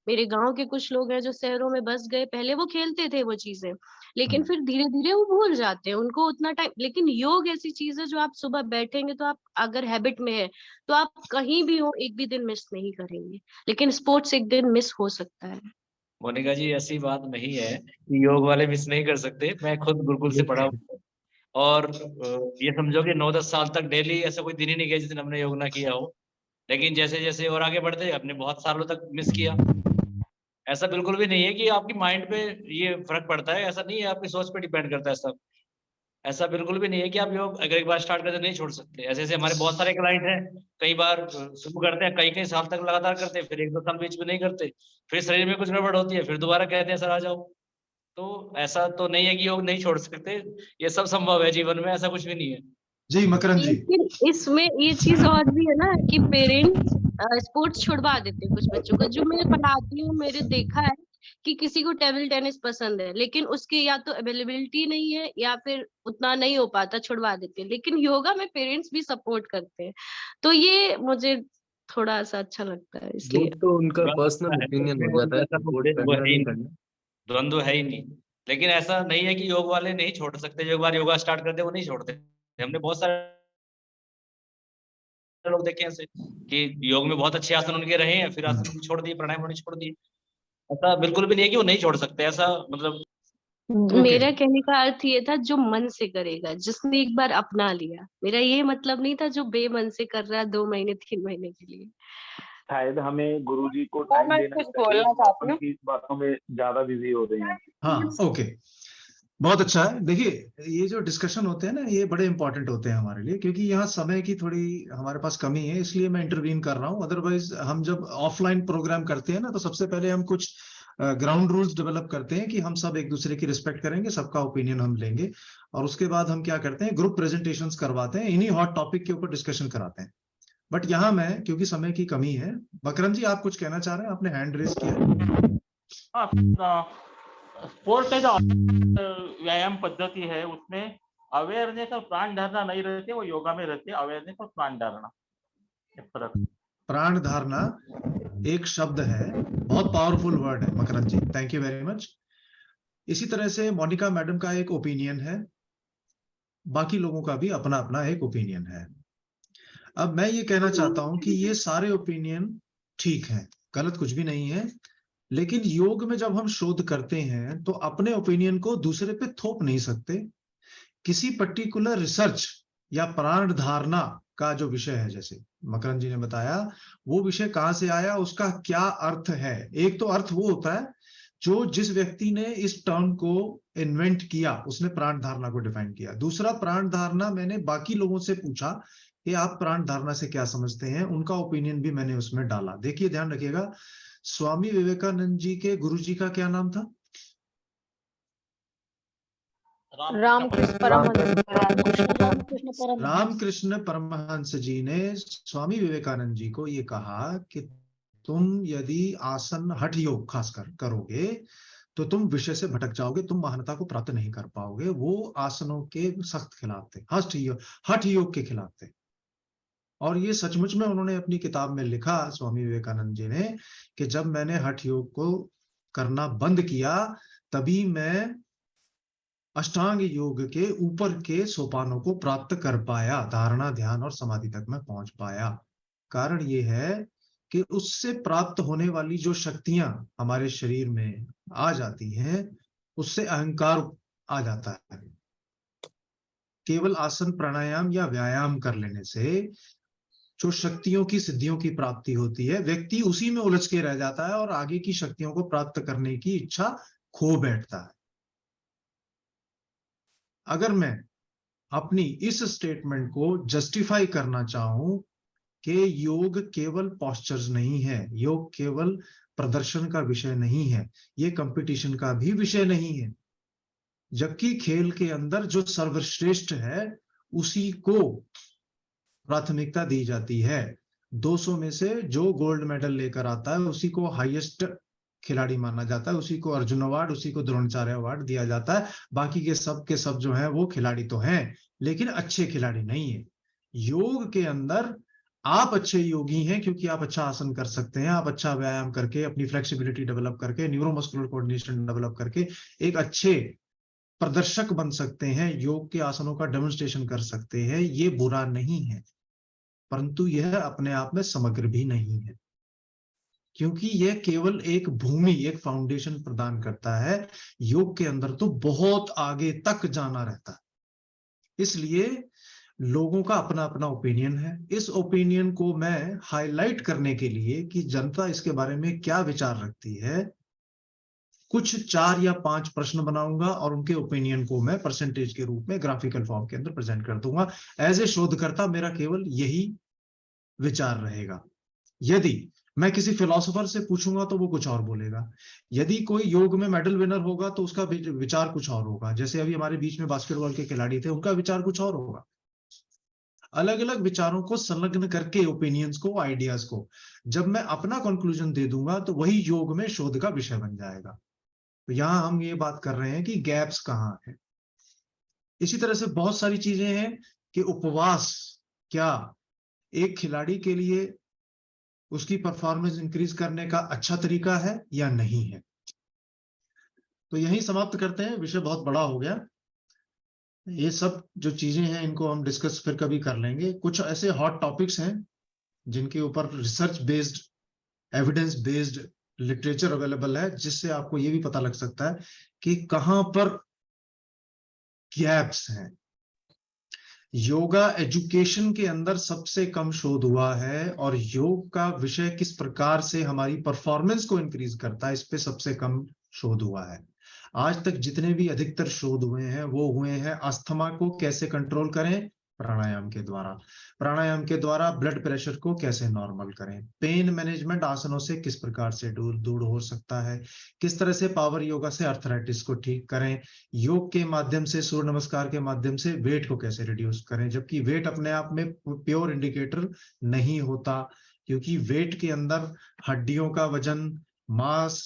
मेरे गांव के कुछ लोग हैं जो शहरों में बस गए, पहले वो खेलते थे वो चीजें, लेकिन फिर धीरे धीरे वो भूल जाते हैं, उनको उतना टाइम। लेकिन योग ऐसी चीज है जो आप सुबह बैठेंगे तो आप अगर हैबिट में है तो आप कहीं भी हो एक भी दिन मिस नहीं करेंगे, लेकिन स्पोर्ट्स एक दिन मिस हो सकता है। मोनिका जी ऐसी बात नहीं है कि योग वाले मिस नहीं कर सकते। मैं खुद गुरुकुल से पढ़ा हूँ और ये समझो कि 9-10 साल तक डेली ऐसा कोई दिन ही नहीं गया जिस दिन हमने योग ना किया हो। लेकिन जैसे जैसे और आगे बढ़ते हमने बहुत सालों तक मिस किया। ऐसा बिल्कुल भी नहीं है कि आपकी माइंड पे ये फर्क पड़ता है, ऐसा नहीं है, आपकी सोच पे डिपेंड करता है सब। ऐसा बिल्कुल भी नहीं है कि आप योग अगर एक बार स्टार्ट करते नहीं छोड़ सकते। ऐसे ऐसे हमारे बहुत सारे क्लाइंट हैं, कई बार शुरू करते हैं, कई कई साल तक लगातार करते हैं, फिर 1-2 साल बीच में नहीं करते, फिर शरीर में कुछ गड़बड़ होती है, फिर दोबारा कहते हैं सर आ जाओ। तो ऐसा तो नहीं है कि योग नहीं छोड़ सकते, ये सब संभव है जीवन में, ऐसा कुछ भी नहीं है। जी मकरंद जी। लेकिन इसमें ये चीज और भी है ना कि पेरेंट्स स्पोर्ट्स छुड़वा देते हैं कुछ बच्चों को। जो मैं पढ़ाती हूँ, मेरे देखा है कि किसी को टेबल टेनिस पसंद है, लेकिन उसकी या तो अवेलेबिलिटी नहीं है या फिर उतना नहीं हो पाता, छुड़वा देते हैं। लेकिन योगा में पेरेंट्स भी सपोर्ट करते हैं, तो ये मुझे थोड़ा सा अच्छा लगता है वो इसलिए। तो उनका पर्सनल ओपिनियन हो जाता है, सपोर्ट वो करना है ही नहीं नहीं, करना। द्वंद्व है ही नहीं। लेकिन ऐसा नहीं है कि योग वाले नहीं छोड़ सकते, जो एक बार योगा स्टार्ट करते वो नहीं छोड़ते। हमने बहुत सारे लोग देखे हैं ऐसे कि योग में बहुत अच्छे आसन उनके रहे हैं, फिर आसन छोड़ दिए, प्राणायाम उन्होंने छोड़ दिए। ऐसा बिल्कुल भी नहीं है कि वो नहीं छोड़ सकते, ऐसा मतलब मेरा कहने का अर्थ ये था जो मन से करेगा, जिसने एक बार अपना लिया। मेरा ये मतलब नहीं था जो बेमन से कर रहा है 2 महीने 3 महीने के लिए। शायद हमें गुरुजी को टाइम मैं देना कुछ चाहिए, बोलना चाहती हूँ। उनकी बातों में ज्यादा बिजी हो रहे हैं। हाँ ओके, बहुत अच्छा है। देखिए ये जो डिस्कशन होते हैं ना, ये बड़े इंपॉर्टेंट होते हैं हमारे लिए, क्योंकि यहाँ समय की थोड़ी हमारे पास कमी है, इसलिए मैं इंटरवीन कर रहा हूँ। अदरवाइज हम जब ऑफलाइन प्रोग्राम करते हैं ना, तो सबसे पहले हम कुछ ग्राउंड रूल्स डेवलप करते हैं कि हम सब एक दूसरे की रिस्पेक्ट करेंगे, सबका ओपिनियन हम लेंगे, और उसके बाद हम क्या करते हैं, ग्रुप प्रेजेंटेशंस करवाते हैं, इन्हीं हॉट टॉपिक के ऊपर डिस्कशन कराते हैं। बट यहाँ मैं, क्योंकि समय की कमी है, मकरंद जी आप कुछ कहना चाह रहे हैं, आपने हैंड रेज किया। स्पोर्ट का जो व्यायाम पद्धति है उसमें अवेयरनेस और प्राण धारणा नहीं रहते, वो योगा में रहते, अवेयरनेस और प्राण धारणा। प्राण धारणा एक शब्द है, बहुत पावरफुल वर्ड है मकरंद जी, थैंक यू वेरी मच। इसी तरह से मोनिका मैडम का एक ओपिनियन है, बाकी लोगों का भी अपना अपना एक ओपिनियन है। अब मैं ये कहना चाहता हूं कि ये सारे ओपिनियन ठीक हैं, गलत कुछ भी नहीं है, लेकिन योग में जब हम शोध करते हैं तो अपने ओपिनियन को दूसरे पे थोप नहीं सकते। किसी पर्टिकुलर रिसर्च या प्राण धारणा का जो विषय है, जैसे मकरंद जी ने बताया, वो विषय कहां से आया, उसका क्या अर्थ है। एक तो अर्थ वो होता है जो जिस व्यक्ति ने इस टर्म को इन्वेंट किया, उसने प्राण धारणा को डिफाइन किया। दूसरा, प्राण धारणा मैंने बाकी लोगों से पूछा कि आप प्राण धारणा से क्या समझते हैं, उनका ओपिनियन भी मैंने उसमें डाला। देखिए ध्यान रखिएगा, स्वामी विवेकानंद जी के गुरु जी का क्या नाम था? रामकृष्ण परमहंस जी ने स्वामी विवेकानंद जी को ये कहा कि तुम यदि आसन हठ योग खासकर करोगे तो तुम विषय से भटक जाओगे, तुम महानता को प्राप्त नहीं कर पाओगे। वो आसनों के सख्त खिलाफ थे, हठ योग के खिलाफ थे। और ये सचमुच में उन्होंने अपनी किताब में लिखा, स्वामी विवेकानंद जी ने, कि जब मैंने हठ योग को करना बंद किया तभी मैं अष्टांग योग के ऊपर के सोपानों को प्राप्त कर पाया, धारणा ध्यान और समाधि तक मैं पहुंच पाया। कारण ये है कि उससे प्राप्त होने वाली जो शक्तियां हमारे शरीर में आ जाती हैं, उससे अहंकार आ जाता है। केवल आसन प्राणायाम या व्यायाम कर लेने से जो शक्तियों की सिद्धियों की प्राप्ति होती है, व्यक्ति उसी में उलझ के रह जाता है और आगे की शक्तियों को प्राप्त करने की इच्छा खो बैठता है। अगर मैं अपनी इस स्टेटमेंट को जस्टिफाई करना चाहूं कि योग केवल पॉस्चर्स नहीं है, योग केवल प्रदर्शन का विषय नहीं है, ये कंपटीशन का भी विषय नहीं है, जबकि खेल के अंदर जो सर्वश्रेष्ठ है उसी को प्राथमिकता दी जाती है। 200 में से जो गोल्ड मेडल लेकर आता है उसी को हाईएस्ट खिलाड़ी माना जाता है, उसी को अर्जुन अवार्ड, उसी को द्रोणाचार्य अवार्ड दिया जाता है। बाकी के सब जो हैं वो खिलाड़ी तो हैं, लेकिन अच्छे खिलाड़ी नहीं है। योग के अंदर आप अच्छे योगी हैं क्योंकि आप अच्छा आसन कर सकते हैं, आप अच्छा व्यायाम करके, अपनी फ्लेक्सिबिलिटी डेवलप करके, न्यूरोमस्कुलर कोऑर्डिनेशन डेवलप करके एक अच्छे प्रदर्शक बन सकते हैं, योग के आसनों का डेमोन्स्ट्रेशन कर सकते हैं। ये बुरा नहीं है, परंतु यह अपने आप में समग्र भी नहीं है, क्योंकि यह केवल एक भूमि, एक फाउंडेशन प्रदान करता है। योग के अंदर तो बहुत आगे तक जाना रहता है। इसलिए लोगों का अपना अपना ओपिनियन है। इस ओपिनियन को मैं हाईलाइट करने के लिए कि जनता इसके बारे में क्या विचार रखती है, कुछ 4 या 5 प्रश्न बनाऊंगा और उनके ओपिनियन को मैं परसेंटेज के रूप में ग्राफिकल फॉर्म के अंदर प्रेजेंट कर दूंगा। एज ए शोधकर्ता मेरा केवल यही विचार रहेगा। यदि मैं किसी फिलोसोफर से पूछूंगा तो वो कुछ और बोलेगा, यदि कोई योग में मेडल विनर होगा तो उसका विचार कुछ और होगा। जैसे अभी हमारे बीच में बास्केटबॉल के खिलाड़ी थे, उनका विचार कुछ और होगा। अलग अलग विचारों को संलग्न करके, ओपिनियंस को, आइडियाज को जब मैं अपना कंक्लूजन दे दूंगा तो वही योग में शोध का विषय बन जाएगा। तो यहां हम ये बात कर रहे हैं कि गैप्स कहाँ है। इसी तरह से बहुत सारी चीजें हैं कि उपवास क्या एक खिलाड़ी के लिए उसकी परफॉर्मेंस इंक्रीज करने का अच्छा तरीका है या नहीं है। तो यहीं समाप्त करते हैं, विषय बहुत बड़ा हो गया। ये सब जो चीजें हैं इनको हम डिस्कस फिर कभी कर लेंगे। कुछ ऐसे हॉट टॉपिक्स हैं जिनके ऊपर research based, evidence based literature available है, जिससे आपको ये भी पता लग सकता है कि कहां पर गैप्स हैं। योगा एजुकेशन के अंदर सबसे कम शोध हुआ है और योग का विषय किस प्रकार से हमारी परफॉर्मेंस को इंक्रीज करता है, इस पे सबसे कम शोध हुआ है। आज तक जितने भी अधिकतर शोध हुए हैं वो हुए हैं अस्थमा को कैसे कंट्रोल करें, प्राणायाम के द्वारा। प्राणायाम के द्वारा ब्लड प्रेशर को कैसे नॉर्मल करें, पेन मैनेजमेंट आसनों से किस प्रकार से दूर हो सकता है, किस तरह से पावर योगा से अर्थराइटिस को ठीक करें, योग के माध्यम से, सूर्य नमस्कार के माध्यम से वेट को कैसे रिड्यूस करें। जबकि वेट अपने आप में प्योर इंडिकेटर नहीं होता, क्योंकि वेट के अंदर हड्डियों का वजन, मास,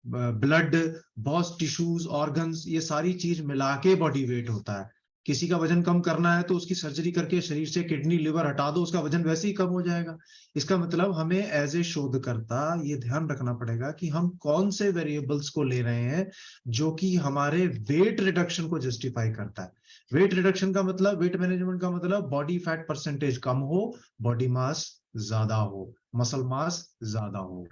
ब्लड, बहुत टिश्यूज, ऑर्गन्स, ये सारी चीज मिला के बॉडी वेट होता है। किसी का वजन कम करना है तो उसकी सर्जरी करके शरीर से किडनी लिवर हटा दो, उसका वजन वैसे ही कम हो जाएगा। इसका मतलब हमें एज ए शोधकर्ता ये ध्यान रखना पड़ेगा कि हम कौन से वेरिएबल्स को ले रहे हैं जो कि हमारे वेट रिडक्शन को जस्टिफाई करता है। वेट रिडक्शन का मतलब, वेट मैनेजमेंट का मतलब बॉडी फैट परसेंटेज कम हो, बॉडी मास ज्यादा हो, मसल मास ज्यादा हो।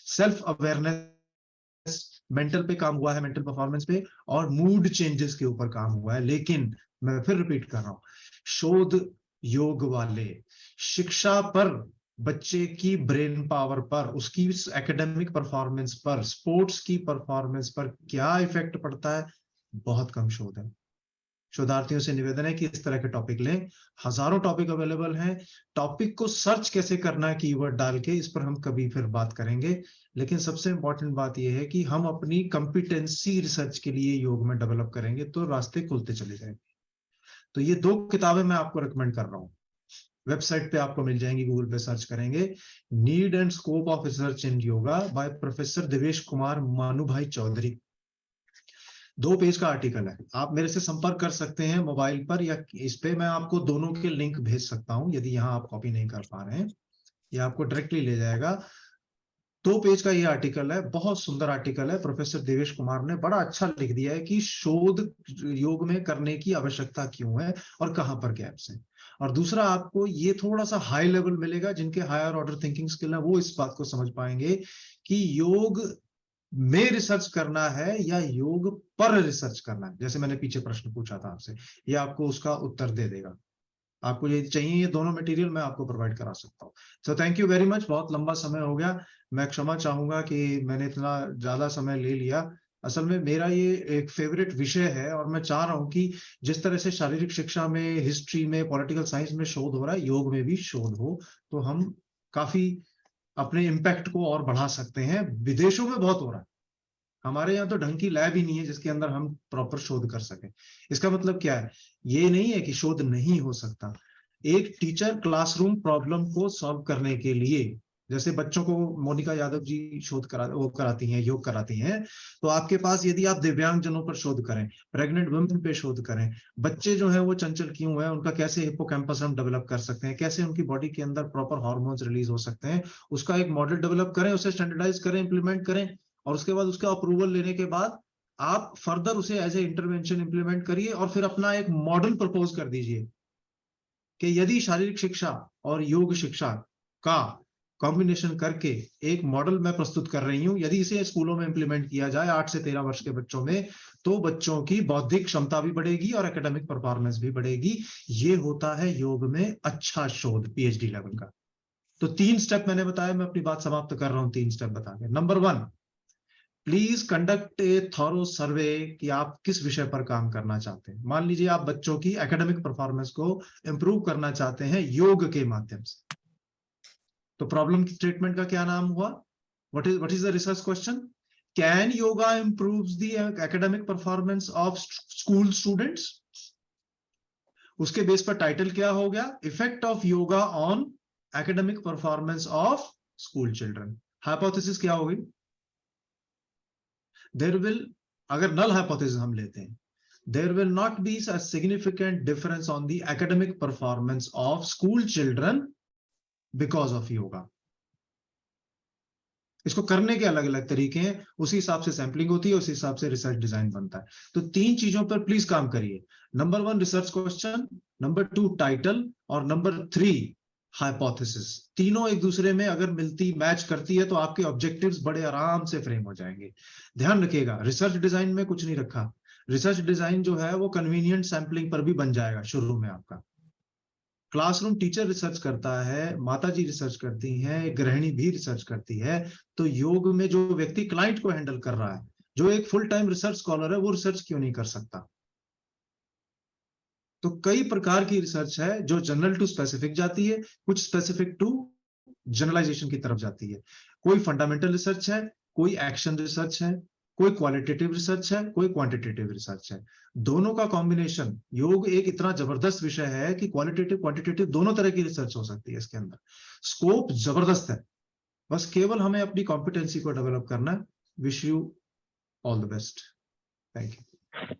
सेल्फ अवेयरनेस, मेंटल पे काम हुआ है, मेंटल परफॉर्मेंस पे, और मूड चेंजेस के ऊपर काम हुआ है। लेकिन मैं फिर रिपीट कर रहा हूं, शोध योग वाले शिक्षा पर, बच्चे की ब्रेन पावर पर, उसकी एकेडमिक परफॉर्मेंस पर, स्पोर्ट्स की परफॉर्मेंस पर क्या इफेक्ट पड़ता है, बहुत कम शोध है। शोधार्थियों से निवेदन है कि इस तरह के टॉपिक लें। हजारों टॉपिक अवेलेबल हैं। टॉपिक को सर्च कैसे करना है कीवर्ड डाल के, इस पर हम कभी फिर बात करेंगे। लेकिन सबसे इंपॉर्टेंट बात यह है कि हम अपनी कंपिटेंसी रिसर्च के लिए योग में डेवलप करेंगे तो रास्ते खुलते चले जाएंगे। तो ये 2 किताबें मैं आपको रिकमेंड कर रहा हूँ, वेबसाइट पे आपको मिल जाएंगी, गूगल पे सर्च करेंगे। Need and scope of research in yoga by professor Devesh Kumar Manubhai Chaudhary. 2 page का आर्टिकल है। आप मेरे से संपर्क कर सकते हैं मोबाइल पर, या इस पे मैं आपको दोनों के लिंक भेज सकता हूं यदि यहाँ आप कॉपी नहीं कर पा रहे हैं। ये आपको डायरेक्टली ले जाएगा। 2 पेज का ये आर्टिकल है, बहुत सुंदर आर्टिकल है। प्रोफेसर देवेश कुमार ने बड़ा अच्छा लिख दिया है कि शोध योग में करने की आवश्यकता क्यों है और कहां पर गैप्स हैं। और दूसरा, आपको ये थोड़ा सा हाई लेवल मिलेगा, जिनके हायर ऑर्डर थिंकिंग स्किल है वो इस बात को समझ पाएंगे कि योग में रिसर्च करना है या योग पर रिसर्च करना है। जैसे मैंने पीछे प्रश्न पूछा था आपसे, ये आपको उसका उत्तर दे देगा। आपको ये चाहिए, ये दोनों मटेरियल मैं आपको प्रोवाइड करा सकता हूँ। So thank you very much. बहुत लंबा समय हो गया, मैं क्षमा चाहूंगा कि मैंने इतना ज्यादा समय ले लिया। असल में मेरा ये एक फेवरेट विषय है और मैं चाह रहा हूँ कि जिस तरह से शारीरिक शिक्षा में, हिस्ट्री में, पॉलिटिकल साइंस में शोध हो रहा है, योग में भी शोध हो, तो हम काफी अपने इम्पैक्ट को और बढ़ा सकते हैं। विदेशों में बहुत हो रहा है, हमारे यहाँ तो ढंग की लैब ही नहीं है जिसके अंदर हम प्रॉपर शोध कर सकें। इसका मतलब क्या है? ये नहीं है कि शोध नहीं हो सकता। एक टीचर क्लासरूम प्रॉब्लम को सॉल्व करने के लिए जैसे बच्चों को मोनिका यादव जी शोध कराती हैं, योग कराती हैं, तो आपके पास यदि आप दिव्यांग जनों पर शोध करें, प्रेग्नेंट वुमेन पे शोध करें, बच्चे जो है वो चंचल क्यों है, उनका कैसे हिप्पोकैम्पस हम डेवलप कर सकते हैं, कैसे उनकी बॉडी के अंदर प्रॉपर हार्मोन्स रिलीज हो सकते हैं, उसका एक मॉडल डेवलप करें, उसे स्टैंडर्डाइज करें, इंप्लीमेंट करें, और उसके बाद उसका अप्रूवल लेने के बाद आप फर्दर उसे एज ए इंटरवेंशन इंप्लीमेंट करिए और फिर अपना एक मॉडल प्रपोज कर दीजिए कि यदि शारीरिक शिक्षा और योग शिक्षा का कॉम्बिनेशन करके एक मॉडल मैं प्रस्तुत कर रही हूं, यदि इसे स्कूलों में इंप्लीमेंट किया जाए 8 से 13 वर्ष के बच्चों में, तो बच्चों की बौद्धिक क्षमता भी बढ़ेगी और एकेडमिक परफॉर्मेंस भी बढ़ेगी। ये होता है योग में अच्छा शोध पीएचडी लेवल का। तो 3 स्टेप मैंने बताया, मैं अपनी बात समाप्त कर रहा हूं 3 स्टेप बता के। Number 1, please conduct a thorough survey कि आप किस विषय पर काम करना चाहते हैं। मान लीजिए आप बच्चों की एकेडमिक परफॉर्मेंस को इंप्रूव करना चाहते हैं योग के माध्यम से, तो प्रॉब्लम स्टेटमेंट का क्या नाम हुआ? What is the research question? Can yoga improves the academic performance of school students? उसके बेस पर टाइटल क्या हो गया? Effect of yoga on academic performance of school children. Hypothesis क्या होगी? देयर विल, अगर नल हाइपोथेसिस हम लेते हैं, there will not be a significant difference on the academic performance of school children because of yoga. इसको करने के अलग अलग तरीके हैं, उसी हिसाब से सैंपलिंग होती है, उसी हिसाब से रिसर्च डिजाइन बनता है। तो 3 चीजों पर प्लीज काम करिए। Number 1 research question, number 2 title, और नंबर 3 हाइपोथेसिस। तीनों एक दूसरे में अगर मिलती मैच करती है तो आपके ऑब्जेक्टिव्स बड़े आराम से फ्रेम हो जाएंगे। ध्यान रखिएगा, रिसर्च डिजाइन में कुछ नहीं रखा। रिसर्च डिजाइन जो है वो कन्वीनियंट सैंपलिंग पर भी बन जाएगा शुरू में आपका। क्लासरूम टीचर रिसर्च करता है, माताजी रिसर्च करती हैं, गृहिणी भी रिसर्च करती है, तो योग में जो व्यक्ति क्लाइंट को हैंडल कर रहा है, जो एक फुल टाइम रिसर्च स्कॉलर है, वो रिसर्च क्यों नहीं कर सकता? तो कई प्रकार की रिसर्च है जो जनरल टू स्पेसिफिक जाती है, कुछ स्पेसिफिक टू जनरलाइजेशन की तरफ जाती है। कोई फंडामेंटल रिसर्च है, कोई एक्शन रिसर्च है, कोई क्वालिटेटिव रिसर्च है, कोई क्वांटिटेटिव रिसर्च है। दोनों का कॉम्बिनेशन, योग एक इतना जबरदस्त विषय है कि क्वालिटेटिव क्वांटिटेटिव दोनों तरह की रिसर्च हो सकती है इसके अंदर। स्कोप जबरदस्त है, बस केवल हमें अपनी कॉम्पिटेंसी को डेवलप करना है। Wish you all the best. Thank you.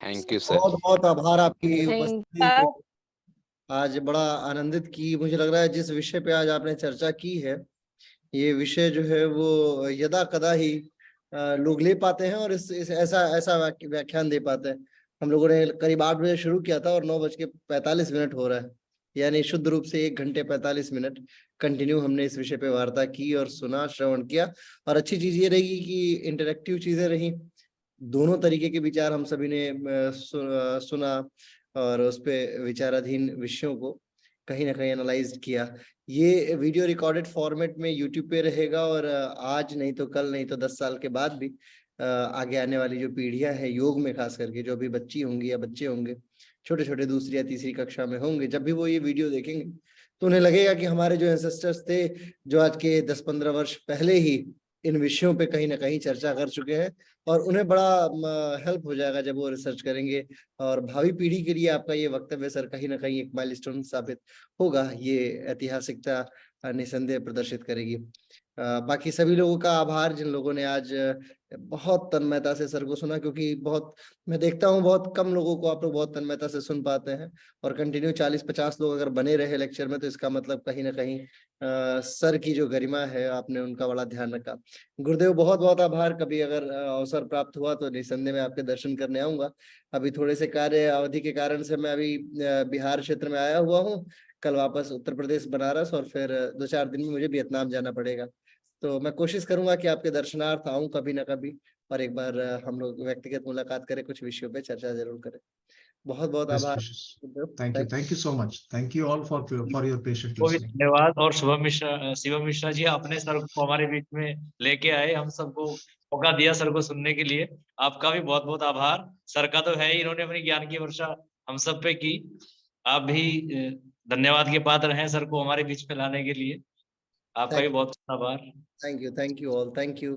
Thank you sir. बहुत बहुत आभार आपकी उपस्थिति, आज बड़ा आनंदित की। मुझे लग रहा है जिस विषय पे आज आपने चर्चा की है, ये विषय जो है वो यदा कदा ही लोग ले पाते हैं और इस ऐसा व्याख्यान दे पाते हैं। हम लोगों ने करीब 8 बजे शुरू किया था और 9:45 हो रहा है, यानी शुद्ध रूप से 1 घंटे 45 मिनट कंटिन्यू हमने इस विषय पे वार्ता की और सुना, श्रवण किया। और अच्छी चीज ये रही कि इंटरेक्टिव चीजें रही, दोनों तरीके के विचार हम सभी ने सुना और उस पे विचाराधीन विषयों को कहीं ना कहीं एनालाइज किया। ये वीडियो रिकॉर्डेड फॉर्मेट में यूट्यूब पे रहेगा और आज नहीं तो कल, नहीं तो 10 साल के बाद भी आगे आने वाली जो पीढ़ियां हैं योग में, खास करके जो अभी बच्ची होंगी या बच्चे होंगे, छोटे छोटे 2री या 3री कक्षा में होंगे, जब भी वो ये वीडियो देखेंगे तो उन्हें लगेगा कि हमारे जो एंसेस्टर्स थे, जो आज के 10-15 वर्ष पहले ही इन विषयों पे कहीं ना कहीं चर्चा कर चुके हैं, और उन्हें बड़ा हेल्प हो जाएगा जब वो रिसर्च करेंगे। और भावी पीढ़ी के लिए आपका ये वक्तव्य सर कहीं ना कहीं एक माइलस्टोन साबित होगा, ये ऐतिहासिकता निसंदेह प्रदर्शित करेगी। बाकी सभी लोगों का आभार जिन लोगों ने आज बहुत तन्मयता से सर को सुना, क्योंकि बहुत मैं देखता हूँ बहुत कम लोगों को आप लोग बहुत तन्मयता से सुन पाते हैं, और कंटिन्यू 40-50 लोग अगर बने रहे लेक्चर में, तो इसका मतलब कहीं ना कहीं सर की जो गरिमा है, आपने उनका बड़ा ध्यान रखा। गुरुदेव बहुत बहुत आभार। कभी अगर अवसर प्राप्त हुआ तो निसंदेह मैं आपके दर्शन करने आऊंगा। अभी थोड़े से कार्य अवधि के कारण से मैं अभी बिहार क्षेत्र में आया हुआ हूँ, कल वापस उत्तर प्रदेश बनारस, और फिर 2-4 दिन में मुझे वियतनाम जाना पड़ेगा। तो मैं कोशिश करूंगा कि आपके दर्शनार्थ आऊं कभी ना कभी, और एक बार हम लोग व्यक्तिगत मुलाकात करें, कुछ विषयों पे चर्चा जरूर करें। बहुत बहुत आभार। Thank you so much. Thank you all for your patient listening. धन्यवाद। और शिवम मिश्रा जी, आपने सर को हमारे बीच में लेके आए, हम सबको मौका दिया सर को सुनने के लिए, आपका भी बहुत बहुत आभार। सर का तो है ही, इन्होंने अपनी ज्ञान की वर्षा हम सब पे की। आप भी धन्यवाद के पात्र हैं सर को हमारे बीच में लाने के लिए, आपका भी बहुत आभार। Thank you all, thank you.